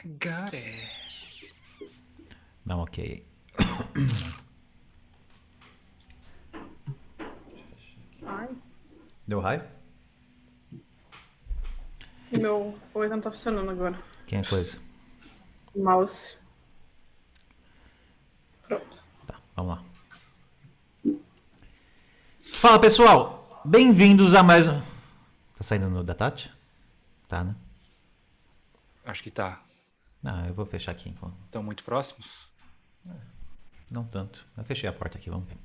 Got it. Não, ok. Ai, Deu raio? meu coisa não tá funcionando agora. Quem é coisa? O mouse. Pronto. Tá, vamos lá. Fala, pessoal! Bem-vindos a mais um... Tá saindo no da Tati? Tá, né? Acho que tá. Não, eu vou fechar aqui enquanto. Estão muito próximos? Não tanto. Eu fechei a porta aqui, vamos ver.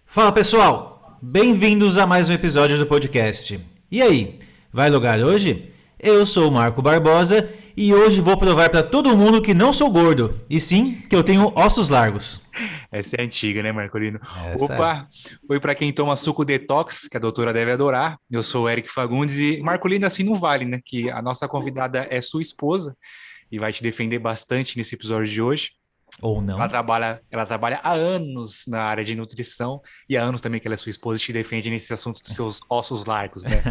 Fala, pessoal! Bem-vindos a mais um episódio do podcast. E aí, vai logar hoje? Eu sou o Marco Barbosa e hoje vou provar pra todo mundo que não sou gordo, e sim que eu tenho ossos largos. Essa é antiga, né, Marcolino? Essa é. Opa! Foi para quem toma suco detox, que a doutora deve adorar. Eu sou o Eric Fagundes e Marcolino assim não vale, né? Que a nossa convidada é sua esposa e vai te defender bastante nesse episódio de hoje. Ou não. Ela trabalha há anos na área de nutrição e há anos também que ela é sua esposa e te defende nesse assunto dos seus ossos largos, né?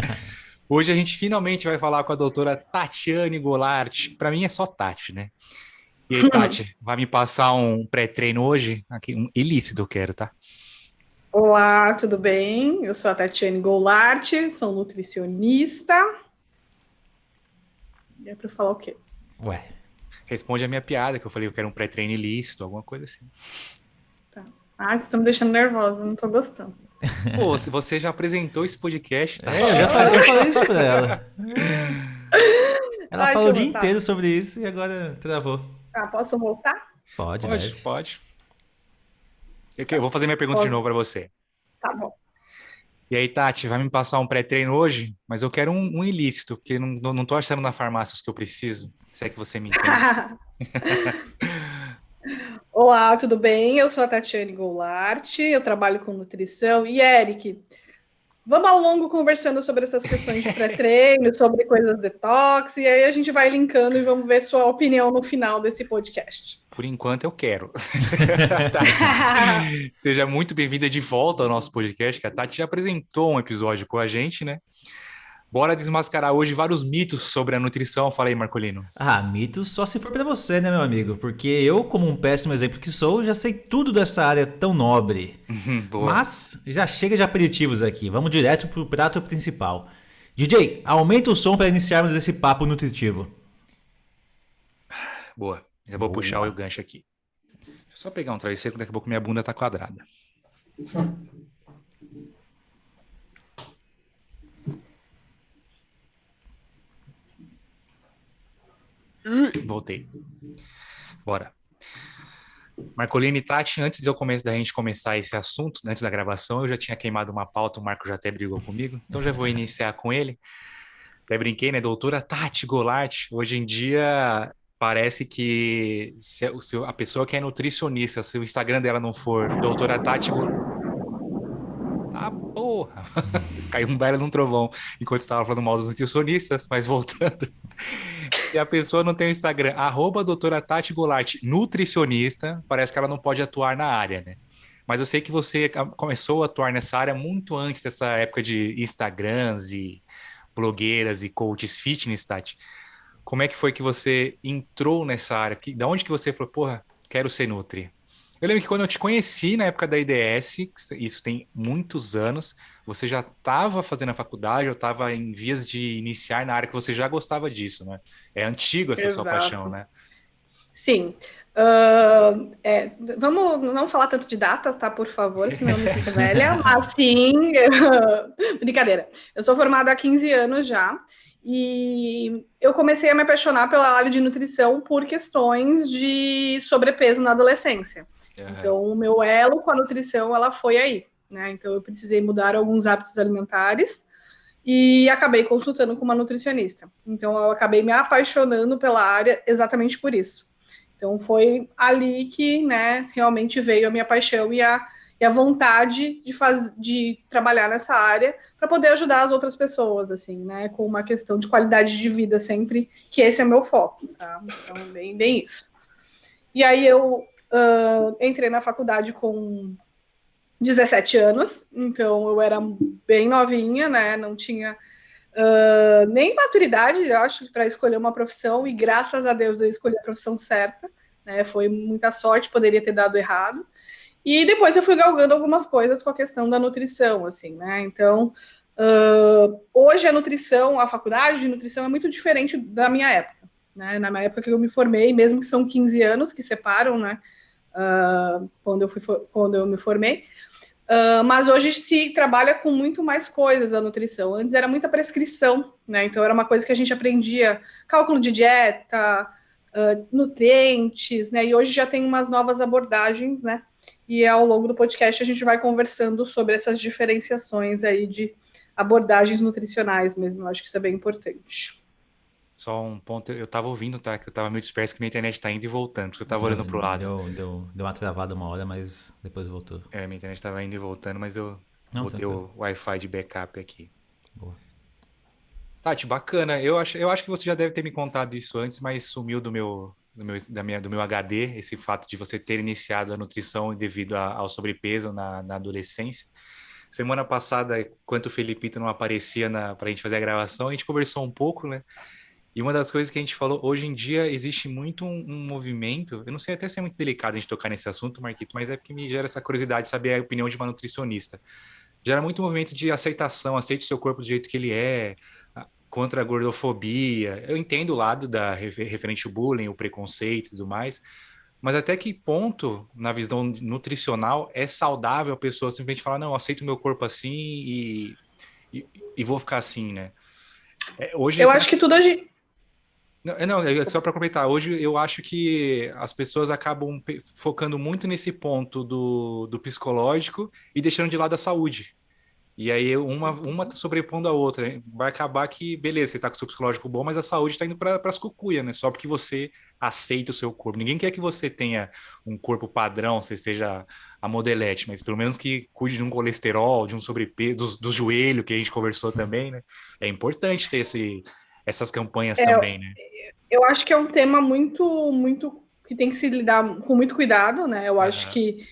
Hoje a gente finalmente vai falar com a doutora Tatiane Golart. Para mim é só Tati, né? E aí, Tati, vai me passar um pré-treino hoje? Aqui, um ilícito eu quero, tá? Olá, tudo bem? Eu sou a Tatiane Goulart, sou nutricionista. E é pra falar o quê? Ué. Responde a minha piada, que eu falei que eu quero um pré-treino ilícito, alguma coisa assim. Tá. Ah, vocês estão me deixando nervosa, não tô gostando. Pô, se você já apresentou esse podcast, Tati. Eu falei isso pra ela. Ela Ai, que falou o dia horror, tá. inteiro sobre isso e agora travou. Tá, posso voltar? Pode, Pode, deve. pode. Eu vou fazer minha pergunta de Posso. novo para você. Tá bom. E aí, Tati, vai me passar um pré-treino hoje? Mas eu quero um ilícito, porque não tô achando na farmácia os que eu preciso. Se é que você me entende. Olá, tudo bem? Eu sou a Tatiane Goulart, eu trabalho com nutrição. E Eric, vamos ao longo conversando sobre essas questões de pré-treino, sobre coisas detox, e aí a gente vai linkando e vamos ver sua opinião no final desse podcast. Por enquanto eu quero. Tati, seja muito bem-vinda de volta ao nosso podcast, que a Tati já apresentou um episódio com a gente, né? Bora desmascarar hoje vários mitos sobre a nutrição. Fala aí, Marcolino. Ah, mitos só se for pra você, né, meu amigo? Porque eu, como um péssimo exemplo que sou, já sei tudo dessa área tão nobre. Boa. Mas já chega de aperitivos aqui, vamos direto pro prato principal. DJ, aumenta o som para iniciarmos esse papo nutritivo. Boa. Já vou puxar o Boa. gancho aqui. Deixa eu só pegar um travesseiro, daqui a pouco minha bunda tá quadrada. Voltei. Bora. Marcolino e Tati, antes da gente começar esse assunto, antes da gravação, eu já tinha queimado uma pauta, o Marco já até brigou comigo, então já vou iniciar com ele. Até brinquei, né? Doutora Tati Golart. Hoje em dia parece que a pessoa que é nutricionista, se o Instagram dela não for doutora Tati Golart. Ah, porra! Caiu um belo num trovão enquanto estava falando mal dos nutricionistas, mas voltando. Se a pessoa não tem o Instagram, doutora Tati Golart, nutricionista, parece que ela não pode atuar na área, né? Mas eu sei que você começou a atuar nessa área muito antes dessa época de Instagrams e blogueiras e coaches fitness, Tati. Como é que foi que você entrou nessa área? Da onde que você falou, porra, quero ser nutri? Eu lembro que quando eu te conheci na época da IDS, isso tem muitos anos, você já estava fazendo a faculdade, eu estava em vias de iniciar na área que você já gostava disso, né? É antigo essa sua paixão, Exato. né? Sim. Vamos não falar tanto de datas, tá? Por favor, senão eu me sinto velha. Mas sim, brincadeira. Eu sou formada há 15 anos já. E eu comecei a me apaixonar pela área de nutrição por questões de sobrepeso na adolescência. Aham. Então, o meu elo com a nutrição, ela foi aí, né? Então, eu precisei mudar alguns hábitos alimentares e acabei consultando com uma nutricionista. Então, eu acabei me apaixonando pela área exatamente por isso. Então, foi ali que, né, realmente veio a minha paixão e a vontade de trabalhar nessa área para poder ajudar as outras pessoas, assim, né, com uma questão de qualidade de vida sempre, que esse é o meu foco, tá? Então, bem isso. E aí eu entrei na faculdade com 17 anos, então eu era bem novinha, né, não tinha Nem maturidade, eu acho, para escolher uma profissão, e graças a Deus eu escolhi a profissão certa, né? Foi muita sorte, poderia ter dado errado. E depois eu fui galgando algumas coisas com a questão da nutrição, assim, né? Então, hoje a nutrição, a faculdade de nutrição é muito diferente da minha época, né? Na minha época que eu me formei, mesmo que são 15 anos que separam, né? Quando eu me formei. Mas hoje se trabalha com muito mais coisas a nutrição. Antes era muita prescrição, né? Então era uma coisa que a gente aprendia, cálculo de dieta, nutrientes, né? E hoje já tem umas novas abordagens, né? E ao longo do podcast a gente vai conversando sobre essas diferenciações aí de abordagens nutricionais mesmo. Eu acho que isso é bem importante. Só um ponto, eu tava ouvindo, tá? Que eu tava meio disperso que minha internet tá indo e voltando, porque eu tava olhando pro lado. Deu uma travada uma hora, mas depois voltou. Minha internet tava indo e voltando, mas eu Não, botei tranquilo. o Wi-Fi de backup aqui. Boa. Tati, bacana. Eu acho que você já deve ter me contado isso antes, mas sumiu do meu HD, esse fato de você ter iniciado a nutrição devido ao sobrepeso na adolescência. Semana passada, enquanto o Felipito não aparecia para a gente fazer a gravação, a gente conversou um pouco, né? E uma das coisas que a gente falou, hoje em dia existe muito um movimento, eu não sei até se é muito delicado a gente tocar nesse assunto, Marquito, mas é porque me gera essa curiosidade de saber a opinião de uma nutricionista. Gera muito movimento de aceitação, aceite o seu corpo do jeito que ele é, contra a gordofobia. Eu entendo o lado da referente ao bullying, o preconceito e tudo mais, mas até que ponto, na visão nutricional, é saudável a pessoa simplesmente falar, não, eu aceito o meu corpo assim e, e vou ficar assim, né? Hoje, Eu acho que tudo hoje. não, só para completar, hoje eu acho que as pessoas acabam focando muito nesse ponto do psicológico e deixando de lado a saúde. E aí uma tá sobrepondo a outra, hein? Vai acabar que, beleza, você tá com o seu psicológico bom, mas a saúde tá indo para as cucuias, né? Só porque você aceita o seu corpo. Ninguém quer que você tenha um corpo padrão, você seja a modelete, mas pelo menos que cuide de um colesterol, de um sobrepeso, do joelho, que a gente conversou também, né? É importante ter essas campanhas também, né? Eu acho que é um tema muito que tem que se lidar com muito cuidado, né? Eu acho Aham. que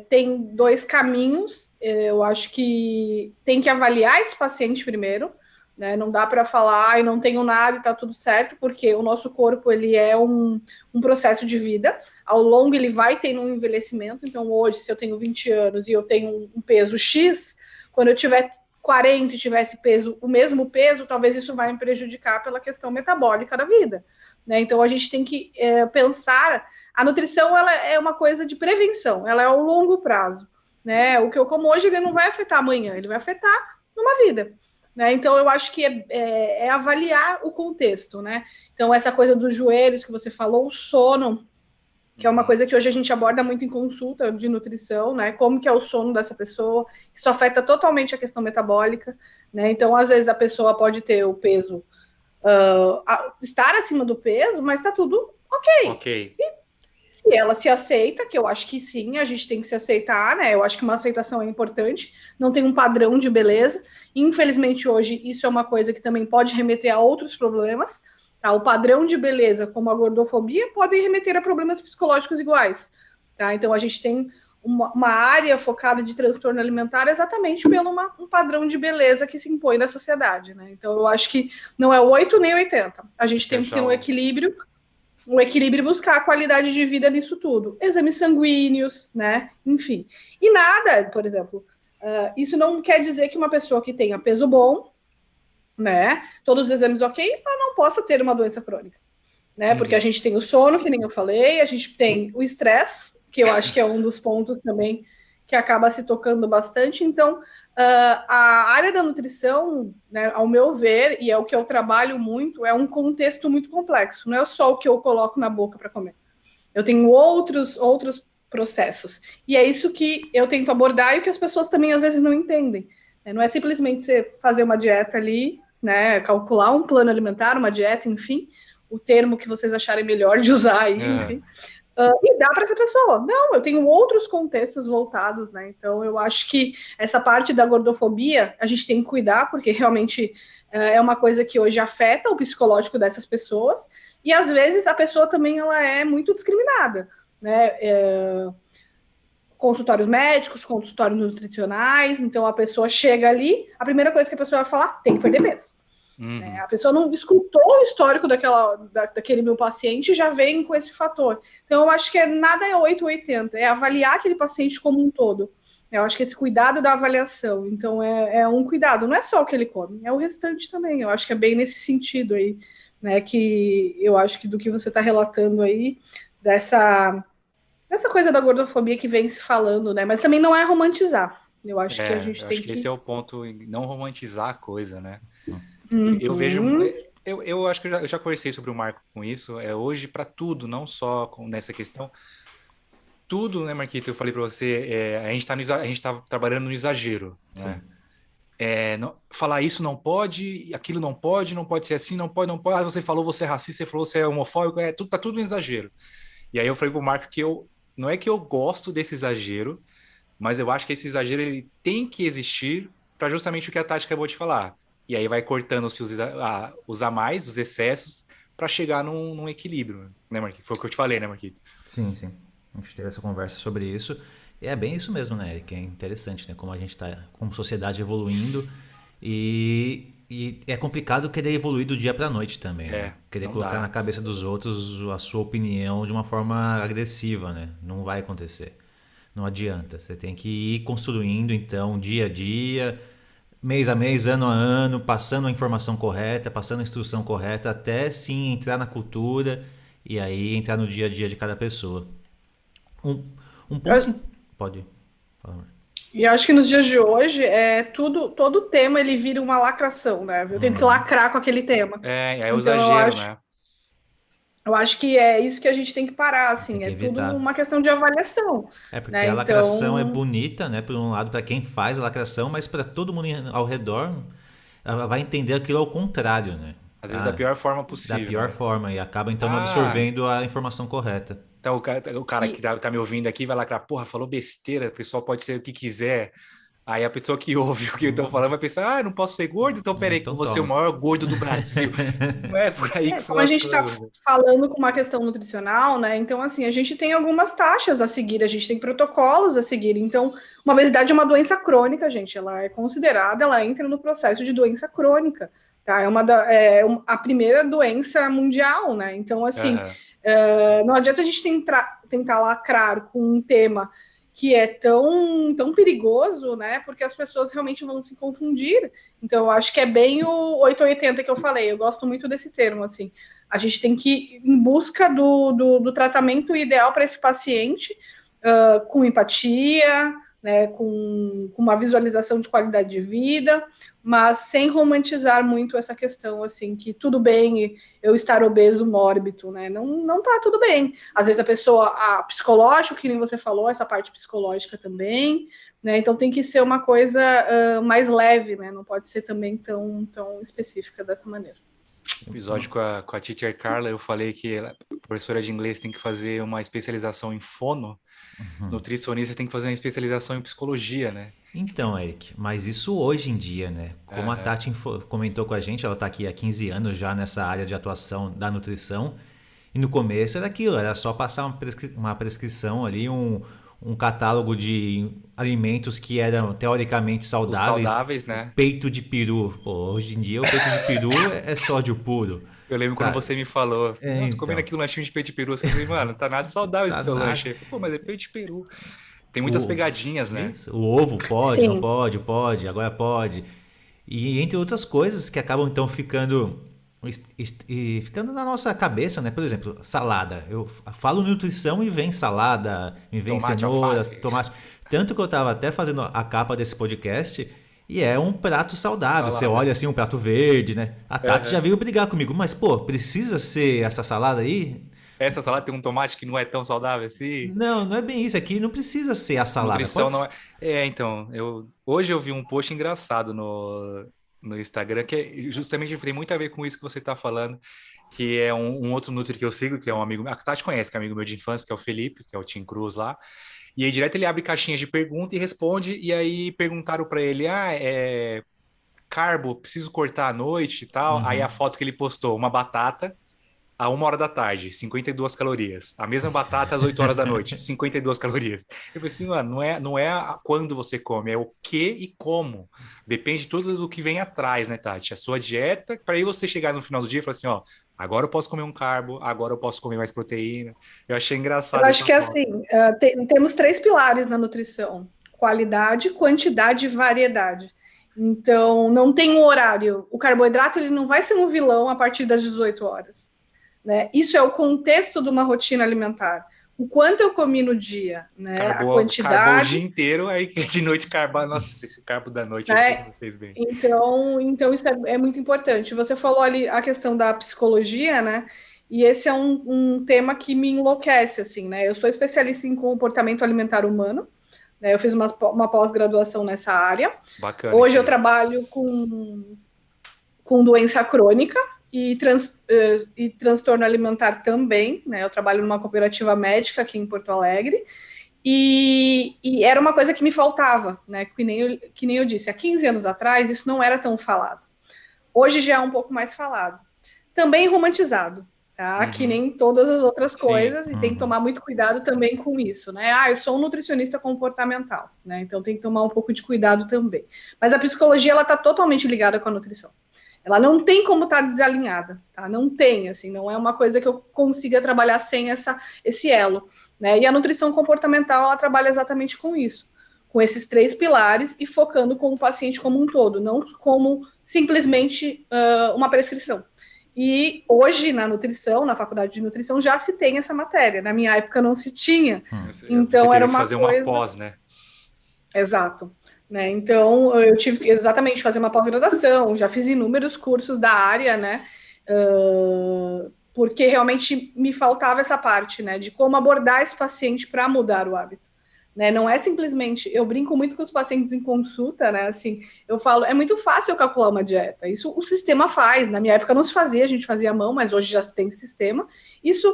tem dois caminhos. Eu acho que tem que avaliar esse paciente primeiro, né? Não dá para falar, e não tenho nada e tá tudo certo, porque o nosso corpo ele é um processo de vida. Ao longo ele vai tendo um envelhecimento. Então hoje, se eu tenho 20 anos e eu tenho um peso X, quando eu tiver 40 e tivesse o mesmo peso, talvez isso vai me prejudicar pela questão metabólica da vida, né? Então a gente tem que pensar, a nutrição ela é uma coisa de prevenção, ela é ao longo prazo, né? O que eu como hoje ele não vai afetar amanhã, ele vai afetar numa vida, né? Então eu acho que é avaliar o contexto, né? Então essa coisa dos joelhos que você falou, o sono, que é uma Uhum. coisa que hoje a gente aborda muito em consulta de nutrição, né? Como que é o sono dessa pessoa, isso afeta totalmente a questão metabólica, né? Então, às vezes, a pessoa pode ter o peso, estar acima do peso, mas tá tudo ok. Ok. Se ela se aceita, que eu acho que sim, a gente tem que se aceitar, né? Eu acho que uma aceitação é importante, não tem um padrão de beleza. Infelizmente, hoje, isso é uma coisa que também pode remeter a outros problemas. Tá? O padrão de beleza, como a gordofobia, podem remeter a problemas psicológicos iguais. Tá? Então, a gente tem uma área focada de transtorno alimentar exatamente pelo um padrão de beleza que se impõe na sociedade. Né? Então, eu acho que não é 8 nem 80. A gente Que tem que ter achar um equilíbrio e buscar a qualidade de vida nisso tudo. Exames sanguíneos, né? Enfim. E nada, por exemplo, isso não quer dizer que uma pessoa que tenha peso bom, né? Todos os exames ok, ela não possa ter uma doença crônica, né? Porque a Uhum. gente tem o sono, que nem eu falei, a gente tem o estresse, que eu acho que é um dos pontos também que acaba se tocando bastante. Então, a área da nutrição, né, ao meu ver, e é o que eu trabalho muito, é um contexto muito complexo. Não é só o que eu coloco na boca para comer. Eu tenho outros processos. E é isso que eu tento abordar e o que as pessoas também às vezes não entendem. Não é simplesmente você fazer uma dieta ali, né, calcular um plano alimentar, uma dieta, enfim, o termo que vocês acharem melhor de usar aí, Aham. enfim, e dá para essa pessoa. Não, eu tenho outros contextos voltados, né? Então eu acho que essa parte da gordofobia a gente tem que cuidar, porque realmente é uma coisa que hoje afeta o psicológico dessas pessoas, e às vezes a pessoa também ela é muito discriminada, né? Consultórios médicos, consultórios nutricionais, então a pessoa chega ali, a primeira coisa que a pessoa vai falar, tem que perder peso. Uhum. A pessoa não escutou o histórico daquele meu paciente e já vem com esse fator. Então, eu acho que nada é 8 ou 80, é avaliar aquele paciente como um todo. Eu acho que esse cuidado da avaliação, então, é um cuidado, não é só o que ele come, é o restante também. Eu acho que é bem nesse sentido aí, né, que eu acho que do que você está relatando aí, dessa coisa da gordofobia que vem se falando, né, mas também não é romantizar. Eu acho que a gente Eu tem acho que esse é que... o ponto, em não romantizar a coisa, né? Eu vejo, Uhum. eu acho que eu já conversei sobre o Marco com isso, hoje para tudo, não só nessa questão, tudo, né, Marquito, eu falei para você, a gente tá trabalhando no exagero, né? Sim. Falar isso não pode, aquilo não pode ser assim, não pode. Ah, você falou você é racista, você falou você é homofóbico, tá tudo no exagero. E aí eu falei pro Marco que não é que eu gosto desse exagero, mas eu acho que esse exagero ele tem que existir para justamente o que a Tati acabou de falar. E aí vai cortando-se os a mais, os excessos, para chegar num equilíbrio, né, Marquito? Foi o que eu te falei, né, Marquito? Sim, sim. A gente teve essa conversa sobre isso. E é bem isso mesmo, né, Eric? É interessante, né? Como a gente está, como sociedade evoluindo. E é complicado querer evoluir do dia para a noite também, né? Querer Não colocar na dá. cabeça dos outros a sua opinião de uma forma agressiva, né? Não vai acontecer. Não adianta. Você tem que ir construindo, então, dia a dia, mês a mês, ano a ano, passando a informação correta, passando a instrução correta, até sim entrar na cultura e aí entrar no dia a dia de cada pessoa. Um, um ponto. Pode falar. E acho que nos dias de hoje, todo tema ele vira uma lacração, né? Eu tenho que Uhum. lacrar com aquele tema. É o Então exagero, né? eu acho que é isso que a gente tem que parar, Tem assim, que é tudo evitar. uma questão de avaliação, É porque né? a lacração é Então, bonita, né? Por um lado, para quem faz a lacração, mas para todo mundo ao redor, ela vai entender aquilo ao contrário, né? Às vezes da Ah, pior forma da possível, pior né? forma e acaba então não Ah, absorvendo a informação correta. então o cara que e, tá me ouvindo aqui vai lacrar, porra, falou besteira, o pessoal pode ser o que quiser. Aí a pessoa que ouve o que eu tô falando vai pensar, não posso ser gordo, então peraí, que eu Então vou ser o toma. maior gordo do Brasil. Não é por aí que são como a as gente está coisas, né? falando com uma questão nutricional, né? Então, assim, a gente tem algumas taxas a seguir, a gente tem protocolos a seguir. Então, uma obesidade é uma doença crônica, gente. Ela é considerada, ela entra no processo de doença crônica, tá? A primeira doença mundial, né? Então, assim, Aham. não adianta a gente tentar lacrar com um tema que é tão perigoso, né? Porque as pessoas realmente vão se confundir. Então, eu acho que é bem o 880 que eu falei. Eu gosto muito desse termo, assim. A gente tem que ir em busca do tratamento ideal para esse paciente, com empatia, né, com uma visualização de qualidade de vida, mas sem romantizar muito essa questão, assim, que tudo bem eu estar obeso mórbido, né? Não tá tudo bem. Às vezes a psicológico, que nem você falou, essa parte psicológica também, né? Então tem que ser uma coisa mais leve, né? Não pode ser também tão específica dessa maneira. Episódio com a Teacher Carla, eu falei que professora de inglês tem que fazer uma especialização em fono, nutricionista tem que fazer uma especialização em psicologia, né? Então, Eric, mas isso hoje em dia, né? Como a Aham. Tati comentou com a gente, ela está aqui há 15 anos já nessa área de atuação da nutrição. E no começo era aquilo, era só passar uma prescrição ali, um catálogo de alimentos que eram teoricamente Os saudáveis. saudáveis, O né? peito de peru. Pô, hoje em dia o peito de peru é sódio puro. Eu lembro quando Sabe? você me falou, É, não, tô comendo então. aqui um lanchinho de peito de peru. Eu falei, mano, não tá nada saudável esse Tá seu nada. lanche. Ele falou, pô, mas é peito de peru. Tem muitas O, pegadinhas, né? isso, o ovo pode, não Sim. pode, pode, agora pode. E entre outras coisas que acabam então ficando na nossa cabeça, né? Por exemplo, salada. Eu falo nutrição e vem salada, me vem Tomate, cenoura, alface, tomate. Tanto que eu tava até fazendo a capa desse podcast e é um prato saudável. Você salada. olha assim, um prato verde, né? A Tati já Aham. veio brigar comigo, mas pô, precisa ser essa salada aí? Essa salada tem um tomate que não é tão saudável assim. Não, não é bem isso. Aqui não precisa ser a salada. Nutrição Pode. não é. Então, hoje eu vi um post engraçado no Instagram, que justamente tem muito a ver com isso que você está falando, que é um outro Nutri que eu sigo, que é um amigo, a Tati conhece, que é amigo meu de infância, que é o Felipe, que é o Tim Cruz lá. E aí direto ele abre caixinhas de pergunta e responde, e aí perguntaram para ele, carbo, preciso cortar à noite e tal. Aí a Uhum. foto que ele postou, uma batata, a 1 hora da tarde, 52 calorias. A mesma batata às 8 horas da noite, 52 calorias. Eu falei assim, mano, não é quando você come, é o que e como. Depende tudo do que vem atrás, né, Tati? A sua dieta, para aí você chegar no final do dia e falar assim, ó, agora eu posso comer um carbo, agora eu posso comer mais proteína. Eu achei Eu engraçado acho essa que forma. assim, temos três pilares na nutrição: qualidade, quantidade e variedade. Então, não tem um horário. O carboidrato ele não vai ser um vilão a partir das 18 horas. Né? Isso é o contexto de uma rotina alimentar. O quanto eu comi no dia, né? A Carbou o dia quantidade, inteiro, aí de noite carbar. Nossa, esse carbo da noite aqui né? não fez bem. Então isso é muito importante. Você falou ali a questão da psicologia, né? E esse é um tema que me enlouquece, assim, né? Eu sou especialista em comportamento alimentar humano, né? Eu fiz uma pós-graduação nessa área. Bacana Hoje isso eu aí. trabalho com doença crônica e transtorno alimentar também, né? Eu trabalho numa cooperativa médica aqui em Porto Alegre. E era uma coisa que me faltava, né? Que nem eu disse, há 15 anos atrás isso não era tão falado. Hoje já é um pouco mais falado. Também romantizado, tá? Que Uhum. nem todas as outras Sim. coisas, e tem que tomar muito cuidado também com isso, né? Ah, eu sou um nutricionista comportamental, né? Então tem que tomar um pouco de cuidado também. Mas a psicologia, ela está totalmente ligada com a nutrição. Ela não tem como estar desalinhada, tá? Não tem, assim, não é uma coisa que eu consiga trabalhar sem esse elo, né? E a nutrição comportamental, ela trabalha exatamente com isso, com esses três pilares e focando com o paciente como um todo, não como simplesmente uma prescrição. E hoje, na nutrição, na faculdade de nutrição, já se tem essa matéria. Na minha época não se tinha. Você Então, era teve que uma fazer uma coisa. pós, né? Exato. Né? Então, eu tive que exatamente fazer uma pós-graduação, já fiz inúmeros cursos da área, né? Porque realmente me faltava essa parte, né? De como abordar esse paciente para mudar o hábito. Né? Não é simplesmente, eu brinco muito com os pacientes em consulta, né? Assim, eu falo, é muito fácil eu calcular uma dieta. Isso o sistema faz. Na minha época não se fazia, a gente fazia à mão, mas hoje já se tem sistema. Isso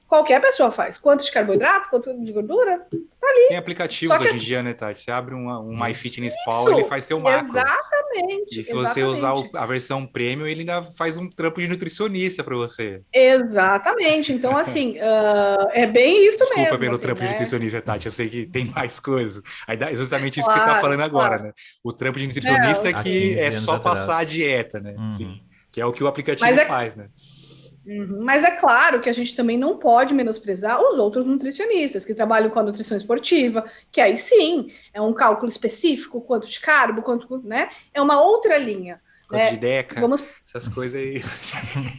qualquer pessoa faz. Quanto de carboidrato, quanto de gordura, Tem só aplicativos que hoje em dia, né, Tati? Você abre um Isso. MyFitnessPal, ele isso, faz seu macro. E exatamente, se você usar exatamente. a versão premium, ele ainda faz um trampo de nutricionista para você. Exatamente. Então, assim, é bem isso Desculpa mesmo, pelo assim, trampo de né? nutricionista, Tati. Eu sei que tem mais coisas. Aí dá exatamente isso que você está Claro, falando agora, claro. né? O trampo de Não, nutricionista é Há que sim. é 15 anos só passar a atrás. dieta, né? Uhum. Sim. Que é o que o aplicativo Mas faz, né? mas é claro que a gente também não pode menosprezar os outros nutricionistas que trabalham com a nutrição esportiva, que aí sim é um cálculo específico, quanto de carbo, quanto, né? É uma outra linha, Quanto de né? deca, Vamos, essas coisas aí.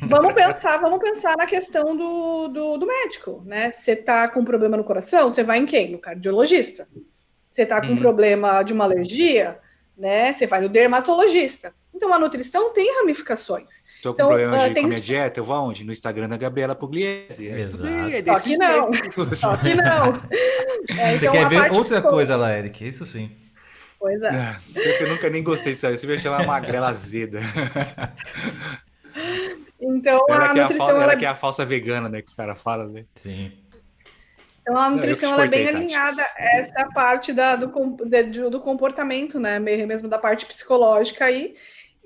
vamos pensar na questão do médico, né? Você tá com problema no coração, você vai em quem? No cardiologista. Você está com Uhum. problema de uma alergia, né? Você vai no dermatologista. Então, a nutrição tem ramificações. Tô com Então, problema com a tem minha dieta, eu vou aonde? No Instagram da Gabriela Pugliese. É tudo aí, é Exato. só desse que não, jeito que só funciona. que não. Você Então, quer a ver parte outra coisa psicológica. lá, Eric? Isso sim. Pois é. Ah, pior que eu nunca nem gostei disso aí. Você vai chamar magrela azeda. Então, a nutrição, Ela que é a falsa vegana, né? Que os caras falam, né? Sim. Não, eu que te ela é cortei, bem Tati. alinhada a essa parte do comportamento, né? Mesmo da parte psicológica aí.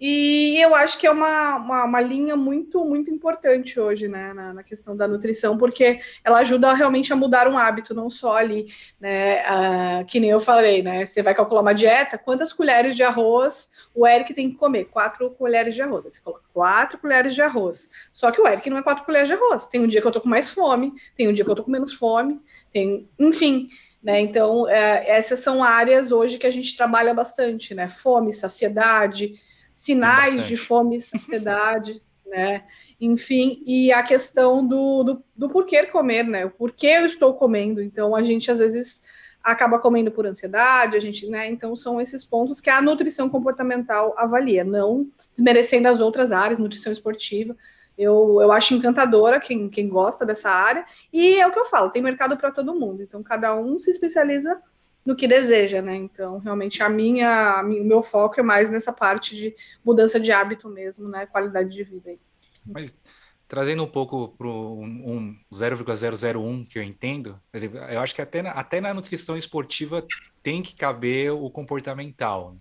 E eu acho que é uma linha muito, muito importante hoje, né, na questão da nutrição, porque ela ajuda realmente a mudar um hábito, não só ali, né, que nem eu falei, né, você vai calcular uma dieta, quantas colheres de arroz o Eric tem que comer? 4 colheres de arroz. Aí você coloca 4 colheres de arroz. Só que o Eric não é 4 colheres de arroz. Tem um dia que eu tô com mais fome, tem um dia que eu tô com menos fome, enfim, né? Então, essas são áreas hoje que a gente trabalha bastante, né? Fome, saciedade, Tem sinais de bastante. fome e saciedade, né? Enfim, e a questão do porquê comer, né? O porquê eu estou comendo. Então, a gente às vezes acaba comendo por ansiedade, a gente, né? Então, são esses pontos que a nutrição comportamental avalia, não desmerecendo as outras áreas, nutrição esportiva. Eu acho encantadora quem gosta dessa área, e é o que eu falo, tem mercado para todo mundo, então cada um se especializa no que deseja, né? Então, realmente, o meu foco é mais nessa parte de mudança de hábito mesmo, né? Qualidade de vida. Mas trazendo um pouco para um 0,001 que eu entendo, por exemplo, eu acho que até na nutrição esportiva tem que caber o comportamental.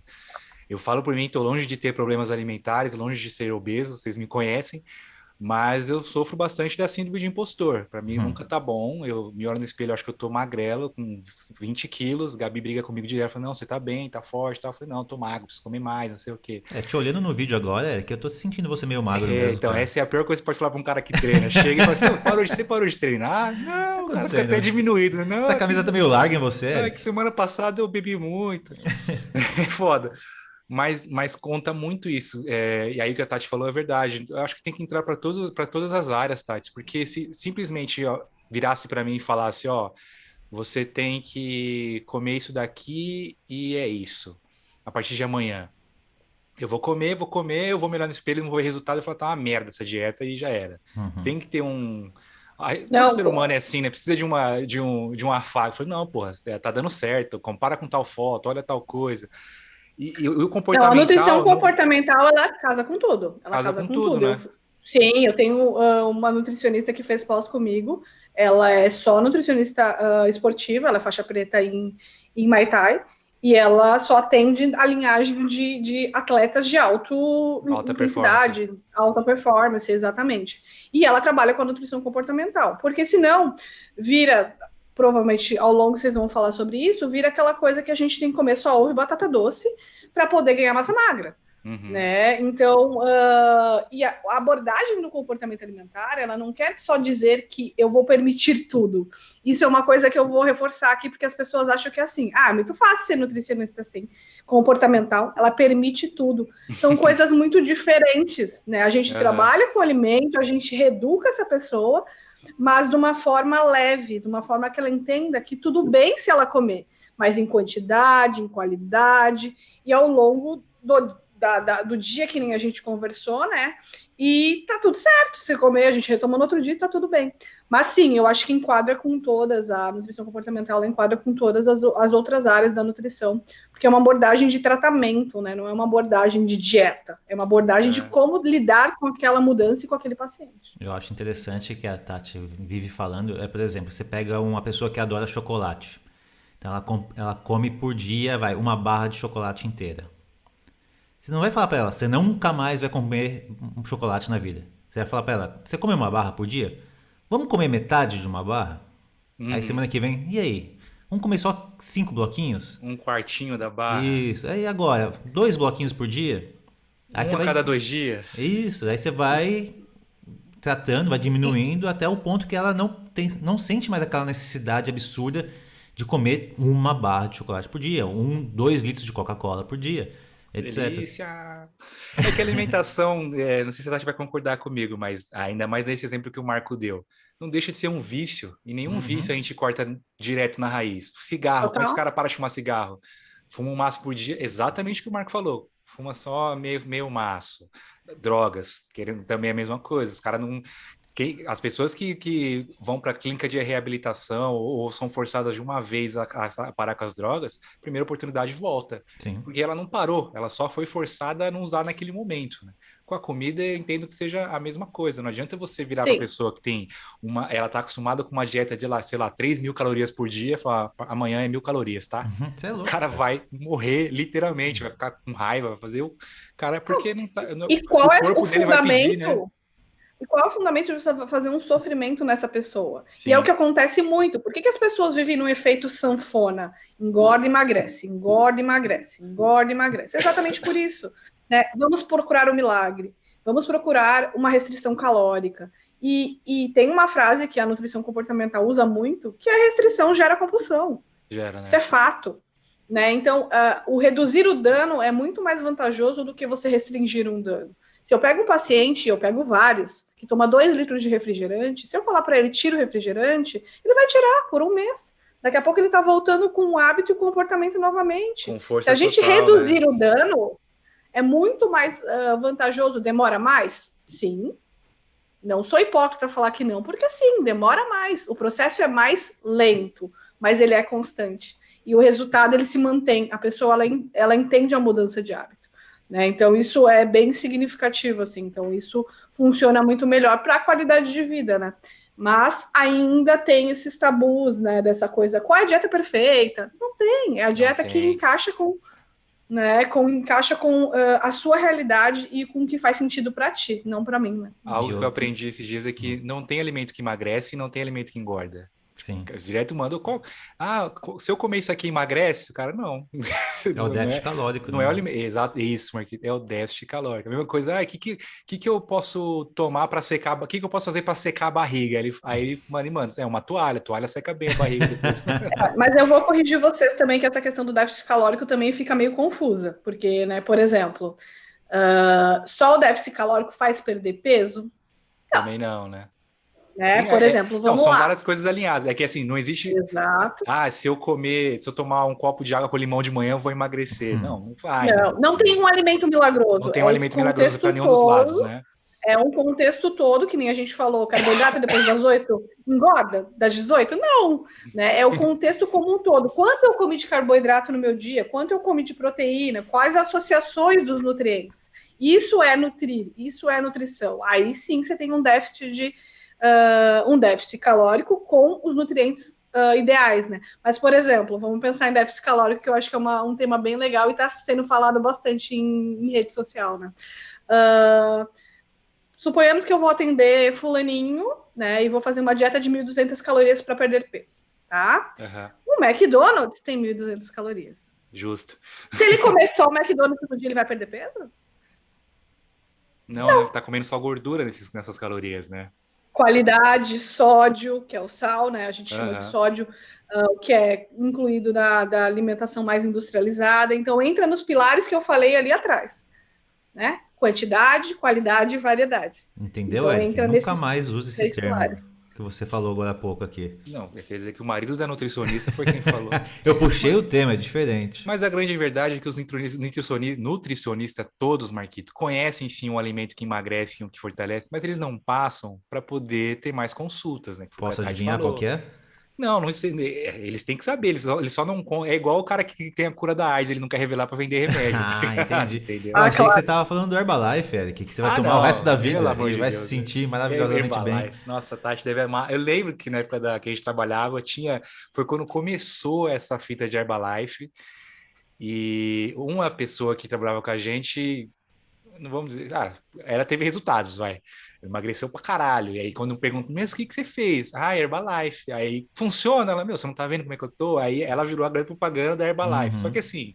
Eu falo por mim, estou longe de ter problemas alimentares, longe de ser obeso, vocês me conhecem, Mas eu sofro bastante da síndrome de impostor. Para mim Uhum. nunca tá bom. Eu me olho no espelho, acho que eu tô magrelo, com 20 quilos. Gabi briga comigo direto, fala, não, você tá bem, tá forte, tá. Eu falei, não, eu tô magro, preciso comer mais, não sei o quê. Te olhando no vídeo agora, é que eu tô sentindo você meio magro mesmo, Então, cara. essa é a pior coisa que pode falar para um cara que treina. Chega e fala assim, você parou de treinar? Ah, O que tá não, o cara fica acontecendo? até diminuído. Não, Essa camisa tá meio larga em você, que Eric? semana passada eu bebi muito. É foda. Mas conta muito isso. E aí o que a Tati falou é verdade. Eu acho que tem que entrar para todas as áreas, Tati, porque se simplesmente ó, virasse para mim e falasse, ó, você tem que comer isso daqui e é isso. A partir de amanhã. Vou comer, eu vou me olhar no espelho, não vou ver resultado, eu falo, tá uma merda essa dieta e já era. Uhum. Tem que ter um. Todo Não, ser humano é assim, né? Precisa de um afago. Eu falei, não, porra, tá dando certo, compara com tal foto, olha tal coisa. E o não, a nutrição comportamental não comportamental, ela casa com tudo. Ela casa casa com com tudo, tudo. né? Sim, eu tenho uma nutricionista que fez pós comigo. Ela é só nutricionista esportiva, ela é faixa preta em Muay Thai. E ela só atende a linhagem de atletas de alta Alta performance. intensidade, alta performance, exatamente. E ela trabalha com a nutrição comportamental, porque senão vira, provavelmente ao longo vocês vão falar sobre isso, vira aquela coisa que a gente tem que comer só ovo e batata doce para poder ganhar massa magra, Uhum. né? Então, e a abordagem do comportamento alimentar, ela não quer só dizer que eu vou permitir tudo. Isso é uma coisa que eu vou reforçar aqui, porque as pessoas acham que é assim, é muito fácil ser nutricionista assim, comportamental, ela permite tudo. São coisas muito diferentes, né? A gente Aham. trabalha com alimento, a gente reeduca essa pessoa, mas de uma forma leve, de uma forma que ela entenda que tudo bem se ela comer, mas em quantidade, em qualidade, e ao longo do dia que nem a gente conversou, né? E tá tudo certo. Se comer, a gente retoma no outro dia, tá tudo bem. Mas sim, eu acho que enquadra com todas, a nutrição comportamental ela enquadra com todas as outras áreas da nutrição, porque é uma abordagem de tratamento, né? Não é uma abordagem de dieta, é uma abordagem de É. como lidar com aquela mudança e com aquele paciente. Eu acho interessante que a Tati vive falando, por exemplo, você pega uma pessoa que adora chocolate. Então ela come por dia, vai, uma barra de chocolate inteira. Você não vai falar pra ela, você nunca mais vai comer um chocolate na vida. Você vai falar pra ela, você come uma barra por dia? Vamos comer metade de uma barra? Aí Uhum. semana que vem, e aí? Vamos comer só 5 bloquinhos? Um quartinho da barra. Isso. Aí agora, 2 bloquinhos por dia? Aí Um você a vai. cada 2 dias. Isso, aí você vai tratando, vai diminuindo até o ponto que ela não sente mais aquela necessidade absurda de comer uma barra de chocolate por dia, 2 litros de Coca-Cola por dia, etc. Delícia! É que a alimentação, não sei se a Tati vai concordar comigo, mas ainda mais nesse exemplo que o Marco deu, não deixa de ser um vício. E nenhum vício a Uhum. gente corta direto na raiz. Cigarro, como é que os Total. caras param de fumar cigarro? Fuma um maço por dia, exatamente o que o Marco falou. Fuma só meio maço. Drogas, querendo também a mesma coisa. Os caras não. As pessoas que vão para a clínica de reabilitação ou são forçadas de uma vez a parar com as drogas, primeira oportunidade volta. Sim. Porque ela não parou, ela só foi forçada a não usar naquele momento. Né? Com a comida, eu entendo que seja a mesma coisa. Não adianta você virar para a Sim. pessoa que tem ela está acostumada com uma dieta de, sei lá, 3.000 calorias por dia, falar, amanhã é 1.000 calorias, tá? Você é O louco, cara cara. vai morrer, literalmente, vai ficar com raiva, vai fazer o cara, porque não tá, E o qual é o corpo dele vai pedir, né? fundamento? E qual é o fundamento de você fazer um sofrimento nessa pessoa? E é o que Sim. acontece muito. Por que as pessoas vivem no efeito sanfona? Engorda e emagrece, engorda e emagrece, engorda e emagrece. Exatamente por isso. Né? Vamos procurar o milagre. Vamos procurar uma restrição calórica. E tem uma frase que a nutrição comportamental usa muito, que a restrição gera compulsão. Gera, Isso é né? fato. Né? Então, o reduzir o dano é muito mais vantajoso do que você restringir um dano. Se eu pego um paciente, eu pego vários, que toma 2 litros de refrigerante, se eu falar para ele tira o refrigerante, ele vai tirar por um mês. Daqui a pouco ele está voltando com o hábito e o comportamento novamente. Com Se a força gente total, né? reduzir o dano, é muito mais vantajoso. Demora mais? Sim. Não sou hipócrita falar que não, porque sim, demora mais. O processo é mais lento, mas ele é constante. E o resultado ele se mantém. A pessoa ela entende a mudança de hábito. Né? Então, isso é bem significativo. Assim. Então, isso funciona muito melhor para a qualidade de vida. Né? Mas ainda tem esses tabus, né? Dessa coisa, qual é a dieta perfeita? Não tem. É a Não dieta que tem. encaixa com né? Encaixa com a sua realidade e com o que faz sentido para ti, não para mim, né? Algo que eu aprendi esses dias é que não tem alimento que emagrece e não tem alimento que engorda. Sim. Direto manda, se eu comer isso aqui emagrece? O cara, não. É o déficit calórico, não né? é o alimento. Exato, isso, Marquinhos, é o déficit calórico. A mesma coisa, o que eu posso tomar para secar, o que eu posso fazer para secar a barriga? Aí ele manda, é uma toalha, a toalha seca bem a barriga depois. Mas eu vou corrigir vocês também que essa questão do déficit calórico também fica meio confusa, porque, né, por exemplo, só o déficit calórico faz perder peso? Também não, né? Né? Por exemplo, vamos são lá. várias coisas alinhadas. É que assim, não existe. Exato. Se eu tomar um copo de água com limão de manhã, eu vou emagrecer. Não vai. Não tem um alimento milagroso. Não tem um alimento milagroso para nenhum dos lados, né? É um contexto todo, que nem a gente falou, carboidrato depois das 8 engorda, das 18? Não, né? É o contexto como um todo. Quanto eu comi de carboidrato no meu dia? Quanto eu comi de proteína? Quais associações dos nutrientes? Isso é nutrir, isso é nutrição. Aí sim você tem um déficit calórico com os nutrientes ideais, né? Mas, por exemplo, vamos pensar em déficit calórico, que eu acho que é um tema bem legal e está sendo falado bastante em rede social, né? Suponhamos que eu vou atender fulaninho, né, e vou fazer uma dieta de 1.200 calorias para perder peso, tá? Uhum. O McDonald's tem 1.200 calorias. Justo. Se ele comer só o McDonald's todo dia, ele vai perder peso? Não, ele tá comendo só gordura nessas calorias, né? Qualidade, sódio, que é o sal, né? A gente chama de sódio, que é incluído da alimentação mais industrializada. Então, entra nos pilares que eu falei ali atrás, né? Quantidade, qualidade e variedade. Entendeu, então, Eric? Nunca mais use esse termo que você falou agora há pouco aqui. Não, quer dizer que o marido da nutricionista foi quem falou. Eu puxei o tema, é diferente. Mas a grande verdade é que os nutricionistas todos, Marquito, conhecem sim um alimento que emagrece e um que fortalece, mas eles não passam para poder ter mais consultas, né? Posso adivinhar qual que é? Não, eles têm que saber, eles só não. É igual o cara que tem a cura da AIDS, ele não quer revelar para vender remédio. Entendi. Entendeu? Eu achei que você tava falando do Herbalife, Eric, que você vai tomar o resto da vida e vai se sentir maravilhosamente bem. Nossa, Tati deve amar. Eu lembro que na época que a gente trabalhava, foi quando começou essa fita de Herbalife, e uma pessoa que trabalhava com a gente, não vamos dizer, ela teve resultados, vai. Emagreceu pra caralho. E aí, quando eu pergunto, mas o que você fez? Herbalife. Aí, funciona? Ela, você não tá vendo como é que eu tô? Aí, ela virou a grande propaganda da Herbalife. Só que assim,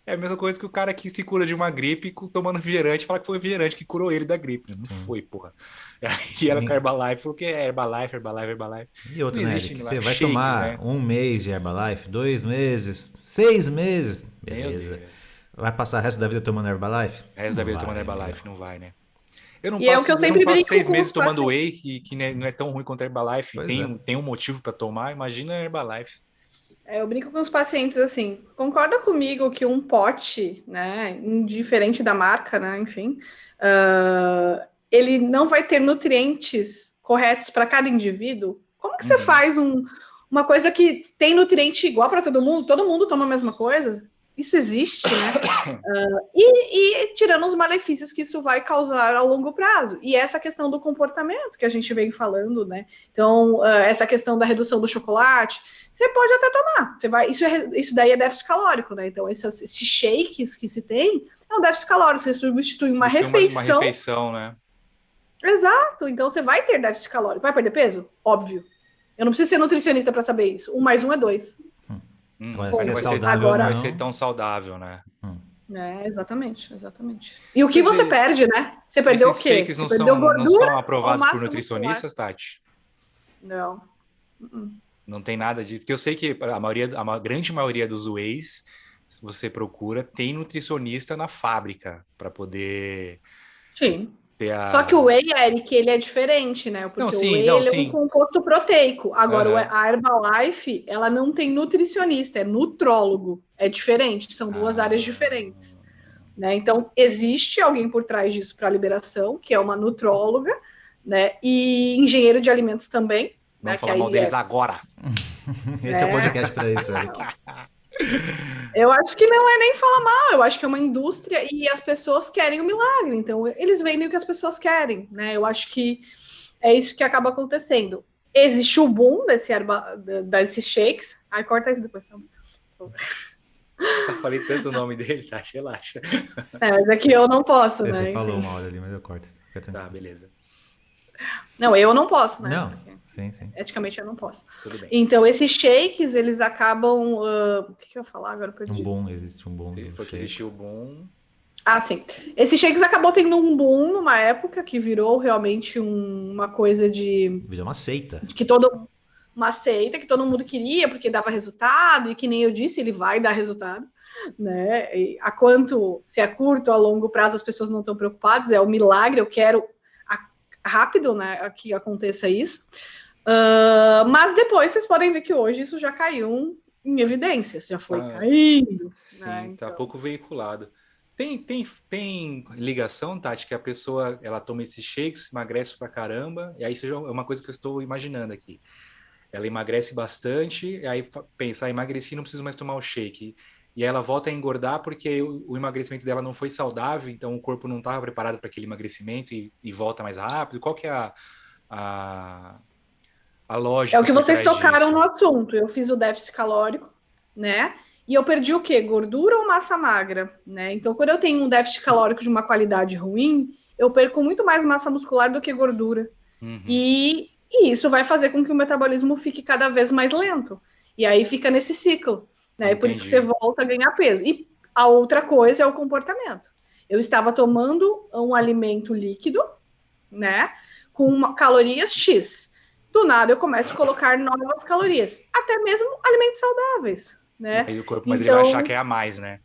é a mesma coisa que o cara que se cura de uma gripe tomando refrigerante, fala que foi o refrigerante que curou ele da gripe. Não foi, porra. Aí ela com a Herbalife falou que é Herbalife. E outra, né, Eric? Você vai shakes, tomar né? 1 mês de Herbalife, 2 meses, 6 meses. Beleza. Vai passar o resto da vida tomando Herbalife? O resto da vida tomando Herbalife, não vai, né? Eu não passo, eu não passo 6 meses tomando whey, que não é tão ruim quanto a Herbalife. Tem um motivo para tomar, imagina a Herbalife. Eu brinco com os pacientes assim, concorda comigo que um pote, né, indiferente da marca, né, enfim, ele não vai ter nutrientes corretos para cada indivíduo? Como que você faz uma coisa que tem nutriente igual para todo mundo toma a mesma coisa? Isso existe, né? E tirando os malefícios que isso vai causar ao longo prazo. E essa questão do comportamento que a gente vem falando, né? Então, essa questão da redução do chocolate, você pode até tomar. Isso daí é déficit calórico, né? Então, esses shakes que se tem, é um déficit calórico. Você substitui uma refeição. Uma refeição, né? Exato. Então, você vai ter déficit calórico. Vai perder peso? Óbvio. Eu não preciso ser nutricionista para saber isso. 1 mais 1 é 2. Não vai ser tão saudável, né? Exatamente. E o que você perde, né? Você perdeu o quê? Esses fakes não são aprovados por nutricionistas, Tati? Não. Não tem nada de... Porque eu sei que a grande maioria dos wheys, se você procura, tem nutricionista na fábrica para poder... Sim. Só que o whey, Eric, ele é diferente, né? Porque o whey é um composto proteico. Agora, a Herbalife, ela não tem nutricionista, é nutrólogo. É diferente, são duas áreas diferentes. Né? Então, existe alguém por trás disso para a liberação, que é uma nutróloga, né? E engenheiro de alimentos também. Vamos falar mal deles agora. Esse é o podcast para isso, Eric. Eu acho que não é nem falar mal, eu acho que é uma indústria e as pessoas querem o milagre, então eles vendem o que as pessoas querem, né? Eu acho que é isso que acaba acontecendo. Existe o boom desses shakes. Corta isso depois, tá? Eu falei tanto o nome dele, tá? Relaxa. Mas é que eu não posso, né? Você falou Enfim. uma hora ali, mas eu corto. Fica Tá, tranquilo. beleza. Não, eu não posso, né? Não, Porque sim, sim. eticamente eu não posso. Tudo bem. Então, esses shakes, eles acabam. O que eu ia falar agora? Eu perdi. Existe um boom Se do for que existiu o shakes. boom. Ah, sim. Esses shakes acabou tendo um boom numa época que virou realmente uma coisa Virou uma seita. de que todo. Uma seita que todo mundo queria, porque dava resultado, e que nem eu disse, ele vai dar resultado. Né? E a quanto, se é curto ou a longo prazo, as pessoas não estão preocupadas, é um milagre, eu quero rápido, né, que aconteça isso. Mas depois vocês podem ver que hoje isso já caiu em evidência, já foi caindo. Né? Sim, tá Então, pouco veiculado. Tem ligação, Tati, que a pessoa ela toma esses shakes, emagrece pra caramba, e aí isso é uma coisa que eu estou imaginando aqui. Ela emagrece bastante, e aí pensa, emagreci, não preciso mais tomar o shake. E aí ela volta a engordar porque o emagrecimento dela não foi saudável, então o corpo não estava preparado para aquele emagrecimento e volta mais rápido. Qual que é a, a é o lógica que por vocês trás tocaram no disso? assunto. Eu fiz o déficit calórico, né? E eu perdi o quê? Gordura ou massa magra, né? Então, quando eu tenho um déficit calórico de uma qualidade ruim, eu perco muito mais massa muscular do que gordura. Uhum, E isso vai fazer com que o metabolismo fique cada vez mais lento. E aí fica nesse ciclo, né? E por isso que você entendi. volta a ganhar peso. E a outra coisa é o comportamento. Eu estava tomando um alimento líquido, né? Com calorias X. Do nada eu começo a colocar novas calorias, até mesmo alimentos saudáveis, E né? aí o corpo, mas ele vai achar Então, que é a mais, né?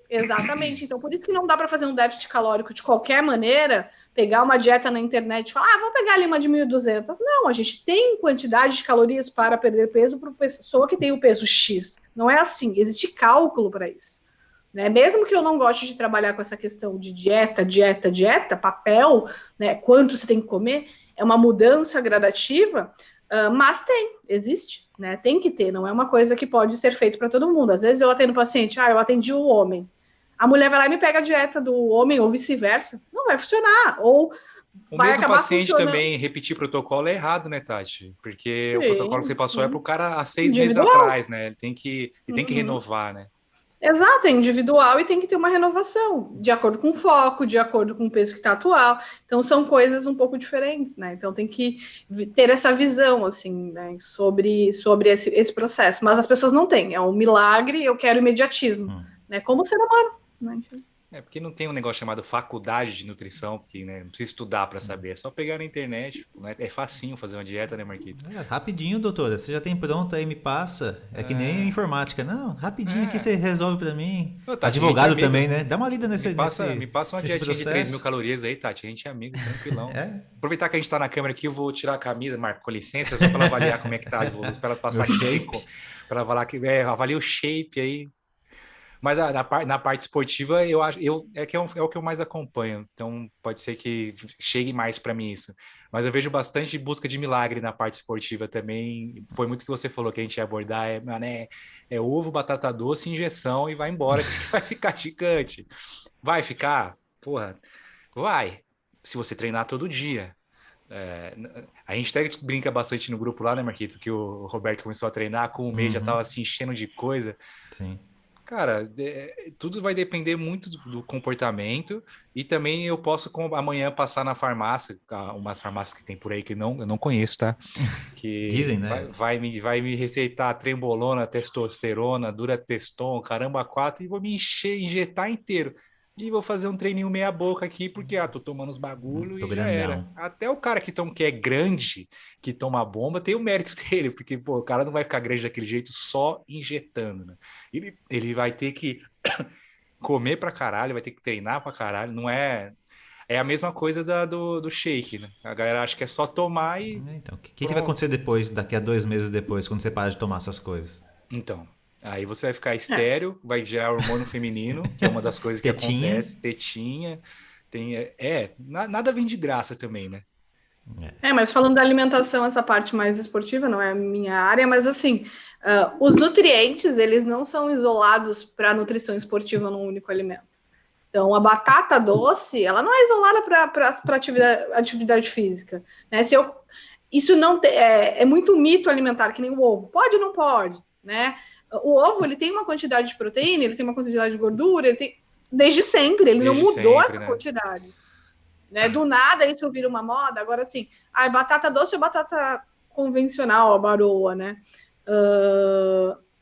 exatamente. Então, por isso que não dá para fazer um déficit calórico de qualquer maneira, pegar uma dieta na internet e falar, vou pegar ali uma de 1.200. Não, a gente tem quantidade de calorias para perder peso para pessoa que tem o peso X. Não é assim, existe cálculo para isso. Né? Mesmo que eu não goste de trabalhar com essa questão de dieta, papel, né? Quanto você tem que comer, é uma mudança gradativa, mas existe, né? Tem que ter, não é uma coisa que pode ser feita para todo mundo. Às vezes eu atendo paciente, eu atendi o homem. A mulher vai lá e me pega a dieta do homem, ou vice-versa. Não vai funcionar. Ou O vai mesmo acabar paciente funcionando. também repetir protocolo é errado, né, Tati? Porque o protocolo que você Sim, passou é para o sim. cara há 6 meses Individual. atrás, né? Ele tem que Uhum. renovar, né? Exato, é individual e tem que ter uma renovação, de acordo com o foco, de acordo com o peso que está atual. Então, são coisas um pouco diferentes, né? Então, tem que ter essa visão, assim, né, sobre esse processo. Mas as pessoas não têm, é um milagre, eu quero imediatismo, né? Como ser humano, né? Enfim. É porque não tem um negócio chamado faculdade de nutrição, que né, não precisa estudar para Hum. saber, é só pegar na internet. Né? É facinho fazer uma dieta, né, Marquito? Rapidinho, doutora. Você já tem pronto aí, me passa. É que nem É, informática. Não, rapidinho aqui você é. resolve pra mim. Ô, Tati, a gente é Advogado amigo. também, né? Dá uma lida Me passa uma nesse dietinha de 3.000 processo. calorias aí, Tati. A gente é amigo, tranquilão. É, Aproveitar que a gente tá na câmera aqui, eu vou tirar a camisa, Marco, com licença, só para avaliar como é que tá a evolução, para meu passar aqui shape. para avaliar que avalia o shape aí. Mas na parte esportiva, eu acho, é o que eu mais acompanho. Então, pode ser que chegue mais para mim isso. Mas eu vejo bastante busca de milagre na parte esportiva também. Foi muito o que você falou que a gente ia abordar. Mano, é ovo, batata doce, injeção e vai embora que você vai ficar gigante. Vai ficar? Porra, vai. Se você treinar todo dia. É, a gente até brinca bastante no grupo lá, né, Marquito? Que o Roberto começou a treinar, com um mês já Uhum, tava se enchendo de coisa. sim. Cara, tudo vai depender muito do comportamento e também eu posso amanhã passar na farmácia, umas farmácias que tem por aí que eu não conheço, tá? Dizem, Que né? vai me receitar trembolona, testosterona, durateston, caramba, quatro e vou me injetar inteiro. E vou fazer um treininho meia boca aqui porque tô tomando os bagulho Tô e já era. grandão. Até o cara que é grande, que toma bomba, tem o mérito dele, porque pô, o cara não vai ficar grande daquele jeito só injetando, né? Ele vai ter que comer pra caralho, vai ter que treinar pra caralho. Não é. É a mesma coisa do shake, né? A galera acha que é só tomar e Então, o que vai pronto. acontecer depois, daqui a 2 meses depois, quando você para de tomar essas coisas? Então, aí você vai ficar É. estéril, vai gerar hormônio feminino, que é uma das coisas que Tetinha. acontece, tetinha. Nada vem de graça também, né? Mas falando da alimentação, essa parte mais esportiva não é a minha área, mas assim, os nutrientes, eles não são isolados para a nutrição esportiva num único alimento. Então, a batata doce, ela não é isolada para atividade física. Né? Isso não é muito mito alimentar, que nem o ovo. Pode ou não pode? Né? O ovo, ele tem uma quantidade de proteína, ele tem uma quantidade de gordura, ele tem... Desde sempre, ele Desde não mudou sempre, essa né? quantidade. Né? Do nada, isso vira uma moda. Agora, assim, batata doce ou batata convencional, a baroa, né?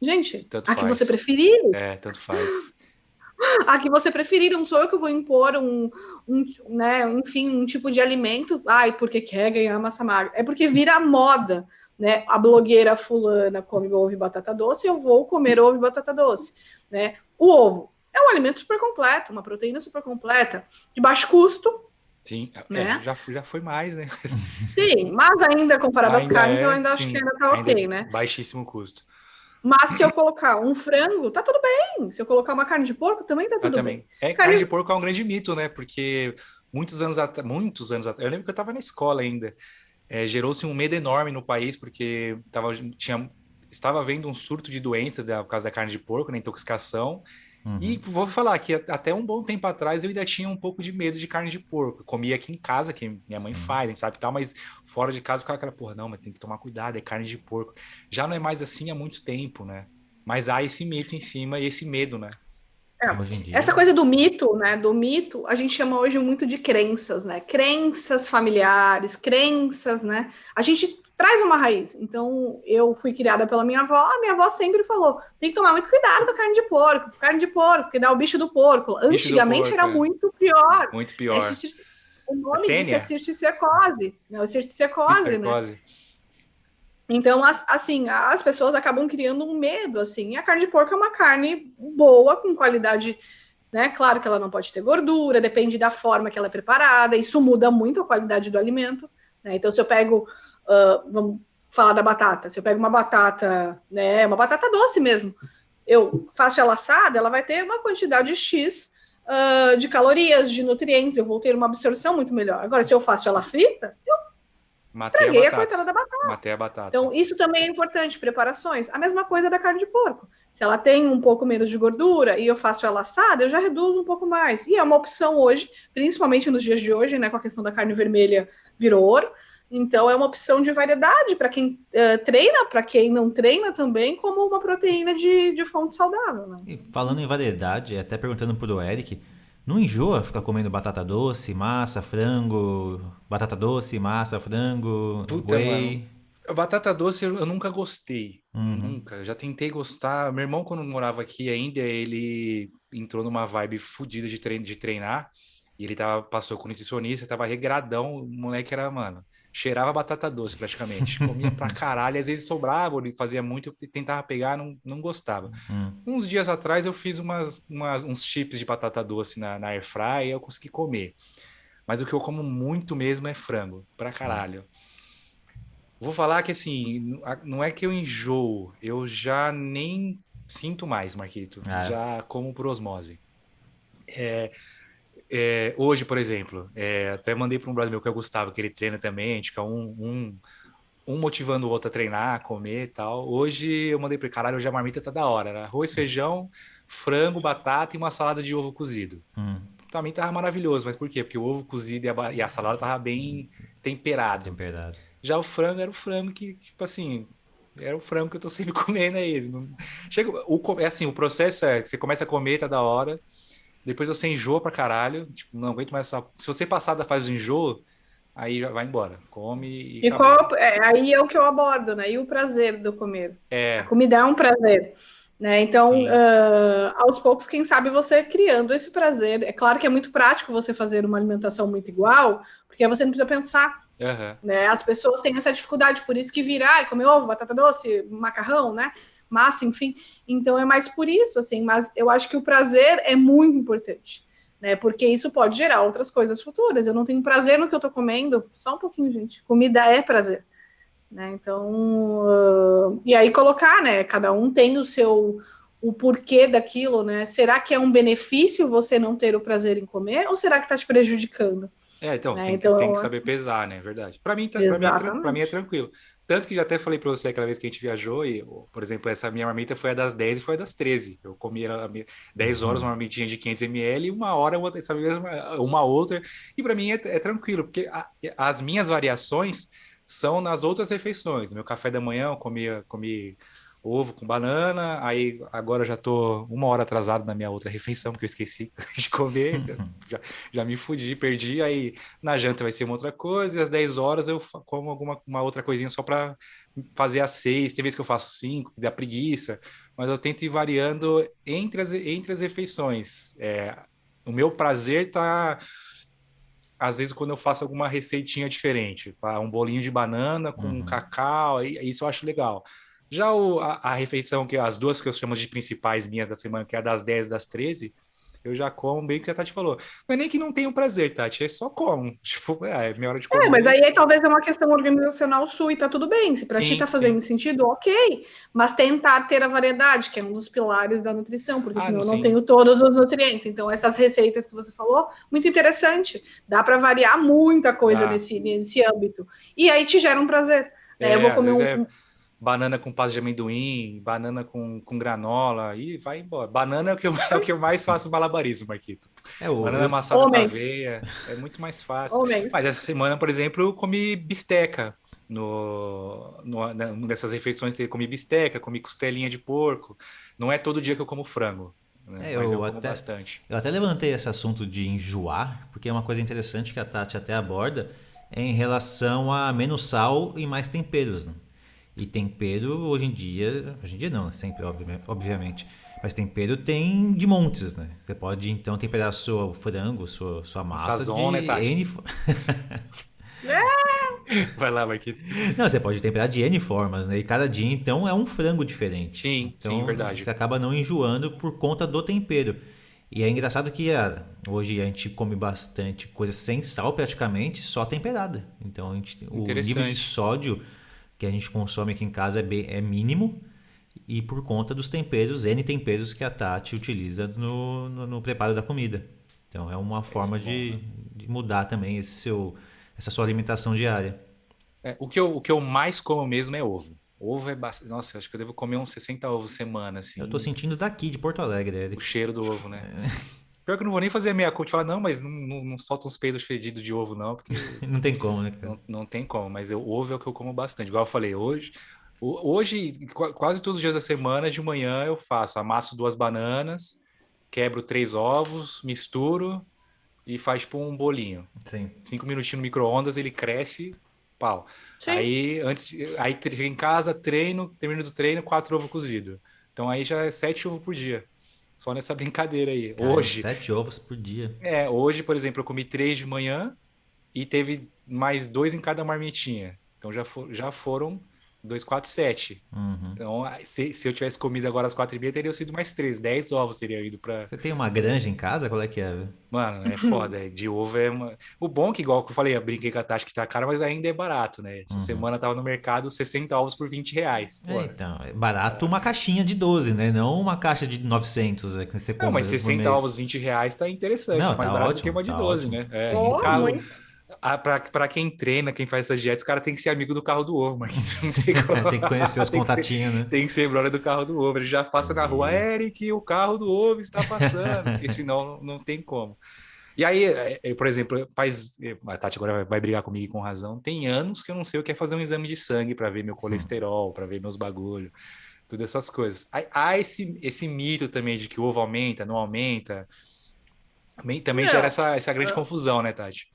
Gente, Tanto a que você faz. preferir. Tanto faz. A que você preferir, não sou eu que vou impor né, enfim, um tipo de alimento. Ai, porque quer ganhar massa magra. É porque vira moda, né? A blogueira fulana come ovo e batata doce, eu vou comer ovo e batata doce, né? O ovo é um alimento super completo, uma proteína super completa, de baixo custo, Sim, né? já foi mais, né? Sim, mas ainda comparado às Ainda carnes, eu é, ainda acho que sim, ainda tá ainda é ok, né? baixíssimo custo. Mas se eu colocar um frango, tá tudo bem. Se eu colocar uma carne de porco, também tá Eu tudo bem. também. Carne de Carne... porco é um grande mito, né? Porque muitos anos atrás, eu lembro que eu estava na escola ainda, gerou-se um medo enorme no país, porque estava havendo um surto de doença por causa da carne de porco, né? Intoxicação. E vou falar que até um bom tempo atrás eu ainda tinha um pouco de medo de carne de porco. Eu comia aqui em casa, que minha mãe Sim. faz, a gente sabe tal, mas fora de casa ficava aquela, porra, não, mas tem que tomar cuidado, é carne de porco. Já não é mais assim há muito tempo, né? Mas há esse mito em cima e esse medo, né? Hoje em Essa dia. coisa do mito, né? Do mito, a gente chama hoje muito de crenças, né? Crenças familiares, crenças, né? A gente traz uma raiz. Então, eu fui criada pela minha avó, a minha avó sempre falou: tem que tomar muito cuidado com a carne de porco, que dá o bicho do porco. Bicho do Antigamente porco, era muito pior. muito Né? pior. O A nome disso é tênia, cisticercose, né? O cisticercose, né? cistercose. Então, assim, as pessoas acabam criando um medo, assim. E a carne de porco é uma carne boa, com qualidade, né? Claro que ela não pode ter gordura, depende da forma que ela é preparada, isso muda muito a qualidade do alimento, né? Então, se eu pego, vamos falar da batata, se eu pego uma batata, né, uma batata doce mesmo, eu faço ela assada, ela vai ter uma quantidade X de calorias, de nutrientes, eu vou ter uma absorção muito melhor. Agora, se eu faço ela frita, eu Matei a estraguei a batata. coitada da batata. Matei a batata. Então, isso também é importante, preparações. A mesma coisa da carne de porco. Se ela tem um pouco menos de gordura e eu faço ela assada, eu já reduzo um pouco mais. E é uma opção hoje, principalmente nos dias de hoje, né, com a questão da carne vermelha virou ouro. Então, é uma opção de variedade para quem treina, para quem não treina também, como uma proteína de fonte saudável. Né? E falando em variedade, até perguntando pro Eric, não enjoa ficar comendo batata doce, massa, frango, batata doce, massa, frango, Puta, mano. whey? A batata doce eu nunca gostei. Uhum. Nunca. Eu já tentei gostar. Meu irmão, quando morava aqui ainda, ele entrou numa vibe fodida de treinar. E ele passou com nutricionista, tava regradão. O moleque era, mano, cheirava batata doce praticamente. Comia pra caralho. Às vezes sobrava, ele fazia muito, eu tentava pegar, não gostava. Uns dias atrás eu fiz uns chips de batata doce na air fry e eu consegui comer. Mas o que eu como muito mesmo é frango, pra Sim. caralho. Vou falar que assim, não é que eu enjoo, eu já nem sinto mais, Marquito. Ah, Já como por osmose. Hoje, por exemplo, até mandei para um brother meu que é o Gustavo, que ele treina também, a gente fica um motivando o outro a treinar, a comer e tal. Hoje eu mandei para ele, caralho, hoje a marmita tá da hora. Era arroz, feijão, frango, batata e uma salada de ovo cozido. Também tava maravilhoso, mas por quê? Porque o ovo cozido e a salada tava bem temperado. temperado. Já o frango era o frango que, tipo assim, era o frango que eu tô sempre comendo aí. Chega, é assim, o processo é que você começa a comer, tá da hora. Depois você enjoa pra caralho. Tipo, não aguento mais essa. Se você passar da fase do enjoo, aí já vai embora. Come e E acabou. aí é o que eu abordo, né? E o prazer do comer. A É, comida é um prazer. Né? Então, sim. aos poucos, quem sabe você criando esse prazer. É claro que é muito prático você fazer uma alimentação muito igual, porque você não precisa pensar. Aham. Né? As pessoas têm essa dificuldade, por isso que virar, comer ovo, batata doce, macarrão, né? Massa, enfim. Então é mais por isso, assim, mas eu acho que o prazer é muito importante, né? Porque isso pode gerar outras coisas futuras. Eu não tenho prazer no que eu tô comendo, só um pouquinho, gente. Comida é prazer, né? Então, e aí colocar, né? Cada um tem o porquê daquilo, né? Será que é um benefício você não ter o prazer em comer ou será que está te prejudicando? Então, Né? tem que Então, saber pesar, né? Verdade. Pra mim é exatamente. tranquilo. Tanto que já até falei pra você aquela vez que a gente viajou, e, por exemplo, essa minha marmita foi a das 10 e foi a das 13. Eu comi ela 10 horas uma marmitinha de 500 ml e uma hora outra, essa mesma, uma outra. E pra mim é tranquilo, porque as minhas variações são nas outras refeições. Meu café da manhã eu comi ovo com banana, aí agora eu já tô 1 hora atrasado na minha outra refeição, porque eu esqueci de comer, já me fudi, perdi, aí na janta vai ser uma outra coisa, e às 10 horas eu como uma outra coisinha só para fazer às 6, tem vezes que eu faço 5, dá preguiça, mas eu tento ir variando entre as refeições. O meu prazer tá, às vezes, quando eu faço alguma receitinha diferente, um bolinho de banana com Uhum. cacau, isso eu acho legal. Já a refeição, que as duas que eu chamo de principais minhas da semana, que é a das 10 e das 13, eu já como bem o que a Tati falou. Não é nem que não tenho prazer, Tati, é só como. Tipo, é minha hora de Mas comer. aí talvez é uma questão organizacional sua e tá tudo bem. Se para ti tá Sim, fazendo sim. sentido, ok. Mas tentar ter a variedade, que é um dos pilares da nutrição, porque Ah, senão não, eu não sim. tenho todos os nutrientes. Então, essas receitas que você falou, muito interessante. Dá para variar muita coisa Dá. nesse âmbito. E aí te gera um prazer. Né? Eu vou Às comer vezes é banana com pasta de amendoim, banana com granola, e vai embora. Banana é o que eu, é o que eu mais faço malabarismo, Marquito. Banana amassada com homens. aveia, é muito mais fácil. Homens. Mas essa semana, por exemplo, eu comi bisteca. Nessas refeições eu comi bisteca, comi costelinha de porco. Não é todo dia que eu como frango, né? É, Mas eu como bastante. eu até levantei esse assunto de enjoar, porque é uma coisa interessante que a Tati até aborda é em relação a menos sal e mais temperos, né? E tempero hoje em dia não, né? Sempre, obviamente. Mas tempero tem de montes, né? Você pode então temperar seu frango, sua Com massa de sazon, né, Tati? N. Vai lá, Marquito. Não, você pode temperar de N formas, né? E cada dia, então, é um frango diferente. Sim, sim, Então, você verdade. acaba não enjoando por conta do tempero. E é engraçado que hoje a gente come bastante coisa sem sal, praticamente, só temperada. Então, o nível de Interessante. sódio que a gente consome aqui em casa é mínimo. E por conta dos temperos, N temperos que a Tati utiliza no preparo da comida. Então, é uma Isso forma é bom, né? de mudar também essa sua alimentação diária. O que eu mais como mesmo é ovo. Ovo é bastante. Nossa, acho que eu devo comer uns 60 ovos semana, Eu tô assim. sentindo daqui, de Porto Alegre, O Eric. cheiro do ovo, né? Pior que eu não vou nem fazer a minha conta e falar, não, mas não solta uns peidos fedidos de ovo, não, porque Não tem como, né, cara? não tem como. Mas ovo é o que eu como bastante. Igual eu falei, hoje, quase todos os dias da semana, de manhã eu faço. Amasso 2 bananas, quebro 3 ovos, misturo e faz tipo um bolinho. Sim. 5 minutinhos no micro-ondas, ele cresce, pau. Sim. Aí chego em casa, treino, termino do treino, 4 ovos cozidos. Então aí já é 7 ovos por dia. Só nessa brincadeira aí. Cara, Hoje, 7 ovos por dia. hoje, por exemplo, eu comi 3 de manhã e teve mais 2 em cada marmitinha. Então já foram 2, 4, 7. Uhum. Então, se eu tivesse comido agora às 4h30, teria sido mais 3. 10 ovos teria ido para. Você tem uma granja em casa? Qual é que é, velho? Mano, é foda. De ovo é uma. O bom é que, igual que eu falei, eu brinquei com a taxa que tá cara, mas ainda é barato, né? Essa Uhum. semana tava no mercado 60 ovos por R$ 20. É, Porra. então, é barato uma caixinha de 12, né? Não uma caixa de 900 que você Não, mas compra por 60 ovos, mês. R$ 20 tá interessante. Não, Tá mais barato do que uma de tá 12, ótimo. né? Sim, Oh, sim. muito. Pra quem treina, quem faz essas dietas, o cara tem que ser amigo do carro do ovo, Marquinhos. Não tem como. Tem que conhecer os Tem que ser, contatinhos, né? tem que ser brother do carro do ovo. Ele já passa na rua, E... Eric, o carro do ovo está passando, porque senão não tem como. E aí, por exemplo, a Tati agora vai brigar comigo com razão. Tem anos que eu não sei o que é fazer um exame de sangue para ver meu colesterol, para ver meus bagulho, todas essas coisas. Há esse mito também de que o ovo aumenta, não aumenta. Também gera Não. essa grande confusão, né, Tati?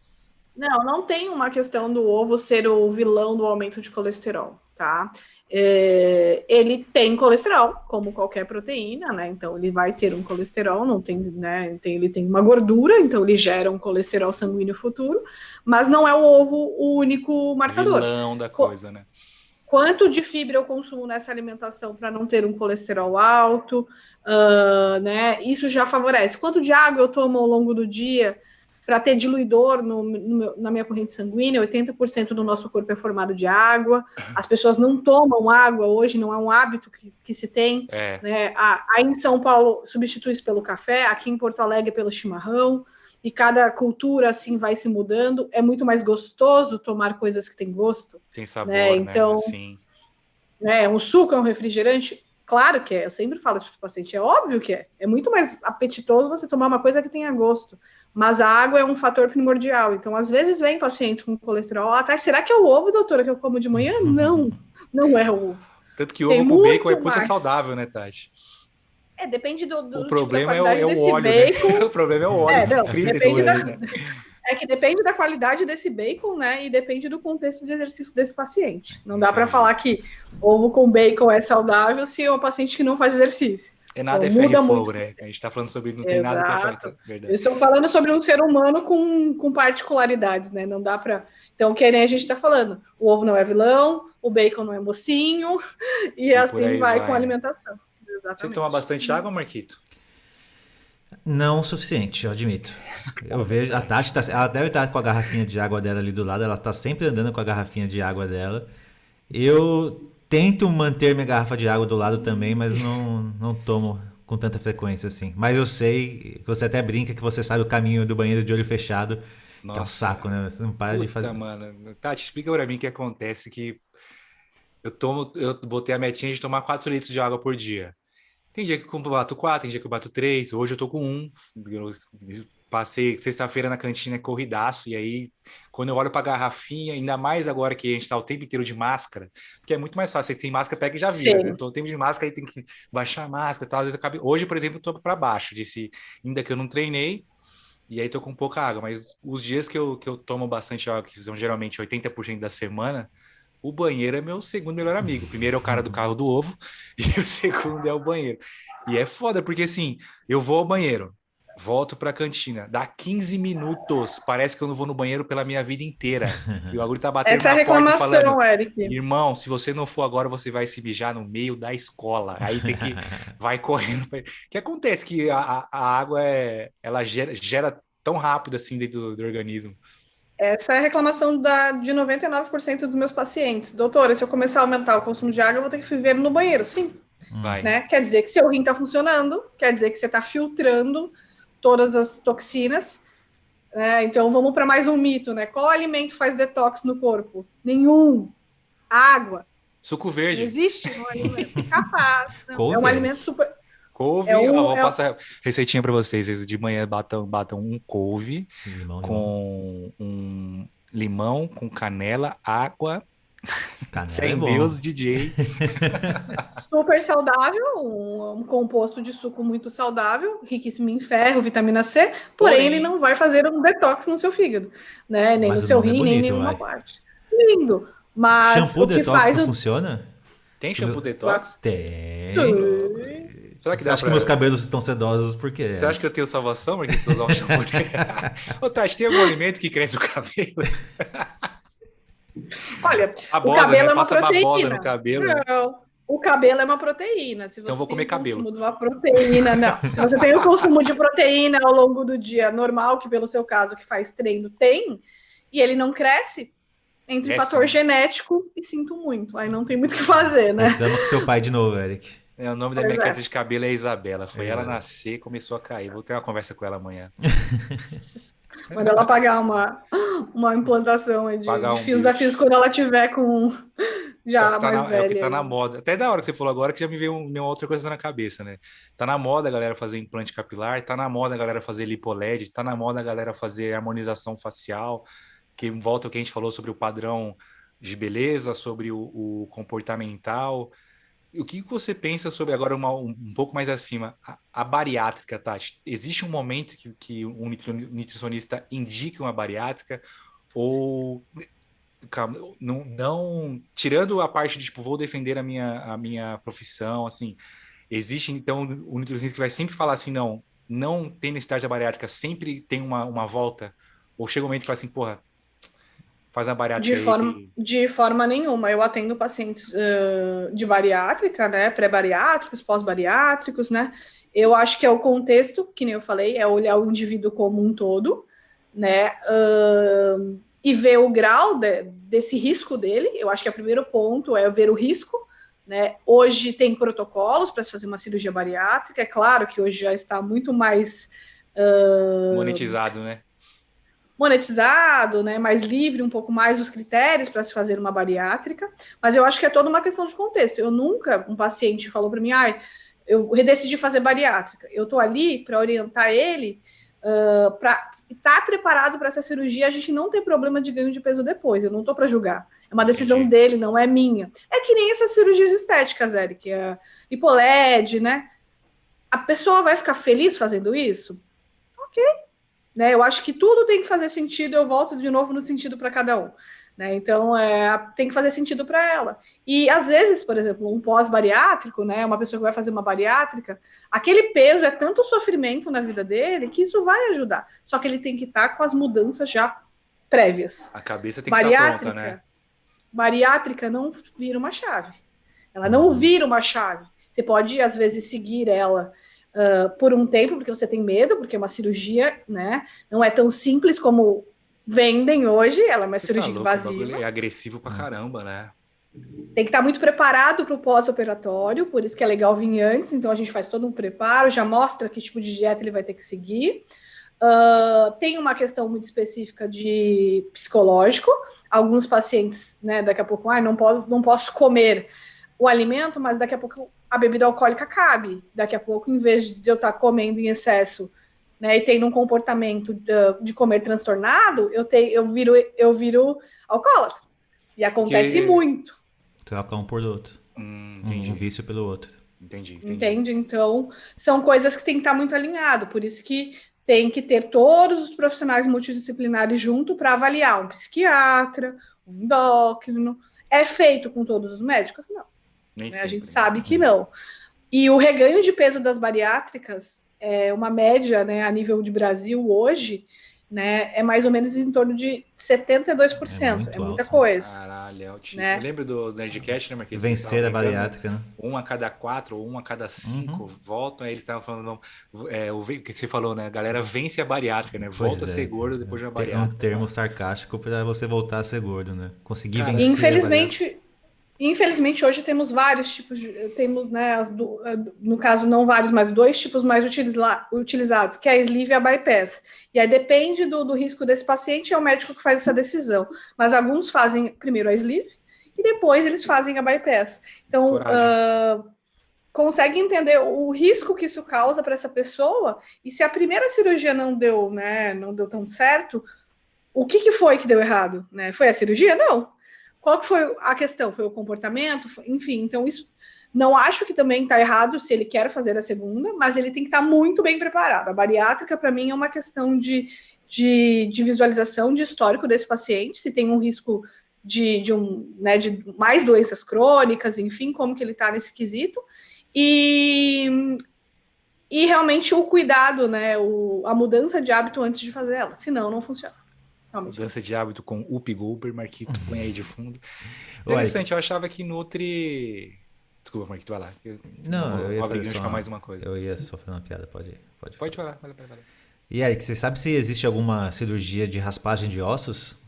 Não tem uma questão do ovo ser o vilão do aumento de colesterol, tá? Ele tem colesterol, como qualquer proteína, né? Então ele vai ter um colesterol, não tem, né? Ele tem uma gordura, então ele gera um colesterol sanguíneo futuro, mas não é o ovo o único marcador. Vilão da coisa, né? Quanto de fibra eu consumo nessa alimentação para não ter um colesterol alto, né? Isso já favorece. Quanto de água eu tomo ao longo do dia para ter diluidor na minha corrente sanguínea? 80% do nosso corpo é formado de água. As pessoas não tomam água hoje, não é um hábito que se tem. Né? Aí em São Paulo substitui-se pelo café, aqui em Porto Alegre pelo chimarrão. E cada cultura assim vai se mudando. É muito mais gostoso tomar coisas que têm gosto. Tem sabor, Né? né? Então, Assim. né, um suco é um refrigerante? Claro que é. Eu sempre falo isso para o paciente. É óbvio que é. É muito mais apetitoso você tomar uma coisa que tenha gosto. Mas a água é um fator primordial. Então, às vezes, vem pacientes com colesterol. Será que é o ovo, doutora, que eu como de manhã? Não, não é o ovo. Tanto que Tem ovo com bacon é muito puta mais. saudável, né, Tati? Depende do O tipo da problema é qualidade o desse óleo, né? bacon. O problema é o óleo que você Não, frita esse depende bagulho aí, né? É que depende da qualidade desse bacon, né? E depende do contexto de exercício desse paciente. Não dá para Entendi. falar que ovo com bacon é saudável se é um paciente que não faz exercício. É nada Então, é ferro e muda fogo, muito. né? A gente tá falando sobre não tem nada que é ferro, Exato. Eu verdade. estou falando sobre um ser humano com particularidades, né? Não dá para. Então, que nem a gente está falando, o ovo não é vilão, o bacon não é mocinho, e E por assim aí vai com a vai, né? alimentação. Você toma Exatamente. bastante água, Marquito? Não o suficiente, eu admito. Eu vejo, a Tati, ela deve estar com a garrafinha de água dela ali do lado, ela tá sempre andando com a garrafinha de água dela. Eu tento manter minha garrafa de água do lado também, mas não tomo com tanta frequência assim. Mas eu sei que você até brinca que você sabe o caminho do banheiro de olho fechado, que é um Nossa, saco, né? Você não para de fazer. puta, mano. Tati, explica pra mim o que acontece que eu botei a metinha de tomar 4 litros de água por dia. Tem dia que eu bato 4, tem dia que eu bato 3. Hoje eu tô com 1. Eu passei sexta-feira na cantina corridaço, e aí, quando eu olho pra garrafinha, ainda mais agora que a gente tá o tempo inteiro de máscara, porque é muito mais fácil, você sem máscara pega e já vira, né? Sim. Tô o tempo de máscara, aí tem que baixar a máscara e tal. Às vezes eu hoje, por exemplo, eu tô pra baixo, disse, ainda que eu não treinei, e aí tô com pouca água, mas os dias que eu tomo bastante água, que são geralmente 80% da semana, o banheiro é meu segundo melhor amigo. O primeiro é o cara do carro do ovo e o segundo é o banheiro. E é foda, porque assim, eu vou ao banheiro, volto pra cantina, dá 15 minutos, parece que eu não vou no banheiro pela minha vida inteira. E o bagulho tá batendo Essa é a na porta e falando: reclamação, Eric. irmão, se você não for agora, você vai se mijar no meio da escola. Aí tem que, vai correndo. O que acontece que a água, ela gera tão rápido assim dentro do organismo. Essa é a reclamação de 99% dos meus pacientes. Doutora, se eu começar a aumentar o consumo de água, eu vou ter que viver no banheiro. Sim, Vai. né? Quer dizer que seu rim está funcionando, quer dizer que você está filtrando todas as toxinas. Né? Então, vamos para mais um mito, né? Qual alimento faz detox no corpo? Nenhum. Água. Suco Não verde. existe um alimento capaz. Não. É um Couve, alimento Eric. super... Couve, ó, vou passar receitinha para vocês. Vocês de manhã batam um couve Limão, limão. com um limão, com canela, água, Canela fé é em bom. Deus, DJ. super saudável, um composto de suco muito saudável, riquíssimo em ferro, vitamina C, porém ele Porém, não vai fazer um detox no seu fígado, né? Nem no Mas o seu nome é rim, nem em bonito, nenhuma vai. parte. Lindo. Mas Shampoo o que detox faz não o. funciona? tem shampoo Claro. detox? Tem. Será que Você dá acha que meus para? cabelos estão sedosos por quê, Você acha que Eric? eu tenho salvação, porque se eu usar um shampoo? Ô, Tati, tem algum alimento que cresce o cabelo? Olha, o Babosa, né? cabelo é uma Passa babosa no proteína. cabelo, né? Não. O cabelo é uma proteína. Se Então eu você vou tem comer o cabelo. consumo de uma proteína, não. Se você tem o consumo de proteína ao longo do dia normal, que pelo seu caso que faz treino tem, e ele não cresce, entre Cresce, fator né? genético e sinto muito. Aí não tem muito o que fazer, né? Reclama com seu pai de novo, Eric. É, o nome da Pois minha é. queda de cabelo é Isabela. Foi ela Exato. nascer e começou a cair. Vou ter uma conversa com ela amanhã. Manda ela pagar uma implantação aí Pagar de um fios a fios beauty. quando ela tiver com É o que já tá mais é o que velha tá na aí. moda. Até da hora que você falou agora que já me veio uma outra coisa na cabeça, né? Tá na moda a galera fazer implante capilar, tá na moda a galera fazer lipo-LED, tá na moda a galera fazer harmonização facial, que volta ao que a gente falou sobre o padrão de beleza, sobre o comportamental. O que você pensa sobre agora um pouco mais acima, a bariátrica, Tati? Existe um momento que um nutricionista indique uma bariátrica ou calma, não tirando a parte de tipo vou defender a minha profissão, assim, existe então o nutricionista que vai sempre falar assim, não tem necessidade da bariátrica, sempre tem uma volta, ou chega um momento que fala assim, porra, faz uma bariátrica aí que De forma nenhuma. Eu atendo pacientes de bariátrica, né? Pré-bariátricos, pós-bariátricos, né? Eu acho que é o contexto, que nem eu falei, é olhar o indivíduo como um todo, né? E ver o grau desse risco dele. Eu acho que é o primeiro ponto é ver o risco. Né? Hoje tem protocolos para se fazer uma cirurgia bariátrica. É claro que hoje já está muito mais monetizado, né? monetizado, né, mais livre um pouco mais os critérios para se fazer uma bariátrica, mas eu acho que é toda uma questão de contexto. Eu nunca, um paciente falou para mim, eu decidi fazer bariátrica. Eu estou ali para orientar ele para estar preparado para essa cirurgia. A gente não tem problema de ganho de peso depois, eu não estou para julgar. É uma decisão dele, não é minha. É que nem essas cirurgias estéticas, Eric, a LipoLed, né? A pessoa vai ficar feliz fazendo isso? Ok. Né? Eu acho que tudo tem que fazer sentido, eu volto de novo no sentido para cada um. Né? Então, tem que fazer sentido para ela. E, às vezes, por exemplo, um pós-bariátrico, né? Uma pessoa que vai fazer uma bariátrica, aquele peso é tanto sofrimento na vida dele que isso vai ajudar. Só que ele tem que estar com as mudanças já prévias. A cabeça tem que estar pronta, né? Bariátrica não vira uma chave. Ela não vira uma chave. Você pode, às vezes, seguir ela por um tempo, porque você tem medo, porque é uma cirurgia, né? Não é tão simples como vendem hoje, ela é uma cirurgia invasiva. É agressivo pra caramba, né? Tem que estar muito preparado para o pós-operatório, por isso que é legal vir antes, então a gente faz todo um preparo, já mostra que tipo de dieta ele vai ter que seguir. Tem uma questão muito específica de psicológico, alguns pacientes, né, daqui a pouco, não posso comer o alimento, mas daqui a pouco a bebida alcoólica cabe, daqui a pouco, em vez de eu estar comendo em excesso, né, e tendo um comportamento de comer transtornado, eu viro alcoólatra. E acontece muito. Troca um por outro. Um vício pelo outro. Entendi. Entende? Então, são coisas que tem que estar muito alinhado. Por isso que tem que ter todos os profissionais multidisciplinares junto para avaliar um psiquiatra, um endócrino. É feito com todos os médicos? Não. A gente sabe que não. E o reganho de peso das bariátricas é uma média, né, a nível de Brasil hoje, né, é mais ou menos em torno de 72%. É muita coisa. Caralho, é altíssimo. Né? Eu lembro do Nerdcast, né, Marquinhos? Vencer a bariátrica, né? 1 a cada 4 ou 1 a cada 5 voltam, aí eles estavam falando, o que você falou, né? A galera vence a bariátrica, né? Volta a ser gordo depois da bariátrica. É um termo sarcástico para você voltar a ser gordo, né? Conseguir vencer Infelizmente, hoje temos vários tipos temos, né, no caso, não vários, mas 2 tipos mais utilizados, que é a sleeve e a bypass. E aí depende do risco desse paciente, é o médico que faz essa decisão. Mas alguns fazem primeiro a sleeve e depois eles fazem a bypass. Então, consegue entender o risco que isso causa para essa pessoa, e se a primeira cirurgia não deu tão certo, o que foi que deu errado? Né? Foi a cirurgia? Não. Qual que foi a questão? Foi o comportamento? Enfim, então isso não acho que também está errado se ele quer fazer a segunda, mas ele tem que estar muito bem preparado. A bariátrica, para mim, é uma questão de visualização de histórico desse paciente, se tem um risco de mais doenças crônicas, enfim, como que ele está nesse quesito, e realmente o cuidado, né, a mudança de hábito antes de fazer ela, senão não funciona. Mudança de hábito com Up Goldberg, Marquito, põe aí de fundo. Interessante, eu achava que Nutri... Desculpa, Marquito, vai lá. Eu ia fazer mais uma coisa. Eu ia só fazer uma piada, pode falar. E aí, você sabe se existe alguma cirurgia de raspagem de ossos?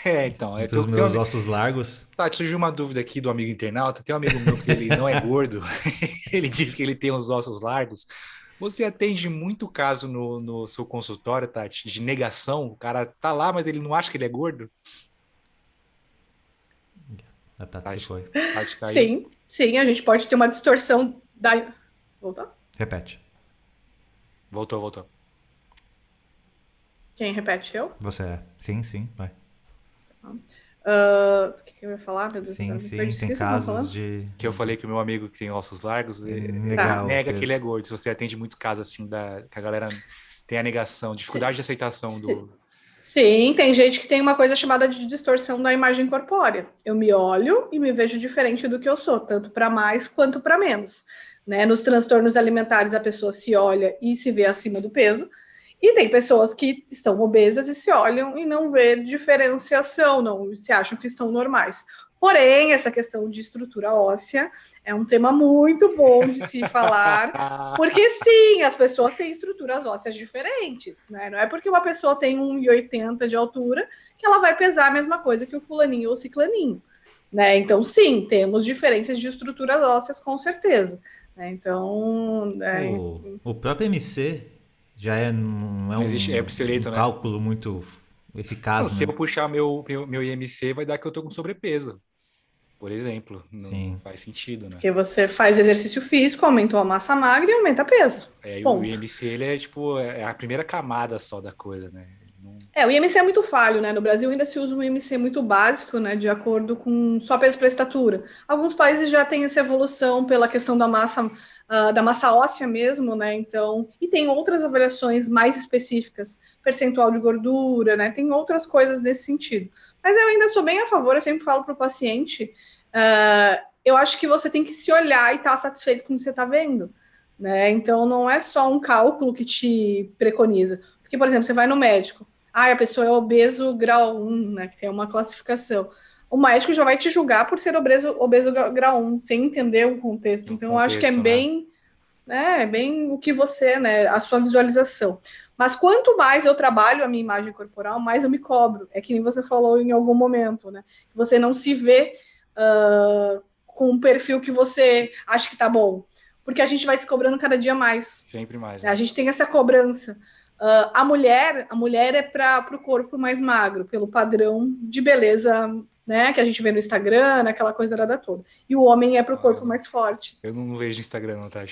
Então... Os meus ossos largos. Tá, surgiu uma dúvida aqui do amigo internauta. Tem um amigo meu que ele não é gordo. Ele diz que ele tem os ossos largos. Você atende muito caso no seu consultório, Tati, de negação? O cara tá lá, mas ele não acha que ele é gordo? A Tati se foi. Tati caiu. Sim, a gente pode ter uma distorção da... Voltou? Repete. Voltou. Quem repete? Eu? Você é. Sim, vai. O que eu ia falar? Meu Deus, sim, tem casos de... Que eu falei que o meu amigo que tem ossos largos nega que ele é gordo. Se você atende muito caso assim, que a galera tem a negação, dificuldade de aceitação do... Sim, tem gente que tem uma coisa chamada de distorção da imagem corpórea. Eu me olho e me vejo diferente do que eu sou, tanto para mais quanto para menos. Né? Nos transtornos alimentares, a pessoa se olha e se vê acima do peso. E tem pessoas que estão obesas e se olham e não vê diferenciação, não se acham que estão normais. Porém, essa questão de estrutura óssea é um tema muito bom de se falar, porque sim, as pessoas têm estruturas ósseas diferentes, né? Não é porque uma pessoa tem 1,80 de altura que ela vai pesar a mesma coisa que o fulaninho ou o ciclaninho, né? Então, sim, temos diferenças de estruturas ósseas, com certeza. Né? Então... O próprio MC... Já não é um cálculo muito eficaz. Se eu puxar meu IMC, vai dar que eu tô com sobrepeso. Por exemplo. Não faz sentido, né? Porque você faz exercício físico, aumentou a massa magra e aumenta peso. O IMC, ele é a primeira camada só da coisa, né? O IMC é muito falho, né? No Brasil ainda se usa um IMC muito básico, né? De acordo com só peso para estatura. Alguns países já têm essa evolução pela questão da massa óssea mesmo, né? Então, e tem outras avaliações mais específicas, percentual de gordura, né? Tem outras coisas nesse sentido. Mas eu ainda sou bem a favor, eu sempre falo para o paciente, eu acho que você tem que se olhar e estar satisfeito com o que você está vendo, né? Então, não é só um cálculo que te preconiza. Porque, por exemplo, você vai no médico, a pessoa é obeso grau 1, né? Que é uma classificação. O médico já vai te julgar por ser obeso grau 1, sem entender o contexto. Então, eu acho que é bem, né, bem o que você, né, a sua visualização. Mas quanto mais eu trabalho a minha imagem corporal, mais eu me cobro. É que nem você falou em algum momento, né? Você não se vê com um perfil que você acha que tá bom. Porque a gente vai se cobrando cada dia mais. Sempre mais. Né? A gente tem essa cobrança. A mulher é para o corpo mais magro, pelo padrão de beleza, né, que a gente vê no Instagram, aquela coisa toda. E o homem é para o corpo mais forte. Eu não vejo Instagram, não, tá?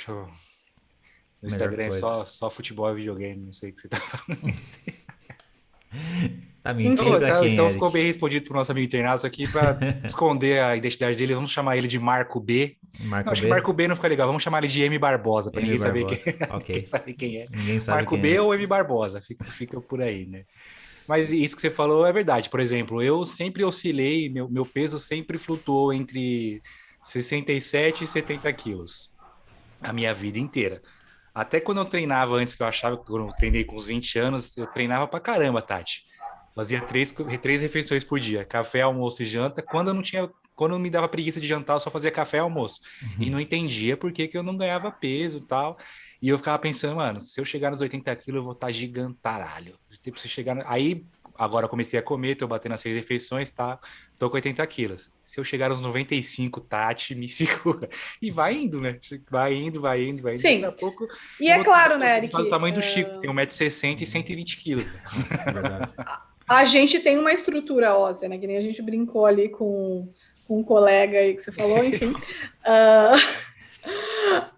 No Instagram é só futebol e videogame, não sei o que você tá falando. Tá mentindo então ficou bem respondido pro nosso amigo internauta aqui para esconder a identidade dele. Vamos chamar ele de Marco B. Acho que Marco B não fica legal. Vamos chamar ele de M Barbosa, para ninguém saber quem é. Ninguém sabe Marco B ou M Barbosa. Fica por aí, né? Mas isso que você falou é verdade. Por exemplo, eu sempre oscilei, meu peso sempre flutuou entre 67 e 70 quilos. A minha vida inteira. Até quando eu treinava antes, que eu achava que quando eu treinei com uns 20 anos, eu treinava pra caramba, Tati. Fazia três refeições por dia, café, almoço e janta. Quando me dava preguiça de jantar, eu só fazia café e almoço. E não entendia por que eu não ganhava peso e tal. E eu ficava pensando, mano, se eu chegar nos 80 quilos, eu vou estar gigantaralho. Tipo, se chegar... Aí, agora eu comecei a comer, tô batendo as 6 refeições, tá? Tô com 80 quilos. Se eu chegar nos 95, Tati, me segura. E vai indo, né? Vai indo. Sim. Daqui a pouco... E é claro, né, Eric? O tamanho do Chico, tem 1,60 m e 120 quilos. Né? Verdade. A gente tem uma estrutura óssea, né? Que nem a gente brincou ali com um colega aí que você falou, enfim.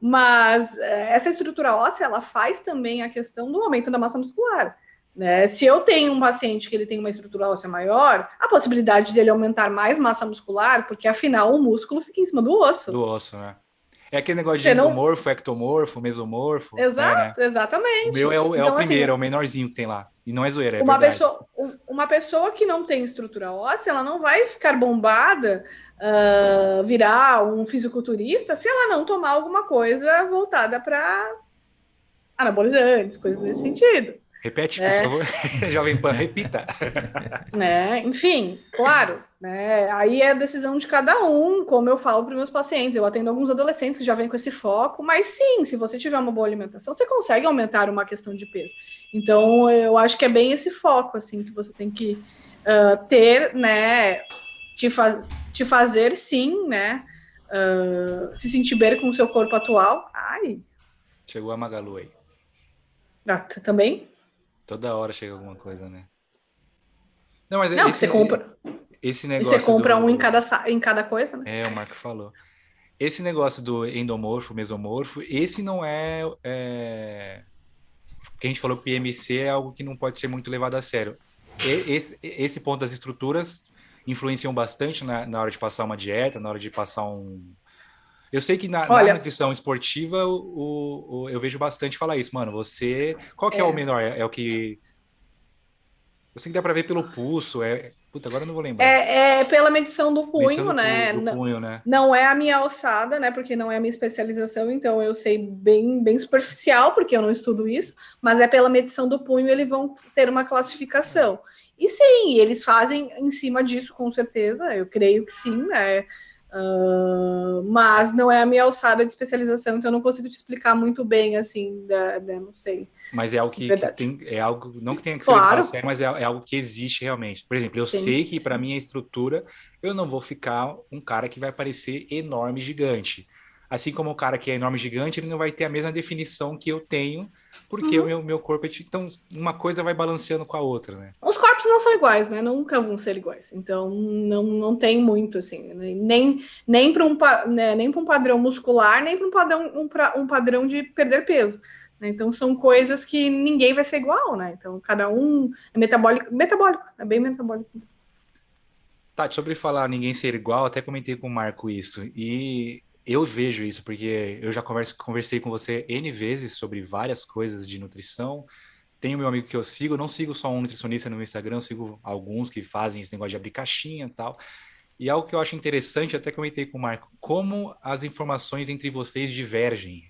Mas essa estrutura óssea, ela faz também a questão do aumento da massa muscular. Né? Se eu tenho um paciente que ele tem uma estrutura óssea maior, a possibilidade dele aumentar mais massa muscular, porque afinal o músculo fica em cima do osso. Do osso, né? É aquele negócio de endomorfo, ectomorfo, mesomorfo. Exato, né? exatamente. O meu é o primeiro, é o menorzinho que tem lá. E não é zoeira, é verdade. Uma pessoa que não tem estrutura óssea, ela não vai ficar bombada, virar um fisiculturista, se ela não tomar alguma coisa voltada para anabolizantes, coisas nesse sentido. Repete, por favor. Jovem Pan, repita. Né? Enfim, claro, né? Aí é a decisão de cada um, como eu falo para os meus pacientes. Eu atendo alguns adolescentes que já vêm com esse foco, mas sim, se você tiver uma boa alimentação, você consegue aumentar uma questão de peso. Então, eu acho que é bem esse foco, assim, que você tem que ter, né? Te fazer, sim, né? Se sentir bem com o seu corpo atual. Ai. Chegou a Magalu aí. Também? Toda hora chega alguma coisa, né? Não, mas você compra. Esse negócio. E você compra um em cada coisa, né? O Marco falou. Esse negócio do endomorfo, mesomorfo, esse não que a gente falou que o IMC é algo que não pode ser muito levado a sério. Esse ponto das estruturas influenciam bastante na hora de passar uma dieta, na hora de passar um... Eu sei que na nutrição esportiva eu vejo bastante falar isso. Mano, qual que é o menor? É o que... Eu sei que dá pra ver pelo pulso. Puta, agora eu não vou lembrar. É pela medição do punho, né? Do punho, né? Não é a minha alçada, né? Porque não é a minha especialização, então eu sei bem superficial, porque eu não estudo isso, mas é pela medição do punho, eles vão ter uma classificação. E sim, eles fazem em cima disso, com certeza, eu creio que sim, né? Mas não é a minha alçada de especialização, então eu não consigo te explicar muito bem, assim, não sei. Mas é algo que tem, é algo, não que tenha que ser levado a sério, mas é algo que existe realmente. Por exemplo, eu sei que para minha estrutura, eu não vou ficar um cara que vai parecer enorme, gigante. Assim como o cara que é enorme, gigante, ele não vai ter a mesma definição que eu tenho, porque o meu corpo é... Então, uma coisa vai balanceando com a outra, né? Os corpos não são iguais, né? Nunca vão ser iguais. Então, não tem muito, assim, nem para um padrão muscular, nem para um padrão de perder peso. né? Então, são coisas que ninguém vai ser igual, né? Então, cada um é metabólico, é bem metabólico. Tá, sobre falar ninguém ser igual, até comentei com o Marco isso. E eu vejo isso, porque eu já conversei com você N vezes sobre várias coisas de nutrição. Tenho meu amigo que eu sigo, não sigo só um nutricionista no meu Instagram, eu sigo alguns que fazem esse negócio de abrir caixinha e tal. E algo que eu acho interessante, até comentei com o Marco, como as informações entre vocês divergem.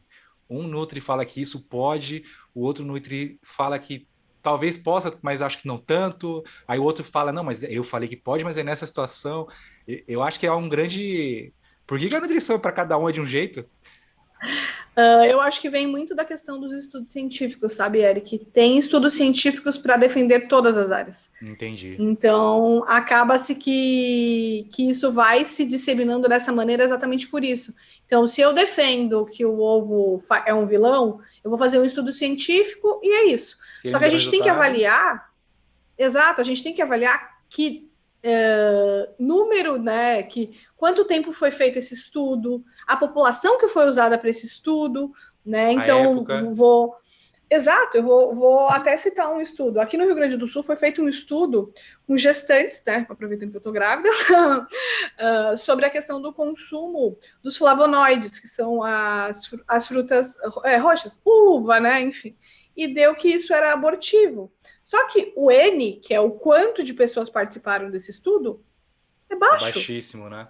Um Nutri fala que isso pode, o outro Nutri fala que talvez possa, mas acho que não tanto. Aí o outro fala, não, mas eu falei que pode, mas é nessa situação. Eu acho que é um grande. Por que a nutrição para cada um é de um jeito? Eu acho que vem muito da questão dos estudos científicos, sabe, Eric? Tem estudos científicos para defender todas as áreas. Entendi. Então, acaba-se que isso vai se disseminando dessa maneira exatamente por isso. Então, se eu defendo que o ovo é um vilão, eu vou fazer um estudo científico e é isso. Se ele Só não que a deu gente tem que resultado. avaliar, exato, a gente tem que avaliar que número, né, que quanto tempo foi feito esse estudo, a população que foi usada para esse estudo, né? Então, exato, eu vou até citar um estudo. Aqui no Rio Grande do Sul foi feito um estudo com gestantes, né? Aproveitando que eu estou grávida, sobre a questão do consumo dos flavonoides, que são as frutas roxas, uva, né? Enfim. E deu que isso era abortivo. Só que o N, que é o quanto de pessoas participaram desse estudo, é baixo. É baixíssimo, né?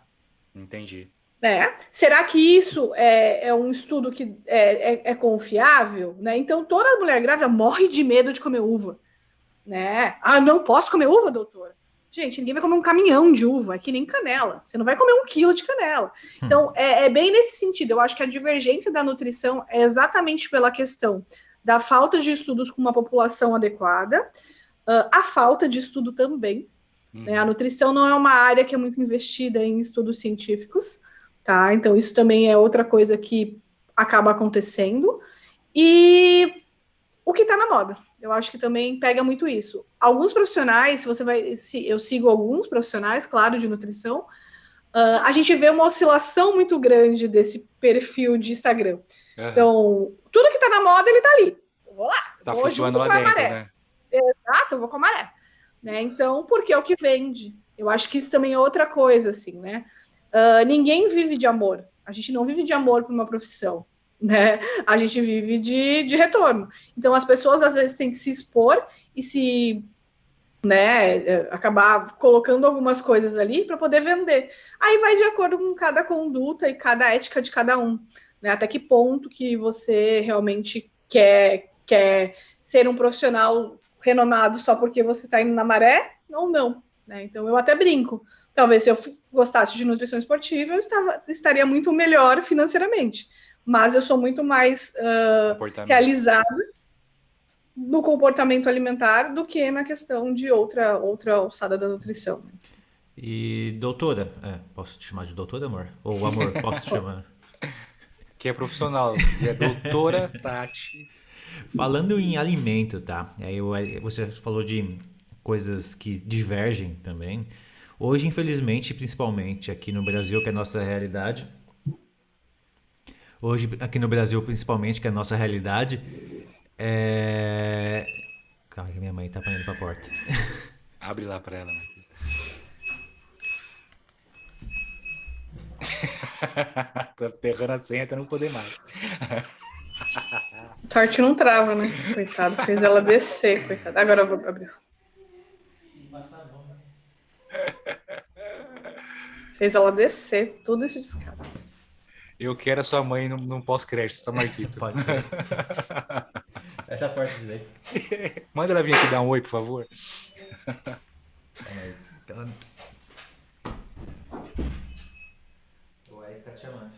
Entendi. Será que isso é um estudo que é confiável? Né? Então, toda mulher grávida morre de medo de comer uva. Né? Ah, não posso comer uva, doutora? Gente, ninguém vai comer um caminhão de uva, é que nem canela. Você não vai comer 1 quilo de canela. Então, é bem nesse sentido. Eu acho que a divergência da nutrição é exatamente pela questão da falta de estudos com uma população adequada, a falta de estudo também. Né? A nutrição não é uma área que é muito investida em estudos científicos, tá? Então, isso também é outra coisa que acaba acontecendo. E o que está na moda. Eu acho que também pega muito isso. Alguns profissionais, eu sigo alguns profissionais, claro, de nutrição, a gente vê uma oscilação muito grande desse perfil de Instagram. Então, tudo que está na moda, ele está ali. Eu vou lá. Tá vou flutuando lá dentro, maré. Né? Exato, eu vou com a maré. Né? Então, porque é o que vende. Eu acho que isso também é outra coisa, assim, né? Ninguém vive de amor. A gente não vive de amor por uma profissão. Né? A gente vive de retorno. Então, as pessoas às vezes têm que se expor e se, né, acabar colocando algumas coisas ali para poder vender. Aí vai de acordo com cada conduta e cada ética de cada um. Né? Até que ponto que você realmente quer ser um profissional renomado só porque você está indo na maré ou não. Né? Então, eu até brinco. Talvez se eu gostasse de nutrição esportiva, eu estaria muito melhor financeiramente. Mas eu sou muito mais realizada no comportamento alimentar do que na questão de outra alçada da nutrição. E doutora, posso te chamar de doutora, amor? Ou amor, posso te chamar? Que é profissional, é doutora Tati. Falando em alimento, tá? Aí você falou de coisas que divergem também. Hoje, infelizmente, principalmente aqui no Brasil, que é a nossa realidade... Hoje, aqui no Brasil, principalmente, que é a nossa realidade, Calma que minha mãe tá indo pra porta. Abre lá pra ela, Marquinhos. Tá ferrando a senha até não poder mais. Sorte que não trava, né? Coitado, fez ela descer, coitado. Agora eu vou abrir. Fez ela descer, tudo isso de escada. Eu quero a sua mãe no pós-crédito, tá, Marquito? Pode ser. Fecha a porta direito. Manda ela vir aqui dar um oi, por favor. Calma aí. O Eric tá te chamando.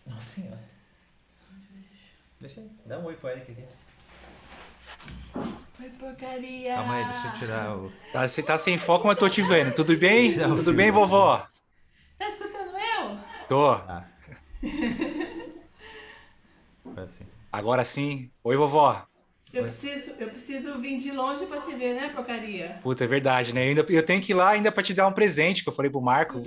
Nossa senhora. Deixa aí. Dá um oi pro Eric aqui. Oi, porcaria. Calma aí, deixa eu tirar o... Você tá sem foco, mas tô te vendo. Tudo bem? Tudo bem, vovó? Tá escutando eu? Tô. Assim. Agora sim. Oi, vovó. Eu preciso vir de longe pra te ver, né, porcaria? Puta, é verdade, né? Eu tenho que ir lá ainda pra te dar um presente, que eu falei pro Marco.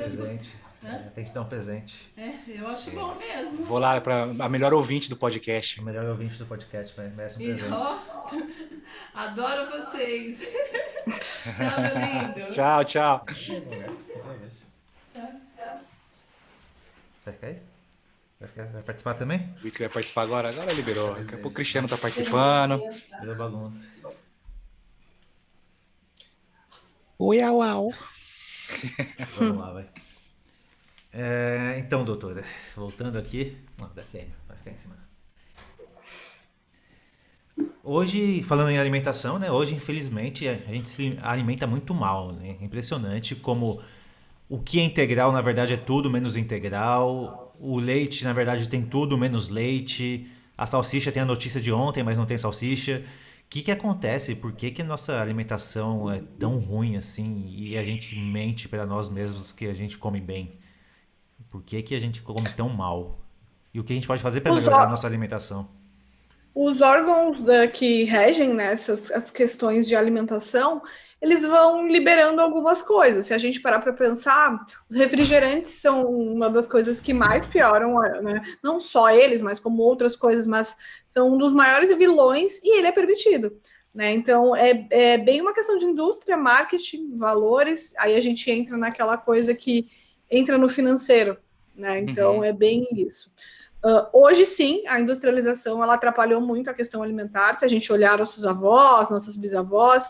Tem que dar um presente. Eu acho bom mesmo. Vou lá para a melhor ouvinte do podcast. O melhor ouvinte do podcast merece um E presente. ó, adoro vocês. Tchau, meu lindo. Tchau, tchau. Vai ficar aí? Vai participar também? O Vitor vai participar agora? Agora liberou. Daqui a pouco o Cristiano tá participando. Virou bagunça. Oi, au, au. Vamos lá, vai. Então, doutora, voltando aqui. Não, desce aí, vai ficar em cima. Hoje, falando em alimentação, né? Hoje, infelizmente, a gente se alimenta muito mal, né? É impressionante como o que é integral, na verdade, é tudo menos integral. O leite, na verdade, tem tudo menos leite. A salsicha tem a notícia de ontem, mas não tem salsicha. O que acontece? Por que a nossa alimentação é tão ruim assim e a gente mente para nós mesmos que a gente come bem? Por que a gente come tão mal? E o que a gente pode fazer para melhorar a nossa alimentação? Os órgãos que regem, né, as questões de alimentação, eles vão liberando algumas coisas. Se a gente parar para pensar, os refrigerantes são uma das coisas que mais pioram, né? Não só eles, mas como outras coisas, mas são um dos maiores vilões e ele é permitido. Né? Então, é bem uma questão de indústria, marketing, valores, aí a gente entra naquela coisa que entra no financeiro. Né? Então, é bem isso. Hoje, sim, a industrialização ela atrapalhou muito a questão alimentar. Se a gente olhar nossos avós, nossas bisavós,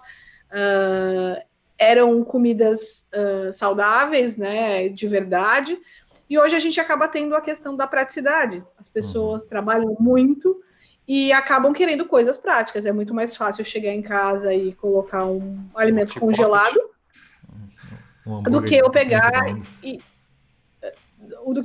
eram comidas saudáveis, né, de verdade, e hoje a gente acaba tendo a questão da praticidade. As pessoas trabalham muito e acabam querendo coisas práticas. É muito mais fácil chegar em casa e colocar um alimento congelado do que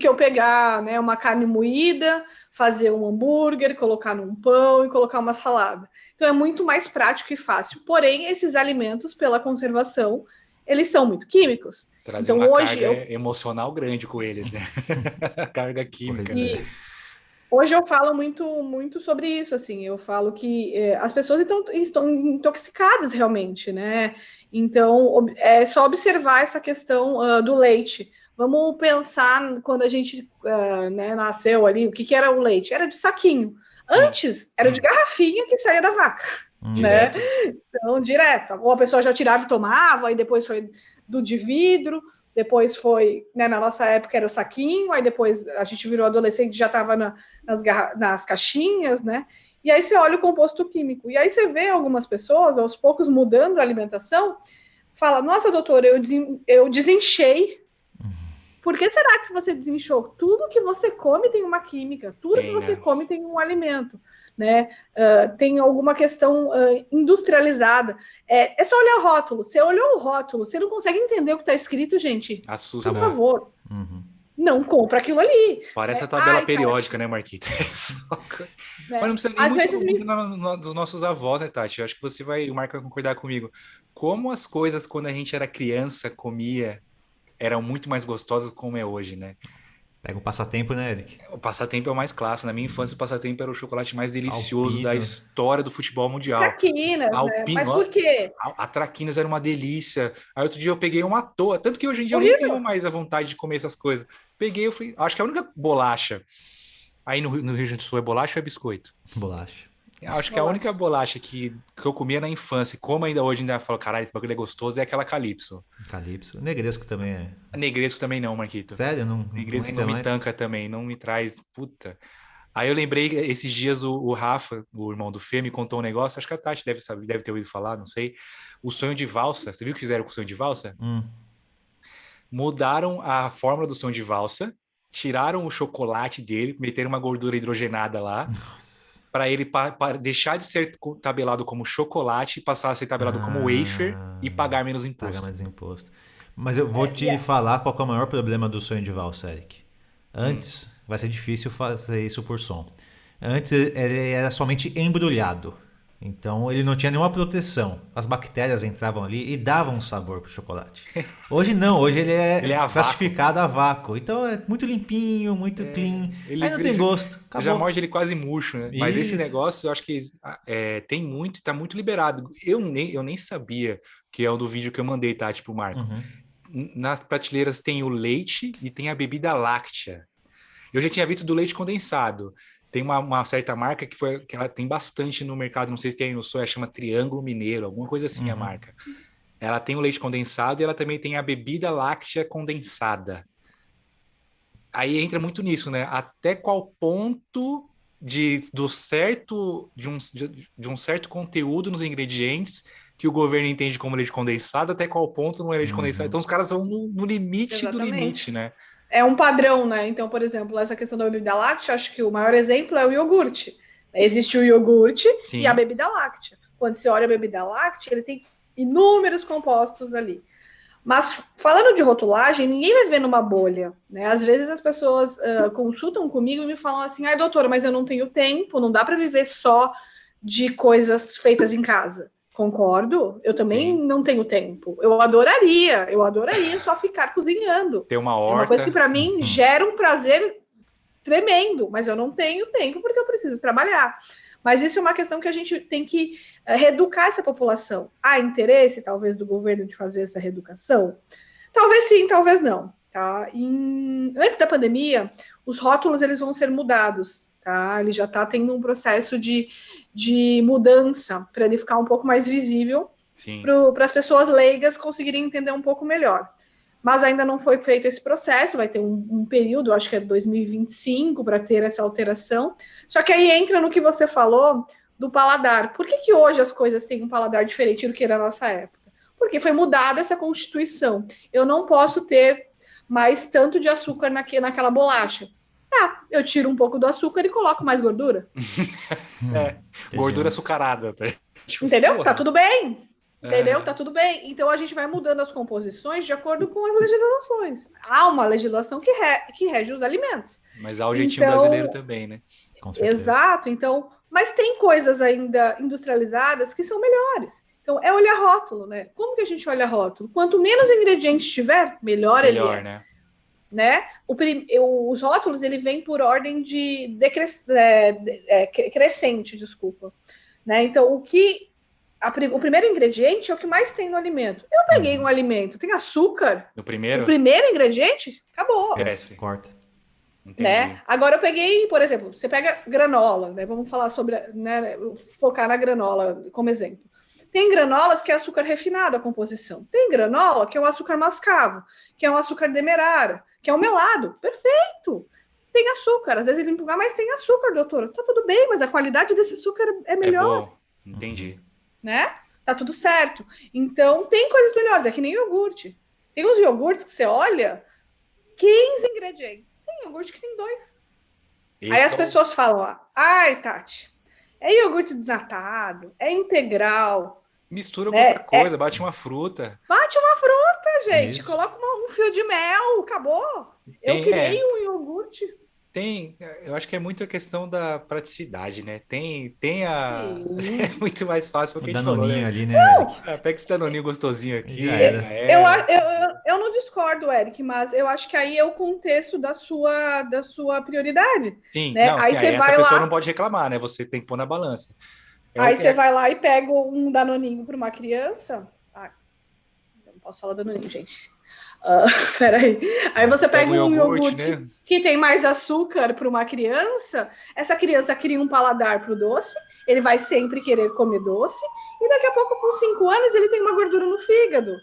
eu pegar né, uma carne moída, fazer um hambúrguer, colocar num pão e colocar uma salada. Então é muito mais prático e fácil. Porém, esses alimentos, pela conservação, eles são muito químicos. Trazer então, uma hoje carga emocional grande com eles, né? Carga química. E hoje eu falo muito sobre isso, assim. Eu falo que as pessoas estão intoxicadas realmente, né? Então, é só observar essa questão do leite. Vamos pensar quando a gente nasceu ali, o que era o leite? Era de saquinho. Antes, era de garrafinha que saía da vaca. Né? Então, direto. Ou a pessoa já tirava e tomava, e depois foi do de vidro, depois foi, né, na nossa época era o saquinho, aí depois a gente virou adolescente, já estava nas caixinhas, né? E aí você olha o composto químico. E aí você vê algumas pessoas, aos poucos, mudando a alimentação, fala, nossa, doutora, eu desinchei. Por que será que você desinchou? Tudo que você come tem uma química, tudo que você come tem um alimento, né? Tem alguma questão industrializada. É só olhar o rótulo. Você olhou o rótulo, você não consegue entender o que está escrito, gente. Assusta. Por favor, não compra aquilo ali. Parece a tabela periódica, né, Marquito? Mas não precisa nem muito dos nossos avós, né, Tati? Eu acho que o Marco vai concordar comigo. Como as coisas, quando a gente era criança, comia, eram muito mais gostosas como é hoje, né? Pega o passatempo, né, Eric? O passatempo é o mais clássico. Na minha infância, o passatempo era o chocolate mais delicioso da história do futebol mundial. Traquinas, né? Mas por quê? A Traquinas era uma delícia. Aí outro dia eu peguei uma à toa. Tanto que hoje em dia eu nem tenho mais a vontade de comer essas coisas. Peguei, eu fui... Acho que a única bolacha... Aí no Rio Grande do Sul é bolacha ou é biscoito? Bolacha. Acho que a única bolacha que eu comia na infância, como ainda hoje ainda falo, caralho, esse bagulho é gostoso, é aquela Calypso. Calypso. Negresco também é. Negresco também não, Marquito. Sério? Negresco não me tanca também, não me traz. Puta. Aí eu lembrei, esses dias o Rafa, o irmão do Fê, me contou um negócio, acho que a Tati deve ter ouvido falar, não sei. O sonho de valsa. Você viu o que fizeram com o sonho de valsa? Mudaram a fórmula do sonho de valsa, tiraram o chocolate dele, meteram uma gordura hidrogenada lá. Nossa. Para ele deixar de ser tabelado como chocolate e passar a ser tabelado como wafer e pagar menos imposto. Pagar menos imposto. Mas eu vou te falar qual é o maior problema do sonho de valsa, Eric. Antes, vai ser difícil fazer isso por som. Antes ele era somente embrulhado. Então ele não tinha nenhuma proteção. As bactérias entravam ali e davam um sabor pro chocolate. Hoje não, hoje ele é classificado a vácuo. Então é muito limpinho, muito clean. Aí não tem gosto. Acabou. Já morde ele quase murcho, né? Mas esse negócio eu acho que tem muito, tá muito liberado. Eu nem sabia que é o do vídeo que eu mandei, Tati, pro Marco. nas prateleiras tem o leite e tem a bebida láctea. Eu já tinha visto do leite condensado. Tem uma certa marca que ela tem bastante no mercado, não sei se tem aí no sul, ela chama Triângulo Mineiro, alguma coisa assim a marca. Ela tem o leite condensado e ela também tem a bebida láctea condensada. Aí entra muito nisso, né? Até qual ponto de um certo conteúdo nos ingredientes que o governo entende como leite condensado, até qual ponto não é leite condensado. Então os caras vão no limite do limite, né? É um padrão, né? Então, por exemplo, essa questão da bebida láctea, acho que o maior exemplo é o iogurte. Existe o iogurte Sim. e a bebida láctea. Quando você olha a bebida láctea, ele tem inúmeros compostos ali. Mas falando de rotulagem, ninguém vai ver numa bolha, né? Às vezes as pessoas consultam comigo e me falam assim, ai, doutora, mas eu não tenho tempo, não dá para viver só de coisas feitas em casa. Concordo, eu também não tenho tempo. Eu adoraria só ficar cozinhando. Ter uma horta. É uma coisa que para mim gera um prazer tremendo, mas eu não tenho tempo porque eu preciso trabalhar. Mas isso é uma questão que a gente tem que reeducar essa população. Há interesse, talvez, do governo de fazer essa reeducação? Talvez sim, talvez não. Tá? Antes da pandemia, os rótulos eles vão ser mudados. Tá? Ele já está tendo um processo de mudança para ele ficar um pouco mais visível para as pessoas leigas conseguirem entender um pouco melhor. Mas ainda não foi feito esse processo, vai ter um período, acho que é 2025, para ter essa alteração. Só que aí entra no que você falou do paladar. Por que hoje as coisas têm um paladar diferente do que na nossa época? Porque foi mudada essa Constituição. Eu não posso ter mais tanto de açúcar naquela bolacha. Eu tiro um pouco do açúcar e coloco mais gordura. Gordura açucarada. Tá? Entendeu? Tá tudo bem. Entendeu? Tá tudo bem. Então a gente vai mudando as composições de acordo com as legislações. Há uma legislação que rege os alimentos. Mas há o jeitinho brasileiro também, né? Exato. Então, mas tem coisas ainda industrializadas que são melhores. Então, é olhar rótulo, né? Como que a gente olha rótulo? Quanto menos ingredientes tiver, melhor ele é. Né? Os rótulos, ele vem por ordem de crescente, desculpa. Né? Então, o primeiro ingrediente é o que mais tem no alimento. Eu peguei um alimento, tem açúcar. No primeiro? O primeiro ingrediente, acabou. Esquece, corta. Né? Agora eu peguei, por exemplo, você pega granola, né? Vamos falar sobre, né? Focar na granola como exemplo. Tem granolas que é açúcar refinado a composição. Tem granola que é o açúcar mascavo, que é um açúcar demerara, que é um melado. Perfeito! Tem açúcar, às vezes ele empurra, mas tem açúcar, doutora. Tá tudo bem, mas a qualidade desse açúcar é melhor. É bom. Entendi. Né? Tá tudo certo. Então, tem coisas melhores, é que nem iogurte. Tem uns iogurtes que você olha, 15 ingredientes. Tem iogurte que tem 2. Aí as pessoas falam, ai, Tati, é iogurte desnatado, é integral. Mistura com outra coisa, bate uma fruta. Bate uma fruta, gente. Isso. Coloca um fio de mel, acabou. Eu criei um iogurte. Eu acho que é muito a questão da praticidade, né? É muito mais fácil porque a gente falou, né? Ali, né, Eric? Pega esse danoninho gostosinho aqui. Eu não discordo, Eric, mas eu acho que aí é o contexto da sua prioridade. Sim, né? Aí essa pessoa não pode reclamar, né? Você tem que pôr na balança. Aí você vai lá e pega um danoninho para uma criança. Eu não posso falar danoninho, gente. Peraí. Aí você pega um iogurte né? que tem mais açúcar para uma criança, essa criança cria um paladar para o doce, ele vai sempre querer comer doce, e daqui a pouco, com 5 anos, ele tem uma gordura no fígado.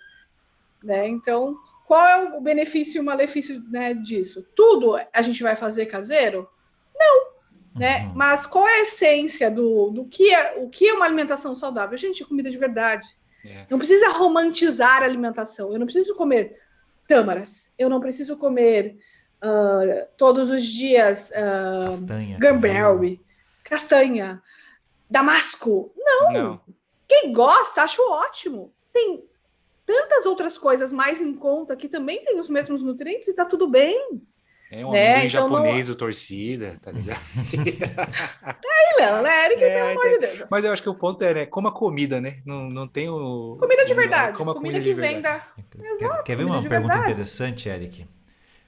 Né? Então, qual é o benefício e o malefício, né, disso? Tudo a gente vai fazer caseiro? Não. Né? Mas qual é a essência do que é uma alimentação saudável? Gente, é comida de verdade. Não precisa romantizar a alimentação. Eu não preciso comer tâmaras. Eu não preciso comer todos os dias Granberry, castanha, damasco. Não. Quem gosta, acho ótimo. Tem tantas outras coisas mais em conta que também tem os mesmos nutrientes e tá tudo bem. É um amendoim japonês, o torcida, tá ligado? Aí, Léo, né, Eric, pelo amor de Deus. Mas eu acho que o ponto é, né, como a comida, né? Não tem o... Comida de verdade. Como a comida que vem da... Quer ver uma pergunta interessante, Eric?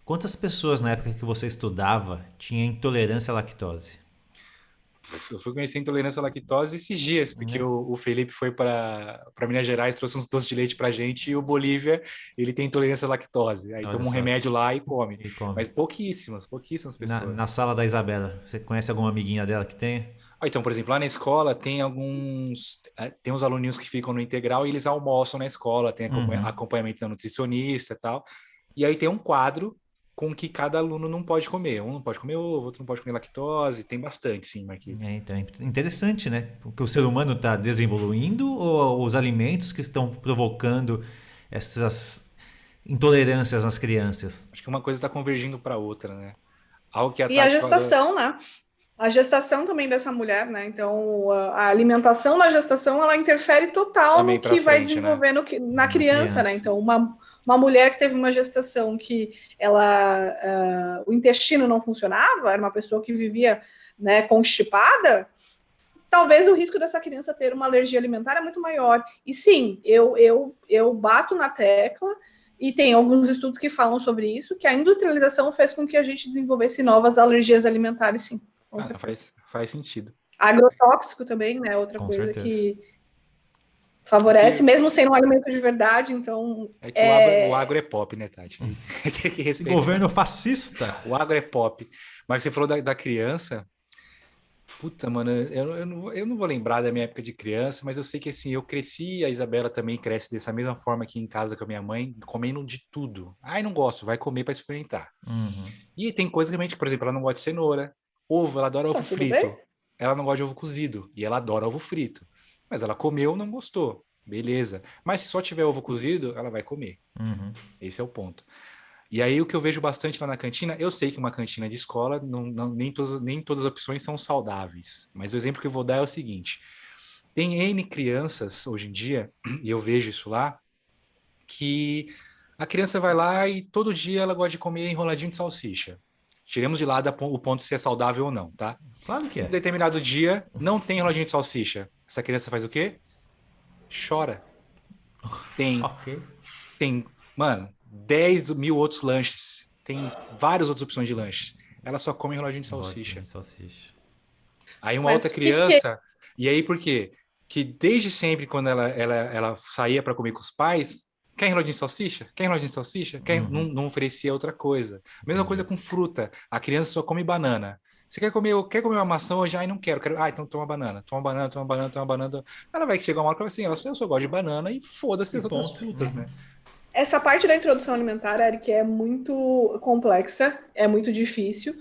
Quantas pessoas na época que você estudava tinham intolerância à lactose? Eu fui conhecer intolerância à lactose esses dias, porque o Felipe foi para Minas Gerais, trouxe uns doces de leite pra gente, e o Bolívia, ele tem intolerância à lactose. Aí Olha toma um só. remédio lá e come. E come. Mas pouquíssimas pessoas. Na sala da Isabela, você conhece alguma amiguinha dela que tem? Então, por exemplo, lá na escola tem uns aluninhos que ficam no integral e eles almoçam na escola, tem acompanhamento da nutricionista e tal. E aí tem um quadro com que cada aluno não pode comer. Um não pode comer ovo, outro não pode comer lactose, tem bastante, sim, Marquinhos. Então é interessante, né? Porque o ser humano está desenvolvendo ou os alimentos que estão provocando essas intolerâncias nas crianças? Acho que uma coisa está convergindo para outra, né? Algo que a E a Tati falou. gestação, né? A gestação também dessa mulher, né? Então, a alimentação na gestação, ela interfere total Também no pra que vai frente, né? desenvolver na criança, né? criança. Então, uma mulher que teve uma gestação que o intestino não funcionava, era uma pessoa que vivia, né, constipada, talvez o risco dessa criança ter uma alergia alimentar é muito maior. E sim, eu bato na tecla, e tem alguns estudos que falam sobre isso, que a industrialização fez com que a gente desenvolvesse novas alergias alimentares, sim. Faz sentido. Agrotóxico também, né? Outra Com coisa certeza. que favorece, mesmo sendo um alimento de verdade, então... É que o agro é pop, né, Tati? Tem que respeitar. Governo fascista. O agro é pop. Mas você falou da criança. Puta, mano, eu não vou lembrar da minha época de criança, mas eu sei que assim, eu cresci, a Isabela também cresce dessa mesma forma aqui em casa com a minha mãe, comendo de tudo. Ai, não gosto, vai comer para experimentar. E tem coisa que realmente, por exemplo, ela não gosta de cenoura, ovo, ela adora ovo tudo frito. bem. Ela não gosta de ovo cozido, e ela adora ovo frito. Mas ela comeu, não gostou. Beleza. Mas se só tiver ovo cozido, ela vai comer. Esse é o ponto. E aí o que eu vejo bastante lá na cantina, eu sei que uma cantina de escola, nem todas as opções são saudáveis. Mas o exemplo que eu vou dar é o seguinte. Tem N crianças hoje em dia, e eu vejo isso lá, que a criança vai lá e todo dia ela gosta de comer enroladinho de salsicha. Tiremos de lado o ponto de se é saudável ou não, tá? Claro que Um é. determinado dia, não tem enroladinho de salsicha. Essa criança faz o quê? Chora. Ok. Tem, mano, 10 mil outros lanches. Tem várias outras opções de lanches. Ela só come enroladinho de salsicha. Aí uma Mas outra criança... E aí por quê? Que desde sempre, quando ela saía para comer com os pais, quer enroladinho de salsicha? Quer enroladinho de salsicha? Não oferecia outra coisa. Mesma coisa com fruta. A criança só come banana. Você quer comer uma maçã hoje? Ai, não quero. Ah, então toma banana. Toma banana, toma banana, toma banana. Ela vai chegar uma hora que vai assim, eu só gosto de banana e foda-se as outras frutas, né? Essa parte da introdução alimentar, Eric, é muito complexa, é muito difícil,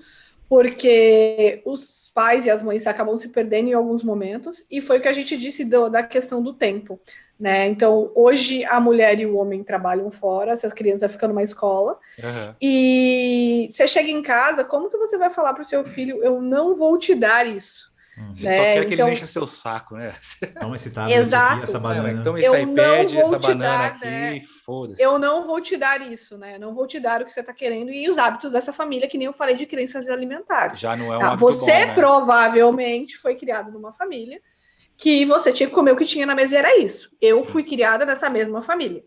porque os pais e as mães acabam se perdendo em alguns momentos, e foi o que a gente disse da questão do tempo, né? Então, hoje a mulher e o homem trabalham fora, essas crianças ficam numa escola, e você chega em casa, como que você vai falar para o seu filho, eu não vou te dar isso? Você só quer que ele não encha seu saco, né? Toma esse tablet aqui, essa banana. Então esse iPad, essa banana aqui, foda-se. Eu não vou te dar isso, né? Não vou te dar o que você está querendo e os hábitos dessa família, que nem eu falei de crenças alimentares. Já não é um hábito você bom, né? Provavelmente foi criado numa família que você tinha que comer o que tinha na mesa e era isso. Eu fui criada nessa mesma família.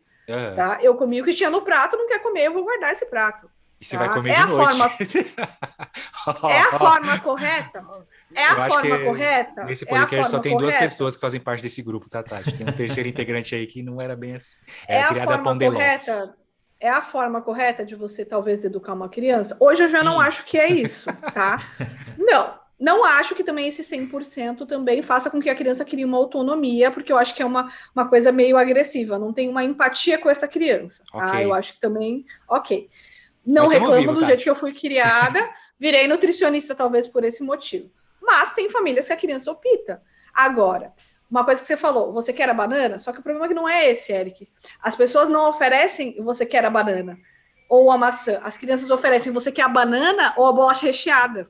Tá? Eu comi o que tinha no prato, não quer comer, eu vou guardar esse prato. E você vai comer de noite. É a forma correta? É a forma correta? Nesse podcast só tem duas pessoas que fazem parte desse grupo, tá, Tati? Tem um terceiro integrante aí que não era bem assim. Era criada a pão de ló. É a forma correta de você talvez educar uma criança? Hoje eu já não acho que é isso, tá? Não acho que também esse 100% também faça com que a criança crie uma autonomia, porque eu acho que é uma coisa meio agressiva, não tem uma empatia com essa criança, tá? Okay. Eu acho que também, não reclamo do jeito que eu fui criada, virei nutricionista talvez por esse motivo. Mas tem famílias que a criança opta. Agora, uma coisa que você falou, você quer a banana? Só que o problema é que não é esse, Eric. As pessoas não oferecem você quer a banana ou a maçã. As crianças oferecem você quer a banana ou a bolacha recheada.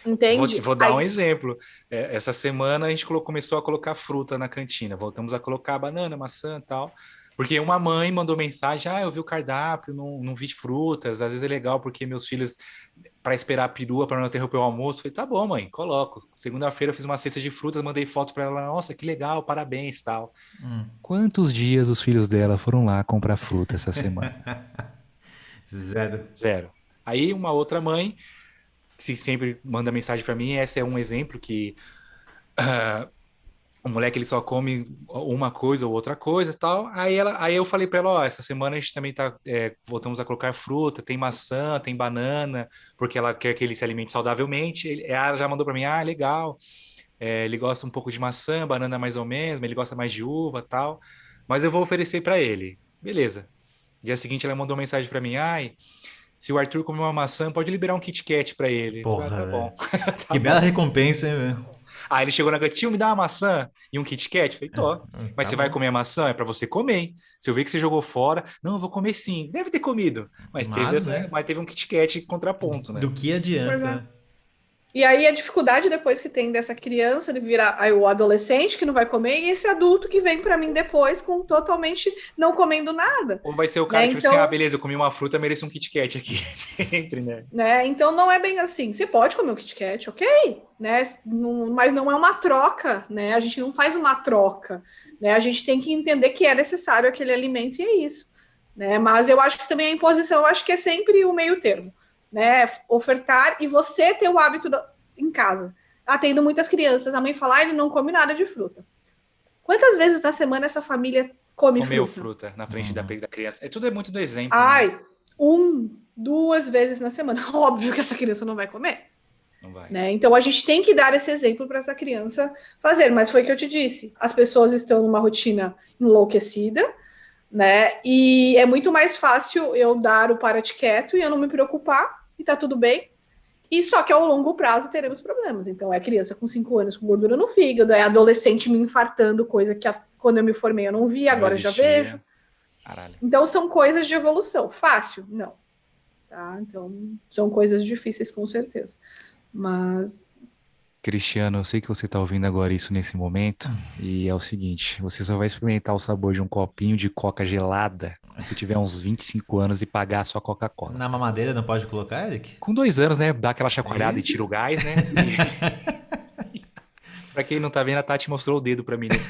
Entende? Vou dar um exemplo. Essa semana a gente começou a colocar fruta na cantina. Voltamos a colocar banana, maçã e tal. Porque uma mãe mandou mensagem, eu vi o cardápio, não vi frutas, às vezes é legal porque meus filhos, para esperar a perua, para não interromper o almoço, falei, tá bom, mãe, coloco. Segunda-feira eu fiz uma cesta de frutas, mandei foto para ela, nossa, que legal, parabéns, tal. Quantos dias os filhos dela foram lá comprar fruta essa semana? Zero. Aí uma outra mãe que sempre manda mensagem para mim, esse é um exemplo que o moleque ele só come uma coisa ou outra coisa e tal. Aí eu falei para ela, ó, essa semana a gente também voltamos a colocar fruta, tem maçã, tem banana, porque ela quer que ele se alimente saudavelmente. Ela já mandou para mim, legal. Ele gosta um pouco de maçã, banana mais ou menos, mas ele gosta mais de uva e tal. Mas eu vou oferecer para ele. Beleza. Dia seguinte ela mandou mensagem para mim, se o Arthur comer uma maçã, pode liberar um Kit Kat para ele. Eu falei, Porra, tá velho. bom. Que Tá bela bom. recompensa, hein, velho? Aí ele chegou na gatinha, me dá uma maçã e um Kit Kat. Eu falei, tô. Mas Tá você vai bom. comer a maçã? É pra você comer, hein? Se eu ver que você jogou fora, não, eu vou comer sim. Deve ter comido. Mas, né? Mas teve um Kit Kat contraponto, né? Do que Pois é. adianta? E aí a dificuldade depois que tem dessa criança de virar aí o adolescente que não vai comer e esse adulto que vem para mim depois com totalmente não comendo nada. Ou vai ser o cara Né? tipo Então, assim, beleza, eu comi uma fruta, mereço um Kit Kat aqui. Sempre, né? né? Então não é bem assim. Você pode comer o Kit Kat, ok, né? Mas não é uma troca, né? A gente não faz uma troca, né? A gente tem que entender que é necessário aquele alimento e é isso, né? Mas eu acho que também a imposição, eu acho que é sempre o meio termo, né? Ofertar e você ter o hábito em casa. Atendo muitas crianças, a mãe fala, ele não come nada de fruta. Quantas vezes na semana essa família come Comeu fruta? fruta na frente da criança. Tudo é muito do exemplo, né? Ai, 2 vezes na semana. Óbvio que essa criança não vai comer. Não vai. Né? Então a gente tem que dar esse exemplo para essa criança fazer. Mas foi o que eu te disse. As pessoas estão numa rotina enlouquecida, né? E é muito mais fácil eu dar o para-te quieto e eu não me preocupar e tá tudo bem. E só que ao longo prazo teremos problemas. Então é criança com 5 anos com gordura no fígado, é adolescente me infartando, coisa que quando eu me formei eu não vi, agora já vejo. Caralho. Então são coisas de evolução. Fácil? Não. Tá? Então são coisas difíceis com certeza. Mas Cristiano, eu sei que você está ouvindo agora isso nesse momento, e é o seguinte, você só vai experimentar o sabor de um copinho de coca gelada quando você tiver uns 25 anos e pagar a sua Coca-Cola. Na mamadeira não pode colocar, Eric? Com 2 anos, né? Dá aquela chacoalhada Isso. e tira o gás, né? Pra quem não tá vendo, a Tati mostrou o dedo pra mim nesse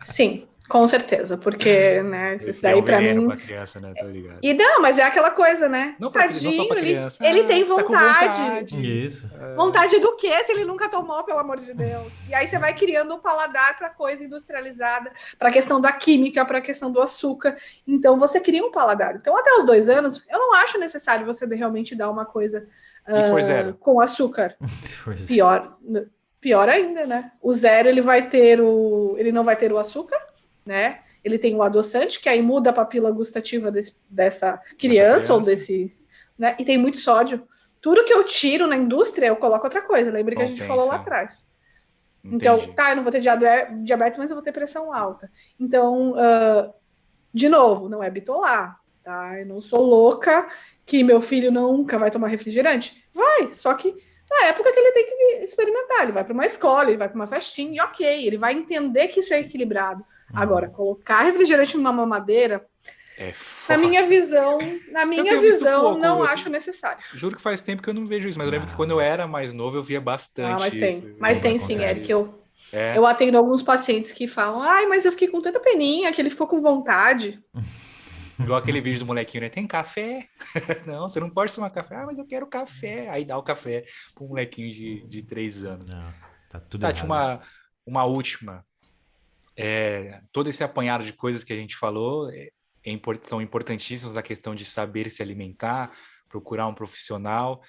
sim, com certeza, porque, né, isso daí pra mim. pra criança, né? Tô ligado. E não, mas é aquela coisa, né? Não, não só Tadinho, pra criança. ele tem tá com vontade. Isso. Vontade do quê se ele nunca tomou, pelo amor de Deus? E aí você vai criando um paladar para coisa industrializada, para a questão da química, para a questão do açúcar. Então você cria um paladar. Então até os 2 anos, eu não acho necessário você realmente dar uma coisa E se for zero? com açúcar. Pois é. Pior ainda, né? O zero ele não vai ter o açúcar, né? Ele tem o adoçante, que aí muda a papila gustativa dessa criança ou desse, né? E tem muito sódio. Tudo que eu tiro na indústria, eu coloco outra coisa. Lembra que a gente falou lá atrás. Entendi. Então, tá, eu não vou ter diabetes, mas eu vou ter pressão alta. Então, de novo, não é bitolar, tá? Eu não sou louca que meu filho nunca vai tomar refrigerante. Vai, só que na época que ele tem que experimentar. Ele vai para uma escola, ele vai para uma festinha, e ok, ele vai entender que isso é equilibrado. Agora, colocar refrigerante numa mamadeira, na minha visão, pouco, não acho necessário. Juro que faz tempo que eu não vejo isso, mas eu lembro que quando eu era mais novo eu via bastante mas isso. Mas tem sim, Eric. É. Eu atendo alguns pacientes que falam, mas eu fiquei com tanta peninha que ele ficou com vontade. Igual aquele vídeo do molequinho, né? Tem café? Não, você não pode tomar café. Mas eu quero café. Aí dá o café para um molequinho de 3 anos. Não, tá tudo Tati, errado. uma última. Todo esse apanhado de coisas que a gente falou são importantíssimos na questão de saber se alimentar, procurar um profissional.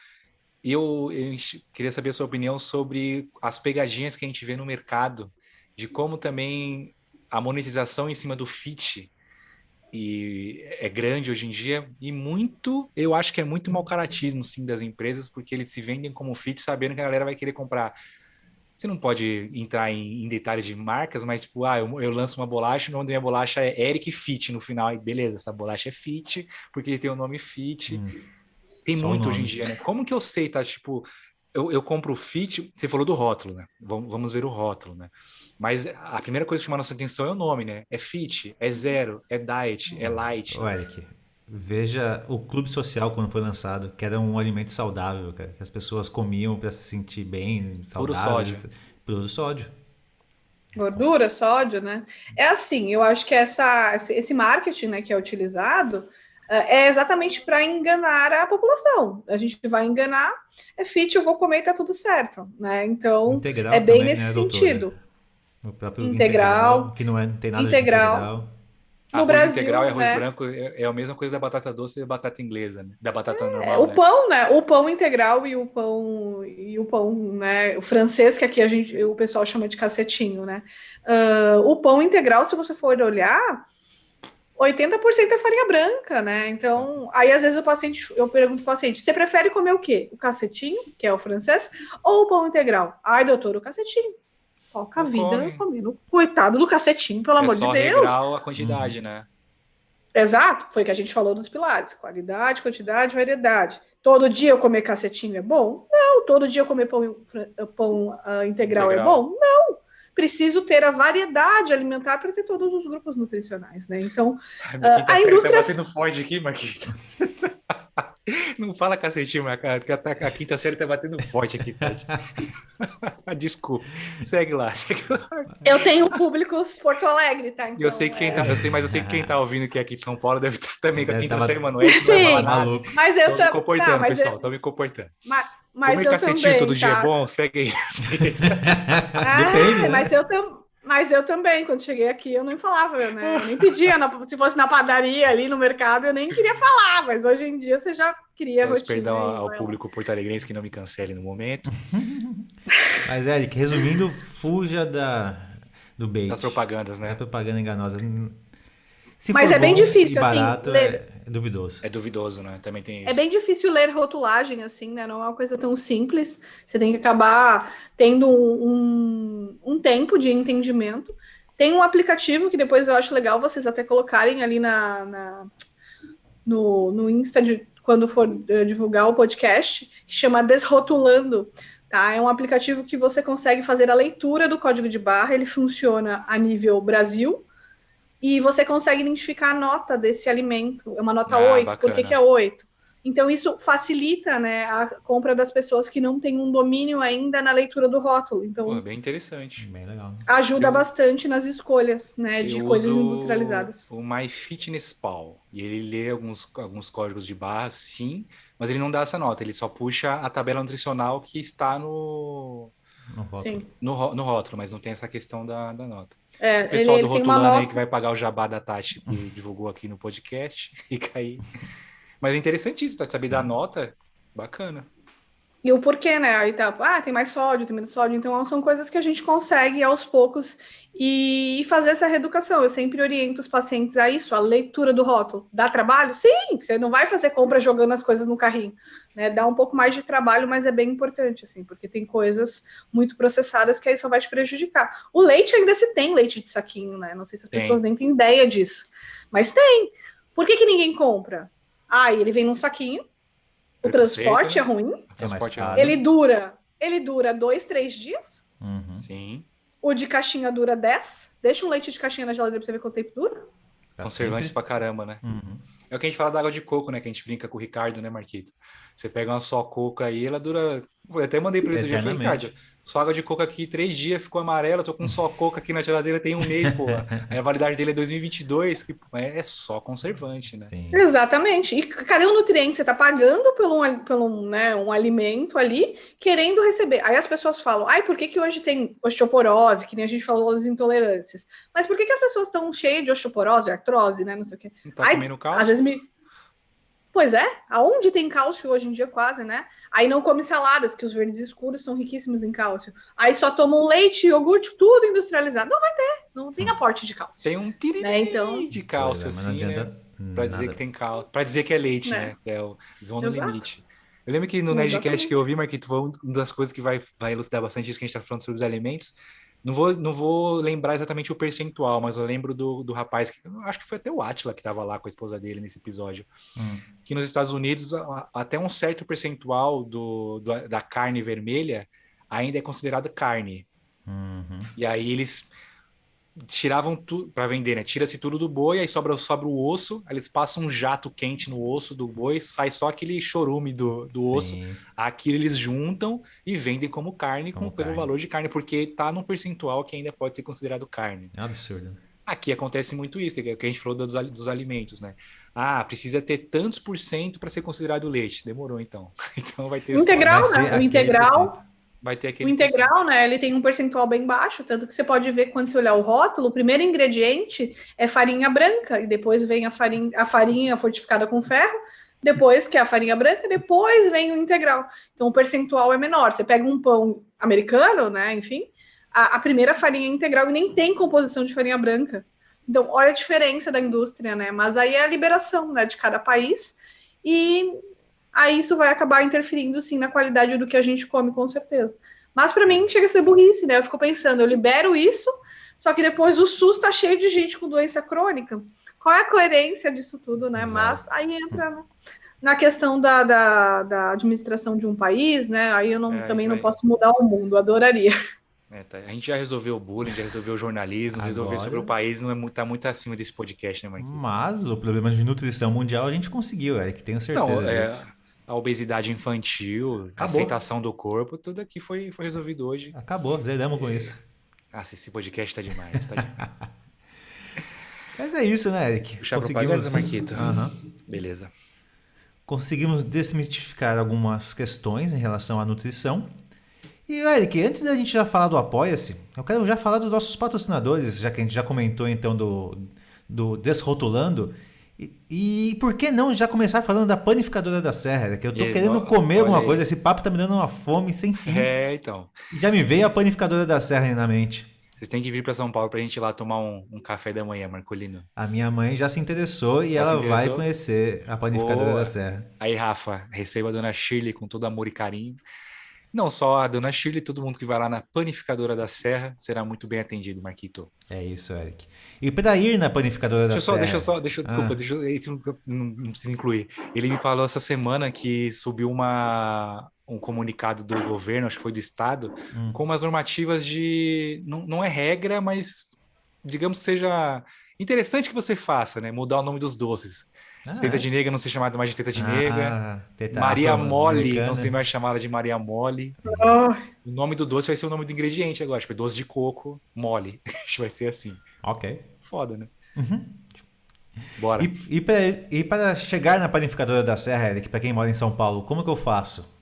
Eu queria saber a sua opinião sobre as pegadinhas que a gente vê no mercado, de como também a monetização em cima do fit é grande hoje em dia, e eu acho que é muito mau caratismo, sim, das empresas, porque eles se vendem como fit sabendo que a galera vai querer comprar. Você não pode entrar em detalhes de marcas, mas tipo, eu lanço uma bolacha, o nome da minha bolacha é Eric Fit no final, e beleza, essa bolacha é Fit, porque tem o nome Fit. Tem Só muito o hoje em nome. dia, né? Como que eu sei, tá? Tipo, eu compro o Fit, você falou do rótulo, né? Vamos ver o rótulo, né? Mas a primeira coisa que chama a nossa atenção é o nome, né? É Fit, é Zero, é Diet, é Light. Ô, Eric, veja o Clube Social quando foi lançado, que era um alimento saudável, cara, que as pessoas comiam para se sentir bem, saudáveis. Puro sódio. Gordura, sódio, né? É assim, eu acho que esse marketing, né, que é utilizado, É exatamente para enganar a população. A gente vai enganar, é fit, eu vou comer e tá tudo certo, né? Então, é Integral bem também, nesse né, doutora? sentido. O próprio integral, Integral, que não tem nada de integral. integral. No Arroz integral e Brasil, arroz né? branco é a mesma coisa da batata doce e da batata inglesa, né? Da batata normal, O né? pão, né? O pão integral e o pão, né? O francês, que aqui o pessoal chama de cacetinho, né? O pão integral, se você for olhar, 80% é farinha branca, né? Então, aí às vezes eu pergunto pro paciente, você prefere comer o quê? O cacetinho, que é o francês, ou o pão integral? Ai, doutor, o cacetinho. Toca a Não vida come. comendo. Coitado do cacetinho, pelo É amor de só Deus. regrar a Uhum. quantidade, né? Exato, foi o que a gente falou dos pilares. Qualidade, quantidade, variedade. Todo dia eu comer cacetinho é bom? Não. Todo dia eu comer pão integral é Integral. bom? Não. Preciso ter a variedade alimentar para ter todos os grupos nutricionais, né? Então, Minha quinta a série tá indústria. batendo forte aqui, Marquinhos. Não fala cacetinho, Marquinhos, que a quinta série tá batendo forte aqui, Tati. Desculpa. Segue lá, segue lá. Eu tenho públicos Porto Alegre, tá? E eu sei Então, que quem tá, eu sei, mas eu sei que quem tá ouvindo que é aqui de São Paulo deve estar também com a Deve quinta série, tava mano. É que não vai falar sim, nada. maluco. mas eu Tô me também. Tá, comportando, pessoal. Tô me comportando. mas Comer eu cacetinho todo também, dia é tá? bom? Segue aí. Segue aí. Depende, Ah, né? mas eu também, quando cheguei aqui, eu nem falava, né? Eu nem pedia, se fosse na padaria ali no mercado, eu nem queria falar, mas hoje em dia você já cria a Peço rotina perdão e ao vai lá. público porto-alegrense que não me cancele no momento. Mas, Eric, resumindo, fuja do Das bait. propagandas, Da né? propaganda enganosa. Se Mas for é bem bom e difícil, assim, barato, ler. é duvidoso. É duvidoso, né? Também tem É isso. bem difícil ler rotulagem, assim, né? Não é uma coisa tão simples. Você tem que acabar tendo um tempo de entendimento. Tem um aplicativo que depois eu acho legal vocês até colocarem ali no Insta quando for divulgar o podcast, que chama Desrotulando. Tá? É um aplicativo que você consegue fazer a leitura do código de barra, ele funciona a nível Brasil, e você consegue identificar a nota desse alimento. É uma nota Ah, 8. Por que, que bacana. é 8? Então, isso facilita, né, a compra das pessoas que não têm um domínio ainda na leitura do rótulo. Pô, Então, bem interessante. Bem legal. ajuda Eu, bastante nas escolhas, né, eu de coisas uso industrializadas. o MyFitnessPal e ele lê alguns códigos de barra, sim, mas ele não dá essa nota, ele só puxa a tabela nutricional que está No rótulo. Sim. no rótulo, mas não tem essa questão da nota. O Ele, pessoal do ele tem uma Rotulano aí que nota. vai pagar o jabá da Tati que divulgou aqui no podcast, fica aí. Mas é interessantíssimo, tá? Saber dar Sim. nota, bacana. E o porquê, né? Aí tá, tem mais sódio, tem menos sódio. Então, são coisas que a gente consegue aos poucos e fazer essa reeducação. Eu sempre oriento os pacientes a isso, a leitura do rótulo. Dá trabalho? Sim, você não vai fazer compra jogando as coisas no carrinho, né? Dá um pouco mais de trabalho, mas é bem importante, assim, porque tem coisas muito processadas que aí só vai te prejudicar. O leite ainda se tem leite de saquinho, né? Não sei se as pessoas Tem nem têm ideia disso, mas tem. Por que ninguém compra? Ele vem num saquinho, o preconceito, transporte é né? ruim, O É mais transporte é caro. ele ruim. dura 2, 3 dias. Uhum. Sim. O de caixinha dura 10. Deixa um leite de caixinha na geladeira pra você ver quanto tempo dura. Pra Conservantes sempre. pra caramba, né? Uhum. É o que a gente fala da água de coco, né? Que a gente brinca com o Ricardo, né, Marquito? Você pega uma só coco aí, ela dura. Eu até mandei pra ele outro dia, eu falei, Ricardo, Eternamente. só água de coco aqui 3 dias, ficou amarela, tô com um só coco aqui na geladeira tem um mês, pô. Aí a validade dele é 2022, que pô, é só conservante, né? Sim. Exatamente. E cadê o nutriente? Você está pagando pelo né, um alimento ali, querendo receber. Aí as pessoas falam, por que hoje tem osteoporose, que nem a gente falou das intolerâncias. Mas por que as pessoas estão cheias de osteoporose, artrose, né? Não sei o quê. Não tá comendo Às cálcio? vezes me. Pois é, aonde tem cálcio hoje em dia, quase, né? Aí não come saladas, que os verdes escuros são riquíssimos em cálcio. Aí só tomam leite, iogurte, tudo industrializado. Não vai ter, não tem aporte de cálcio. Tem um Né? tiriri Então, de Pois cálcio, é, mas não assim, né? adianta Pra dizer que nada. tem cálcio. Pra dizer que é leite, né? né? Eles vão no Exato. limite. Eu lembro que no Nerdcast que eu Exatamente. ouvi, Marquito, foi uma das coisas que vai elucidar bastante isso que a gente tá falando sobre os alimentos. Não vou lembrar exatamente o percentual, mas eu lembro do rapaz, que acho que foi até o Átila que estava lá com a esposa dele nesse episódio, Hum. que nos Estados Unidos até um certo percentual da carne vermelha ainda é considerada carne. Uhum. E aí eles tiravam tudo para vender, né? Tira-se tudo do boi, aí sobra o osso, aí eles passam um jato quente no osso do boi, sai só aquele chorume do osso. Sim, Aquilo eles juntam e vendem como carne como pelo carne. valor de carne, porque tá num percentual que ainda pode ser considerado carne. É um absurdo. Aqui acontece muito isso, que é o que a gente falou dos alimentos, né? Ah, precisa ter tantos por cento para ser considerado leite. Demorou, então. Então vai ter só... Vai Integral, ser né? O aquele por cento. integral, Vai ter o aquele por cento. integral, né? Ele tem um percentual bem baixo, tanto que você pode ver quando você olhar o rótulo, o primeiro ingrediente é farinha branca, e depois vem a farinha fortificada com ferro, depois que é a farinha branca, depois vem o integral. Então o percentual é menor. Você pega um pão americano, né? Enfim, a primeira farinha é integral e nem tem composição de farinha branca. Então, olha a diferença da indústria, né? Mas aí é a liberação, né, de cada país, e aí isso vai acabar interferindo, sim, na qualidade do que a gente come, com certeza. Mas para mim chega a ser burrice, né? Eu fico pensando, eu libero isso, só que depois o SUS tá cheio de gente com doença crônica. Qual é a coerência disso tudo, né? Exato. Mas aí entra, né, na questão da administração de um país, né? Aí eu também não posso mudar o mundo, adoraria. Tá. A gente já resolveu o bullying, já resolveu o jornalismo, resolver sobre o país não tá muito acima desse podcast, né, Marquinhos? Mas o problema de nutrição mundial a gente conseguiu, Eric, tenho certeza disso. A obesidade infantil, a aceitação do corpo, tudo aqui foi resolvido hoje. Acabou, zeramos com isso. Esse podcast tá demais, tá demais. Mas é isso, né, Eric? Puxar propaganda, Marquito? Beleza. Conseguimos desmistificar algumas questões em relação à nutrição. E, Eric, antes da gente já falar do Apoia-se, eu quero já falar dos nossos patrocinadores, já que a gente já comentou então do Desrotulando. E por que não já começar falando da Panificadora da Serra, Eric? Eu tô querendo comer alguma coisa, esse papo tá me dando uma fome sem fim. Então. Já me veio a Panificadora da Serra na mente. Vocês têm que vir para São Paulo pra gente ir lá tomar um café da manhã, Marcolino. A minha mãe já se interessou e ela vai conhecer a Panificadora da Serra. Aí, Rafa, receba a dona Shirley com todo amor e carinho. Não só a dona Shirley, todo mundo que vai lá na Panificadora da Serra será muito bem atendido, Marquito. É isso, Eric. E para ir na Panificadora da Serra... Desculpa, esse não precisa incluir. Ele me falou essa semana que subiu um comunicado do governo, acho que foi do estado, com umas normativas de... Não é regra, mas digamos que seja interessante que você faça, né? Mudar o nome dos doces. Teta de nega não ser chamada mais de teta de nega. Maria Mole não ser mais chamada de Maria Mole. O nome do doce vai ser o nome do ingrediente agora. Tipo, doce de coco, mole. Vai ser assim. Ok. Foda, né? Bora. E para chegar na Panificadora da Serra, Eric, para quem mora em São Paulo, como que eu faço?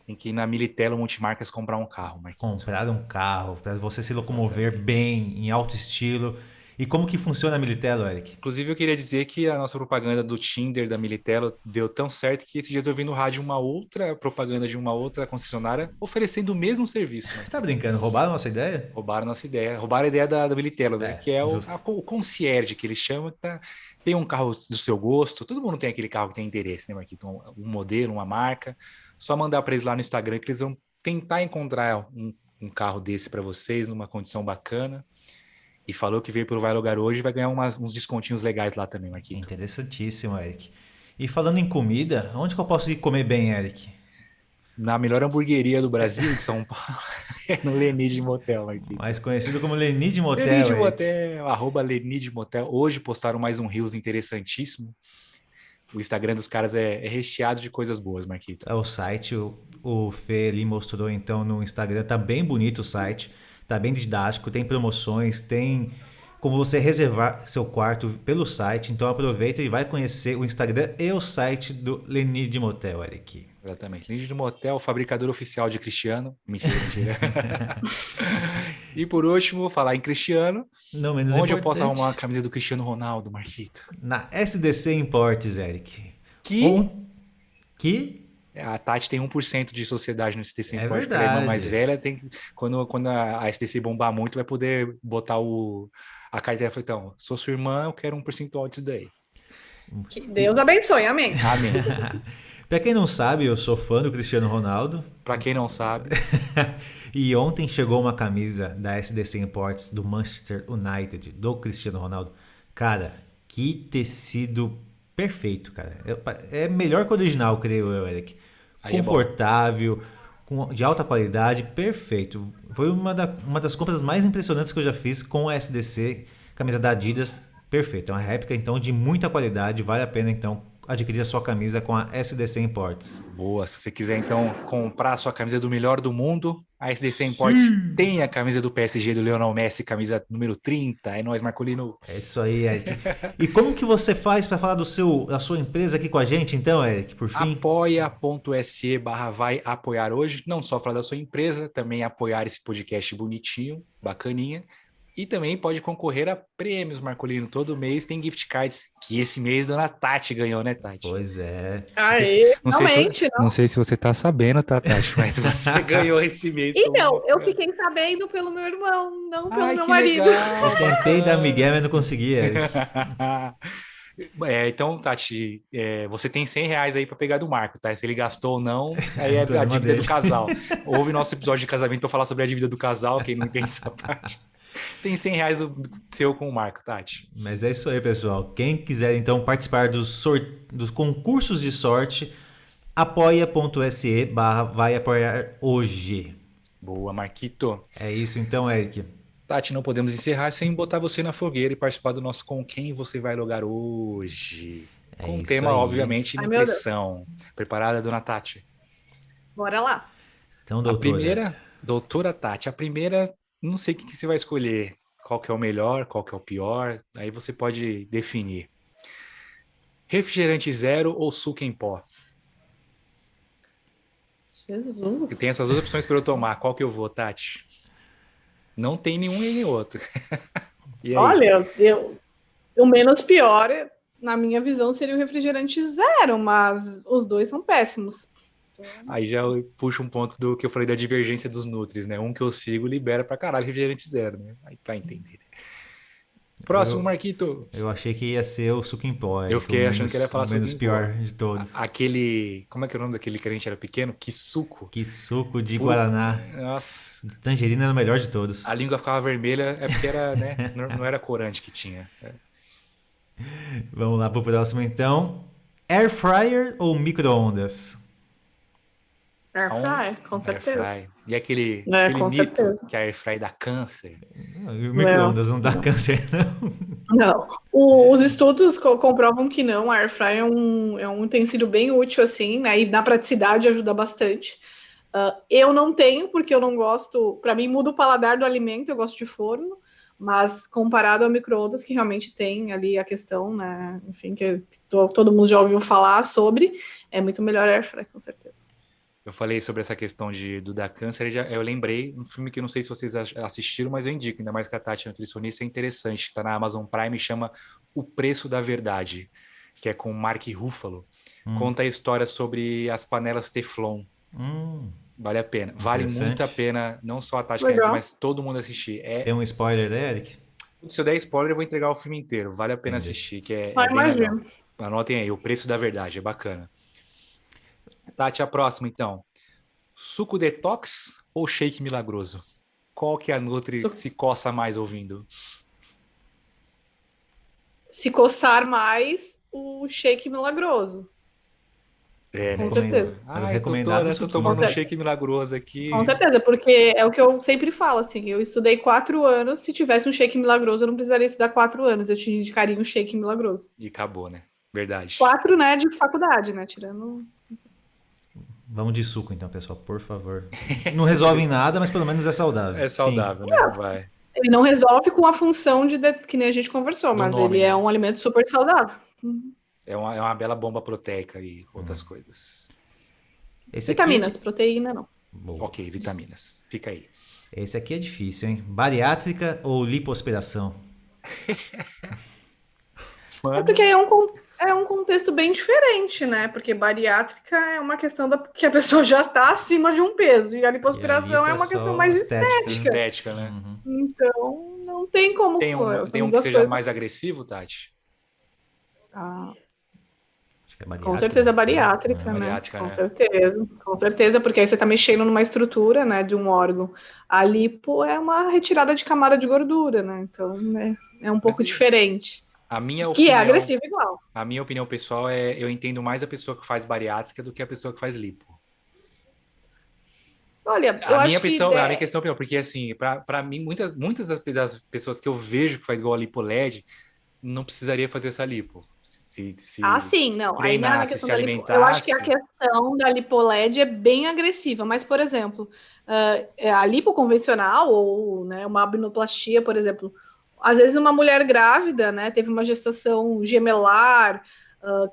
Tem que ir na Militello Multimarcas comprar um carro, Marquinhos. Comprar um carro, para você se locomover bem, em alto estilo. E como que funciona a Militello, Eric? Inclusive, eu queria dizer que a nossa propaganda do Tinder da Militello deu tão certo que esses dias eu vi no rádio uma outra propaganda de uma outra concessionária oferecendo o mesmo serviço. Você tá brincando? Roubaram a nossa ideia? Roubaram a nossa ideia. Roubaram a ideia da Militello, né? Que é o concierge que eles chamam. Tem um carro do seu gosto. Todo mundo tem aquele carro que tem interesse, né, Marquinhos? Então, um modelo, uma marca. Só mandar para eles lá no Instagram que eles vão tentar encontrar um carro desse para vocês numa condição bacana. E falou que veio pelo Vai Lugar hoje e vai ganhar uns descontinhos legais lá também, Marquinhos. Interessantíssimo, Eric. E falando em comida, onde que eu posso ir comer bem, Eric? Na melhor hamburgueria do Brasil, de São Paulo, no Lenid Motel, Marquinhos. Mais conhecido como Lenid Motel, Lenid Motel, @Lenid Motel. Hoje postaram mais um Reels interessantíssimo. O Instagram dos caras é recheado de coisas boas, Marquinhos. É o site, o Fê ali mostrou então no Instagram, tá bem bonito o site. Tá bem didático, tem promoções, tem como você reservar seu quarto pelo site. Então aproveita e vai conhecer o Instagram e o site do Lenid Motel, Eric. Exatamente. Lenid Motel, fabricador oficial de Cristiano. Mentira. E por último, vou falar em Cristiano. Não menos onde importante, eu posso arrumar uma camisa do Cristiano Ronaldo, Marquito? Na SDC Imports, Eric. A Tati tem 1% de sociedade no STC Import, verdade. A irmã mais velha quando a STC bombar muito, vai poder botar a carteira e falar, então, sou sua irmã, eu quero 1% disso daí. Que Deus abençoe, amém. Amém. Pra quem não sabe, eu sou fã do Cristiano Ronaldo. Pra quem não sabe. E ontem chegou uma camisa da SDC Imports do Manchester United, do Cristiano Ronaldo. Cara, que tecido perfeito, cara. É melhor que o original, creio eu, Eric. Confortável, de alta qualidade, perfeito. Foi uma das compras mais impressionantes que eu já fiz com a SDC, camisa da Adidas, perfeito. É uma réplica, então, de muita qualidade. Vale a pena, então, adquirir a sua camisa com a SDC Imports. Boa, se você quiser, então, comprar a sua camisa do melhor do mundo, A SDC Imports tem a camisa do PSG do Lionel Messi, camisa número 30. É nóis, Marcolino. É isso aí, Eric. E como que você faz para falar da sua empresa aqui com a gente, então, Eric, por fim? Apoia.se/vai apoiar hoje. Não só falar da sua empresa, também apoiar esse podcast bonitinho, bacaninha. E também pode concorrer a prêmios, Marcolino. Todo mês tem gift cards, que esse mês a Dona Tati ganhou, né, Tati? Pois é. Realmente, Não sei se você tá sabendo, tá, Tati? Mas você ganhou esse mês. Então, eu fiquei sabendo pelo meu irmão, não pelo meu que marido. legal! Eu tentei dar migué, mas não consegui, Eric. Então, Tati, você tem R$ 100 aí para pegar do Marco, tá? Se ele gastou ou não, aí é a Problema dívida dele. do casal. Ouve nosso episódio de casamento para falar sobre a dívida do casal, quem não entende essa parte. Tem R$ 100 seu com o Marco, Tati. Mas é isso aí, pessoal. Quem quiser, então, participar dos concursos de sorte, apoia.se/vai apoiar hoje. Boa, Marquito. É isso então, Eric. Tati, não podemos encerrar sem botar você na fogueira e participar do nosso Com Quem Você Vai Logar Hoje. É Com um isso tema, aí. obviamente, Ai, meu Deus. nutrição. Preparada, dona Tati? Bora lá. Então, A doutora. primeira, doutora Tati, a primeira, não sei o que você vai escolher. Qual que é o melhor, qual que é o pior. Aí você pode definir. Refrigerante zero ou suco em pó? Jesus. E tem essas duas opções para eu tomar. Qual que eu vou, Tati? Não tem nenhum e nem outro. E aí? Olha, o menos pior, na minha visão, seria o refrigerante zero, mas os dois são péssimos. Aí já eu puxo um ponto do que eu falei da divergência dos nutris, né? Um que eu sigo libera pra caralho refrigerante zero, né? Aí pra entender. Próximo, Marquito. Eu achei que ia ser o suco em pó. Eu fiquei achando que ele ia falar o menos suco em pior pó. de todos. Aquele. Como é que é o nome daquele que a gente era pequeno? Que suco. Que suco de Puta, Guaraná. Nossa. De tangerina era o melhor de todos. A língua ficava vermelha, é porque era, né? Não era corante que tinha. Vamos lá pro próximo então. Air fryer ou micro-ondas? Air fryer, com Air certeza. fry. E aquele Com mito certeza. que a air fry dá câncer. O micro-ondas não dá câncer, não. Não. Os estudos comprovam que não. A air fryer é um utensílio bem útil, assim, né? E na praticidade ajuda bastante. Eu não tenho, porque eu não gosto. Para mim, muda o paladar do alimento, eu gosto de forno. Mas comparado ao micro-ondas, que realmente tem ali a questão, né? Enfim, que todo mundo já ouviu falar sobre, é muito melhor a air fryer, com certeza. Eu falei sobre essa questão do dar câncer, eu lembrei um filme que não sei se vocês assistiram, mas eu indico, ainda mais que a Tati é nutricionista, é interessante, está na Amazon Prime, chama O Preço da Verdade, que é com o Mark Ruffalo. Conta a história sobre as panelas Teflon. Vale a pena. Vale muito a pena, não só a Tati, mas todo mundo assistir. Tem um spoiler, né, Eric? Se eu der spoiler, eu vou entregar o filme inteiro. Vale a pena assistir, que é bem legal. Anotem aí, O Preço da Verdade, é bacana. Tati, a próxima, então. Suco detox ou shake milagroso? Qual que é a Nutri se coça mais ouvindo? Se coçar mais, o shake milagroso. Com certeza. Doutora, tô tomando um shake milagroso aqui. Com certeza, porque é o que eu sempre falo, assim, eu estudei 4 anos, se tivesse um shake milagroso, eu não precisaria estudar 4 anos, eu te indicaria um shake milagroso. E acabou, né? Verdade. 4, né, de faculdade, né, tirando... Vamos de suco então, pessoal, por favor. Não resolve em nada, mas pelo menos é saudável. É saudável, né? Vai. Ele não resolve com a função que nem a gente conversou, mas ele é um alimento super saudável. É uma bela bomba proteica e outras coisas. Vitaminas, proteína não. Boa. Ok, vitaminas. Fica aí. Esse aqui é difícil, hein? Bariátrica ou lipoaspiração? Porque é um contexto bem diferente, né? Porque bariátrica é uma questão que a pessoa já está acima de um peso. E a lipoaspiração é uma questão mais estética. Estética, né? Então, não tem como... Tem um que seja mais agressivo, Tati? Com certeza bariátrica, né? Com certeza, porque aí você está mexendo numa estrutura, né, de um órgão. A lipo é uma retirada de camada de gordura, né? Então, é um pouco diferente. A minha opinião, que é agressivo igual. A minha opinião pessoal eu entendo mais a pessoa que faz bariátrica do que a pessoa que faz lipo. Olha, eu acho que... A minha questão é porque, assim, para mim, muitas das pessoas que eu vejo que faz igual a lipo LED, não precisaria fazer essa lipo. Se Ah, sim, não. Aí na treinasse, questão se da lipo, eu acho que a alimentasse, questão da lipoled é bem agressiva, mas, por exemplo, a lipo convencional ou, né, uma abdominoplastia, por exemplo, às vezes uma mulher grávida, né, teve uma gestação gemelar,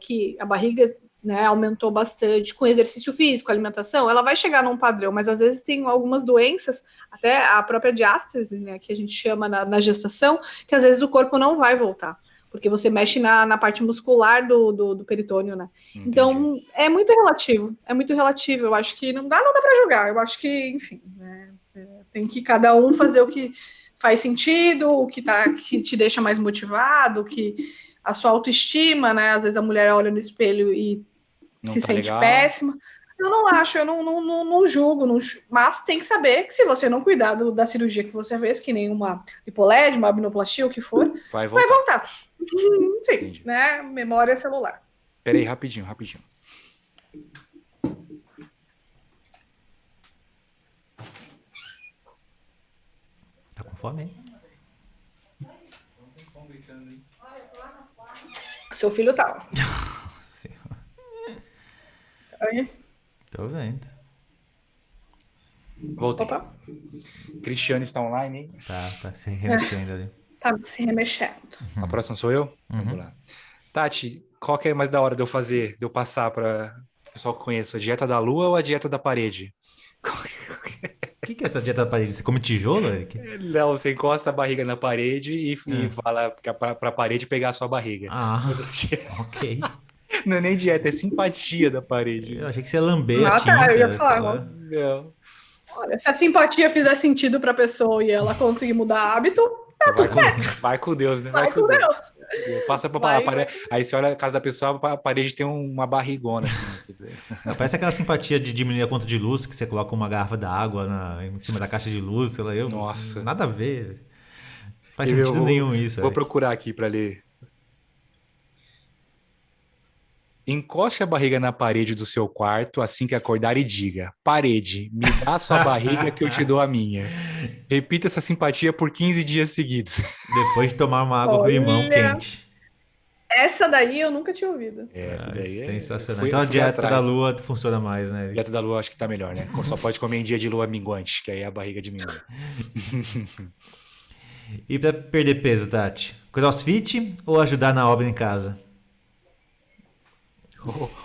que a barriga, né, aumentou bastante com exercício físico, alimentação, ela vai chegar num padrão, mas às vezes tem algumas doenças, até a própria diástase, né, que a gente chama na gestação, que às vezes o corpo não vai voltar porque você mexe na parte muscular do peritônio, né? entendi. Então, é muito relativo, é muito relativo. Eu acho que não dá para julgar. Eu acho que, enfim, né, tem que cada um fazer o que faz sentido, que te deixa mais motivado, que a sua autoestima, né? Às vezes a mulher olha no espelho e Não se tá sente legal. péssima. Eu não acho, eu não julgo, mas tem que saber que se você não cuidar da cirurgia que você fez, que nem uma lipoled, uma abdominoplastia, o que for, Vai vai voltar. voltar. Sim, Entendi. né? Memória celular. Pera aí, rapidinho, rapidinho. Tá com fome, hein? Seu filho tá. Nossa Senhora. Aí, Tô vendo. Voltei. opa, Cristiano está online, hein? Tá se remexendo ali. tá se remexendo. A próxima sou eu? Vamos lá. Tati, qual que é mais da hora de eu fazer, de eu passar para o pessoal que conheço? A dieta da lua ou a dieta da parede? O que é essa dieta da parede? Você come tijolo, Eric? Não, você encosta a barriga na parede e fala para a parede pegar a sua barriga. Ah, ok. Não é nem dieta, é simpatia da parede. Eu achei que você ia lamber a Ah, tá, eu ia tinta, sei falar, lá. Não. olha, se a simpatia fizer sentido pra pessoa e ela conseguir mudar hábito, Vai com Deus, né? vai com Deus. Passa pra Vai, parede. Aí você olha a casa da pessoa, a parede tem uma barrigona, assim. Não, parece aquela simpatia de diminuir a conta de luz, que você coloca uma garrafa d'água em cima da caixa de luz, sei lá, Nossa. nada a ver. Faz Eu sentido nenhum isso. vou Eric. procurar aqui pra ler. Encoste a barriga na parede do seu quarto assim que acordar e diga: Parede, me dá a sua barriga que eu te dou a minha. Repita essa simpatia por 15 dias seguidos. Depois de tomar uma água com limão Olha, quente. essa daí eu nunca tinha ouvido. Essa Ai, daí sensacional. Então a fui dieta da atrás. lua funciona mais, né, Eric? Dieta da lua acho que tá melhor, né? Só pode comer em dia de lua minguante, que aí a barriga diminui. E pra perder peso, Tati? CrossFit ou ajudar na obra em casa?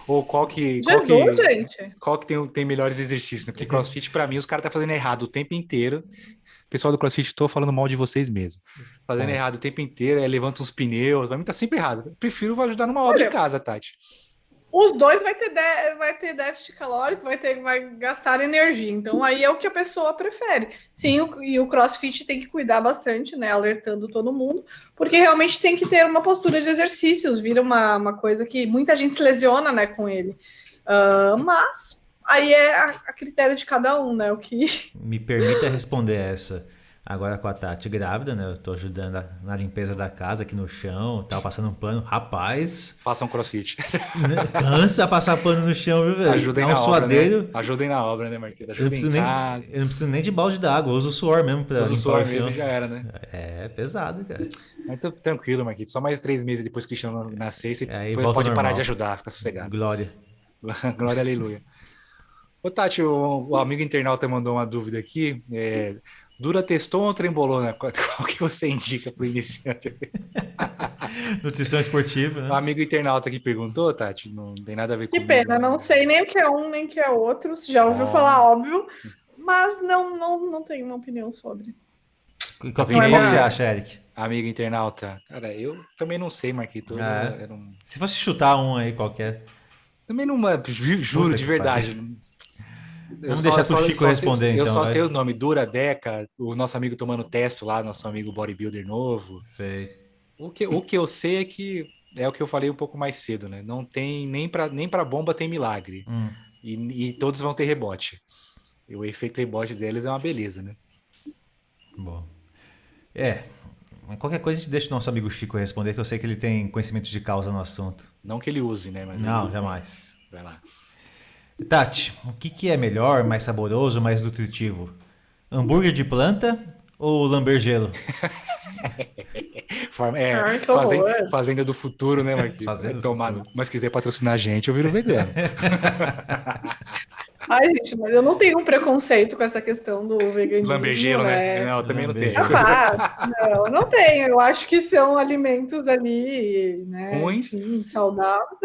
Ou Jesus, gente. qual que tem melhores exercícios? Né? Porque CrossFit, pra mim, os caras tá fazendo errado o tempo inteiro. Pessoal do CrossFit, tô falando mal de vocês mesmo. Fazendo Ponto. errado o tempo inteiro, levanta uns pneus, pra mim tá sempre errado. Eu prefiro ajudar numa obra em Olha, casa, Tati. os dois vai ter déficit calórico, vai gastar energia. Então aí é o que a pessoa prefere. Sim, e o CrossFit tem que cuidar bastante, né? Alertando todo mundo, porque realmente tem que ter uma postura de exercícios, vira uma coisa que muita gente se lesiona, né, com ele. Mas aí é a critério de cada um, né? O que. Me permita responder essa. Agora com a Tati grávida, né? Eu tô ajudando na limpeza da casa aqui no chão, tal, passando um pano. Rapaz, Façam CrossFit. cansa passar pano no chão, viu, velho? Ajudem Dá um na obra, suadeiro. né? Ajudem na obra, né, Marquinhos? Eu não, Ajudem em casa. eu não preciso nem de balde d'água, eu uso o suor mesmo pra Usa o limpar suor o chão. mesmo e já era, né? É pesado, cara. Mas tô tranquilo, Marquinhos. Só mais 3 meses depois que o Cristiano nascer, você Aí volta pode ao parar normal. de ajudar, fica sossegado. Glória. Glória, aleluia. Ô, Tati, o amigo internauta mandou uma dúvida aqui. Dura teston ou trembolona? Qual que você indica para o iniciante? Nutrição esportiva, O né? amigo internauta que perguntou, Tati, não tem nada a ver Que comigo. pena, não sei nem o que é um, nem o que é outro. Já ouviu falar, óbvio, mas não tenho uma opinião sobre. Qual que Não é você minha- acha, Eric? Amigo internauta, cara, eu também não sei, Marquito. Se fosse chutar um aí qualquer. Também não, juro, Puta de que verdade. Vamos deixar pro Chico responder, eu então, só vai. sei os nomes. Dura, Deca, o nosso amigo tomando testo lá, nosso amigo bodybuilder novo. Sei. O que eu sei é que é o que eu falei um pouco mais cedo, né? Não tem nem para bomba tem milagre. E todos vão ter rebote. E o efeito rebote deles é uma beleza, né? Bom. Mas qualquer coisa a gente deixa o nosso amigo Chico responder, que eu sei que ele tem conhecimento de causa no assunto. Não que ele use, né? Mas Não, jamais. Vai lá. Tati, o que é melhor, mais saboroso, mais nutritivo? Hambúrguer de planta ou lamber gelo? Ai, que horror. Fazenda do futuro, né, Marquinhos? Fazenda do Tomado. futuro. Mas quiser patrocinar a gente, eu viro vegano. Ai, gente, mas eu não tenho um preconceito com essa questão do veganismo, Lambergelo, né? né? Não, eu também não tenho. Lambergelo. Não tenho. Eu acho que são alimentos ali, né? Ruins. Enfim, saudáveis.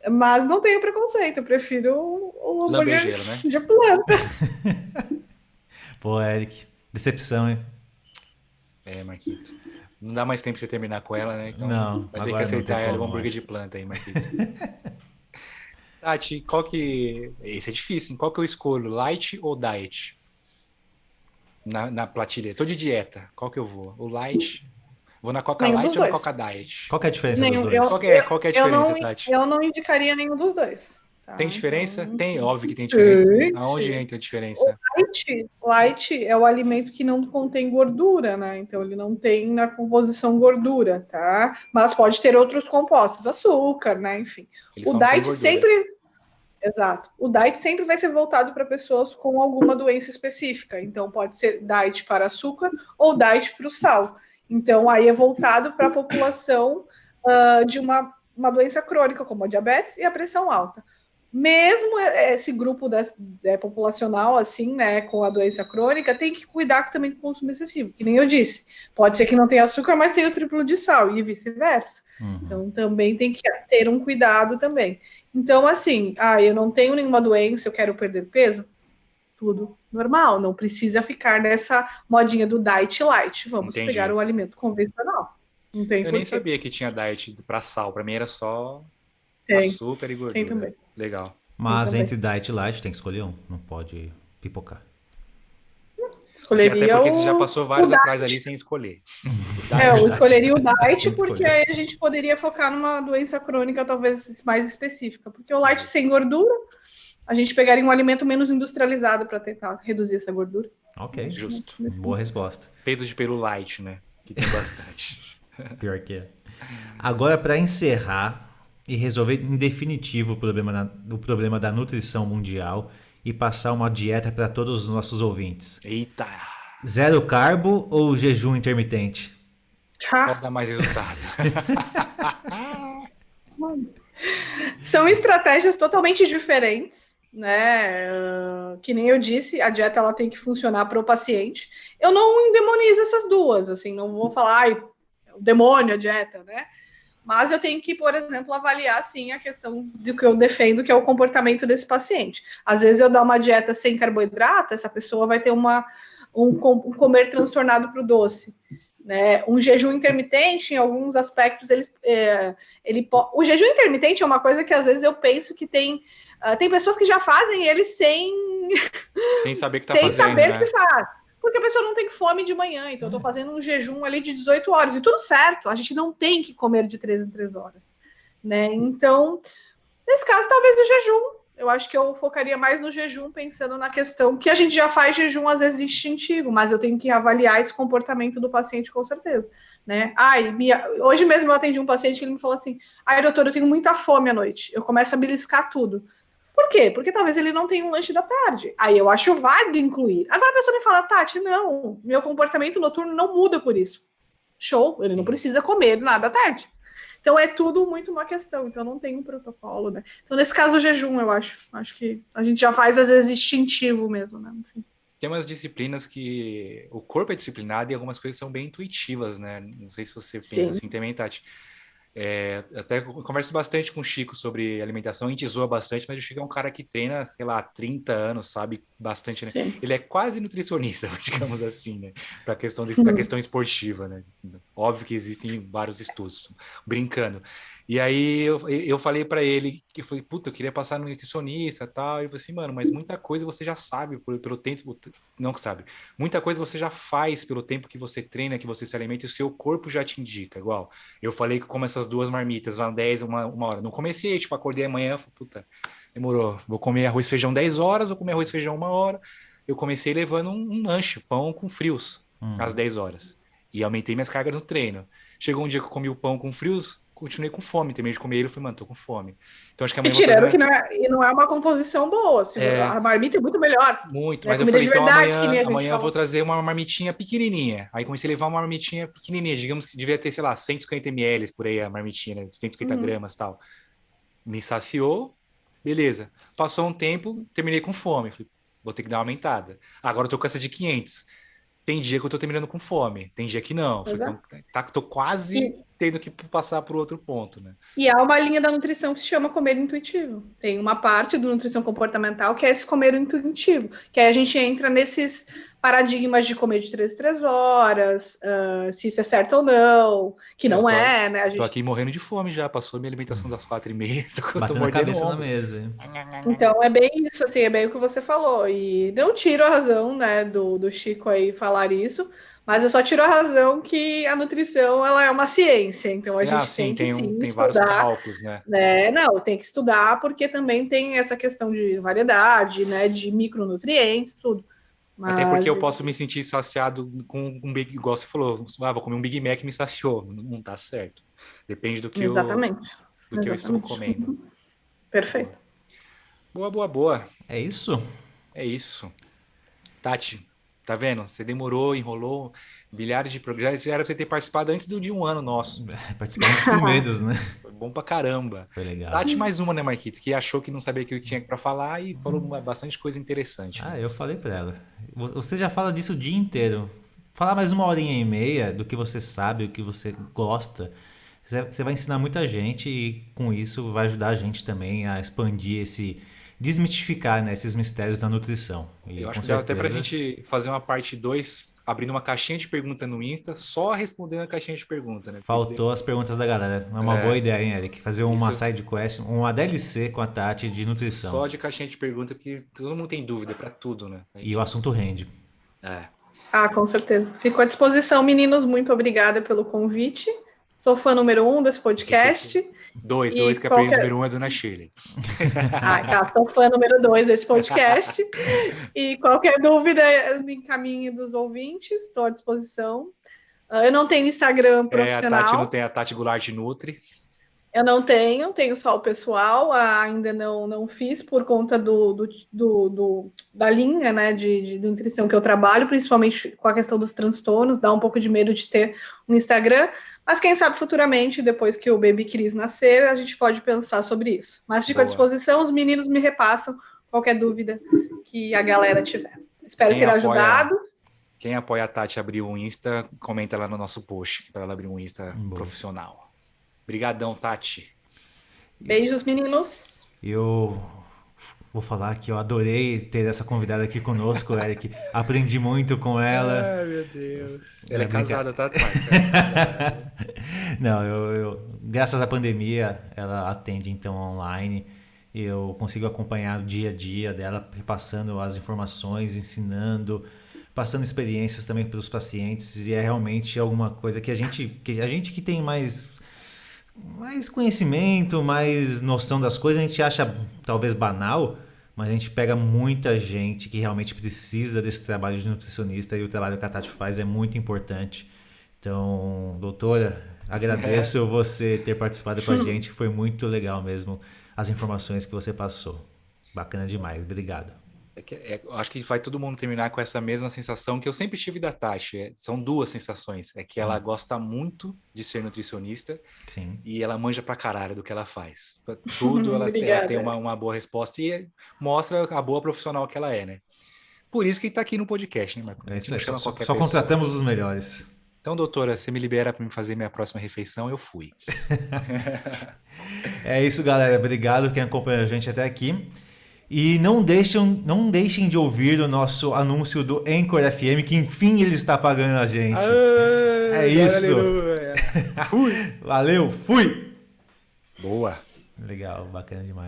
Mas não tenho preconceito. Eu prefiro o hambúrguer Lambergelo, né? de planta. Pô, Eric, decepção, hein? Marquito. Não dá mais tempo pra você terminar com ela, né? Então Não, vai ter que agora não aceitar tem ela como o hambúrguer mais. de planta aí, Marquito. Tati, qual que... Esse é difícil, hein? Qual que eu escolho? Light ou diet? Na prateleira. Tô de dieta. Qual que eu vou? O light... Vou na Coca Nenhum Light dos ou na dois. Coca Diet? Qual que é a diferença Nenhum, dos dois? Qual que é a diferença, Tati? eu não indicaria nenhum dos dois. Tá? Tem diferença? Então, Tem, óbvio que tem diferença. Tem. Aonde entra a diferença? Light é o alimento que não contém gordura, né? Então ele não tem na composição gordura, tá? Mas pode ter outros compostos, açúcar, né? Enfim. Eles O só não têm diet gordura. sempre. Exato. O diet sempre vai ser voltado para pessoas com alguma doença específica. Então pode ser diet para açúcar ou diet para o sal. Então aí é voltado para a população de uma doença crônica, como a diabetes e a pressão alta. Mesmo esse grupo populacional, assim, né, com a doença crônica, tem que cuidar também com o consumo excessivo, que nem eu disse. Pode ser que não tenha açúcar, mas tem o triplo de sal, e vice-versa. Uhum. Então, também tem que ter um cuidado também. Então, assim, eu não tenho nenhuma doença, eu quero perder peso, tudo normal, não precisa ficar nessa modinha do diet light. Vamos Entendi. pegar o alimento convencional. Não tem Eu nem porquê. sabia que tinha diet para sal. Para mim era só Tem, açúcar e gordura. tem também. Legal. Mas também. entre diet e light tem que escolher um. Não pode pipocar. E Escolheria até porque você já o passou vários atrás ali sem escolher. eu escolheria o Tem diet que porque escolher. aí a gente poderia focar numa doença crônica talvez mais específica. Porque o light sem gordura, a gente pegaria um alimento menos industrializado para tentar reduzir essa gordura. Ok, Justo. boa resposta. Peito de pelo light, né? Que tem bastante. Pior que é. Agora, para encerrar e resolver em definitivo o problema da nutrição mundial e passar uma dieta para todos os nossos ouvintes. Eita! Zero carbo ou jejum intermitente? Qual dá mais resultado? São estratégias totalmente diferentes, né? Que nem eu disse, a dieta ela tem que funcionar para o paciente. Eu não endemonizo essas duas, assim, não vou falar, ai, o demônio, a dieta, né? Mas eu tenho que, por exemplo, avaliar, sim, a questão do que eu defendo, que é o comportamento desse paciente. Às vezes eu dou uma dieta sem carboidrato, essa pessoa vai ter um comer transtornado para o doce. Né? Um jejum intermitente, em alguns aspectos, o jejum intermitente é uma coisa que às vezes eu penso que tem pessoas que já fazem ele sem saber o que tá sem fazendo, saber né? o que faz. Porque a pessoa não tem fome de manhã, então eu tô fazendo um jejum ali de 18 horas, e tudo certo, a gente não tem que comer de 3 em 3 horas, né? Então, nesse caso, talvez o jejum, eu acho que eu focaria mais no jejum, pensando na questão que a gente já faz jejum, às vezes, instintivo, mas eu tenho que avaliar esse comportamento do paciente com certeza, né? Hoje mesmo eu atendi um paciente que ele me falou assim, doutor, eu tenho muita fome à noite, eu começo a beliscar tudo. Por quê? Porque talvez ele não tenha um lanche da tarde. Aí eu acho válido incluir. Agora a pessoa me fala, Tati, não, meu comportamento noturno não muda por isso. Show, ele não precisa comer nada à tarde. Então é tudo muito uma questão. Então não tem um protocolo, né? Então nesse caso o jejum, eu acho. Acho que a gente já faz às vezes instintivo mesmo, né? Enfim. Tem umas disciplinas que o corpo é disciplinado e algumas coisas são bem intuitivas, né? Não sei se você pensa assim também, Tati. Até converso bastante com o Chico sobre alimentação, a gente zoa bastante, mas o Chico é um cara que treina, sei lá, 30 anos, sabe bastante, né? Sim. Ele é quase nutricionista, digamos assim, né? Para a questão esportiva, né? Óbvio que existem vários estudos, brincando. E aí eu falei para ele, que eu falei, puta, eu queria passar no nutricionista e tal. Ele falou assim, mano, mas muita coisa você já sabe pelo tempo, não que sabe, muita coisa você já faz pelo tempo que você treina, que você se alimenta, e o seu corpo já te indica, igual. Eu falei que como essas duas marmitas, vão 10, uma hora. Não comecei, tipo, acordei amanhã, falei, puta, demorou, vou comer arroz e feijão 10 horas, vou comer arroz e feijão 1 hora. Eu comecei levando um lanche, pão com frios, às 10 horas. E aumentei minhas cargas no treino. Chegou um dia que eu comi o pão com frios, continuei com fome. Terminei de comer ele e falei, mano, tô com fome. Então acho que E amanhã eu vou tirando trazer que não é uma composição boa. A marmita é muito melhor. muito. É Mas eu comida falei, de então verdade, que nem a gente amanhã eu vou fala. trazer uma marmitinha pequenininha. Aí comecei a levar uma marmitinha pequenininha. Digamos que devia ter, sei lá, 150 ml por aí a marmitinha, né? 150 Uhum. gramas e tal. Me saciou, beleza. Passou um tempo, terminei com fome. Falei, vou ter que dar uma aumentada. Agora eu tô com essa de 500. Tem dia que eu tô terminando com fome, tem dia que não. Falei, Pois é. então, tô quase E, tendo que passar para o outro ponto, né? e há uma linha da nutrição que se chama comer intuitivo. Tem uma parte do nutrição comportamental que é esse comer intuitivo, que aí a gente entra nesses paradigmas de comer de 3 em 3 horas, se isso é certo ou não, que Eu não tô, é, né? A tô gente... aqui morrendo de fome já, passou minha alimentação das 4h30, eu tô Batendo a mordendo o cabeça na ombro. mesa. Hein? Então é bem isso, assim, é bem o que você falou. E não tiro a razão, né, do Chico aí falar isso, mas eu só tiro a razão que a nutrição ela é uma ciência, então a gente Sim, tem que sim tem vários estudar, cálculos, né? né? Não, tem que estudar porque também tem essa questão de variedade, né, de micronutrientes, tudo. Até porque Mas eu posso me sentir saciado com um Big, igual você falou, vou comer um Big Mac e me saciou. Não tá certo. Depende exatamente, do que eu estou exatamente. comendo. Boa, Perfeito. boa, boa, boa. É isso? É isso. Tati, tá vendo? Você demorou, enrolou, milhares de programas. Já era pra você ter participado antes de um ano nosso. Participamos dos primeiros, né? Foi bom pra caramba. Foi legal. Tati, mais uma, né, Marquito? Que achou que não sabia o que tinha pra falar e falou bastante coisa interessante. Ah, Né? eu falei pra ela. Você já fala disso o dia inteiro. Falar mais 1h30 do que você sabe, o que você gosta. Você vai ensinar muita gente e com isso vai ajudar a gente também a expandir esse. Desmistificar, né, esses mistérios da nutrição. E Eu acho com que dá até pra certeza gente fazer uma parte 2, abrindo uma caixinha de pergunta no Insta, só respondendo a caixinha de pergunta, né? faltou as perguntas da galera. É uma boa ideia, hein, Eric? Fazer uma Isso side quest, uma DLC com a Tati de nutrição. só de caixinha de pergunta, porque todo mundo tem dúvida pra tudo, né? E o assunto rende. É. Ah, com certeza. Fico à disposição, meninos. Muito obrigada pelo convite. Sou fã número 1 desse podcast. E Dois, que a qualquer... número 1 é a Dona Shirley. Ah, tá. Sou fã número 2 desse podcast. E qualquer dúvida, me encaminhe dos ouvintes. Estou à disposição. Eu não tenho Instagram A Tati não profissional. tem a Tati Goulart Nutri. Eu não tenho só o pessoal, ainda não fiz por conta da linha, né, de nutrição que eu trabalho, principalmente com a questão dos transtornos, dá um pouco de medo de ter um Instagram, mas quem sabe futuramente, depois que o Baby Cris nascer, a gente pode pensar sobre isso. Mas fico à disposição, os meninos me repassam qualquer dúvida que a galera tiver. Espero ter ajudado. Quem apoia a Tati abrir um Insta, comenta lá no nosso post, para ela abrir um Insta profissional. Obrigadão, Tati. Beijos, meninos. Eu vou falar que eu adorei ter essa convidada aqui conosco, Eric. Aprendi muito com ela. Ai, meu Deus. Ela é casada, tá, Tati? Não, graças à pandemia, ela atende então online. Eu consigo acompanhar o dia a dia dela, repassando as informações, ensinando, passando experiências também para os pacientes. E é realmente alguma coisa que a gente que tem mais conhecimento, mais noção das coisas, a gente acha talvez banal, mas a gente pega muita gente que realmente precisa desse trabalho de nutricionista e o trabalho que a Tati faz é muito importante. Então, doutora, agradeço você ter participado com a gente, foi muito legal mesmo as informações que você passou. Bacana demais, obrigado. Acho que vai todo mundo terminar com essa mesma sensação que eu sempre tive da Tati. São duas sensações. É que ela gosta muito de ser nutricionista. Sim. E ela manja pra caralho do que ela faz. Pra tudo ela tem uma boa resposta e mostra a boa profissional que ela é, né? Por isso que tá aqui no podcast, né, Marco? É isso aí, só contratamos os melhores. Então, doutora, você me libera para me fazer minha próxima refeição, eu fui. É isso, galera. Obrigado quem acompanha a gente até aqui. E não deixem de ouvir o nosso anúncio do Anchor FM, que enfim ele está pagando a gente. É isso. Aleluia. Fui. Valeu, fui. Boa. Legal, bacana demais.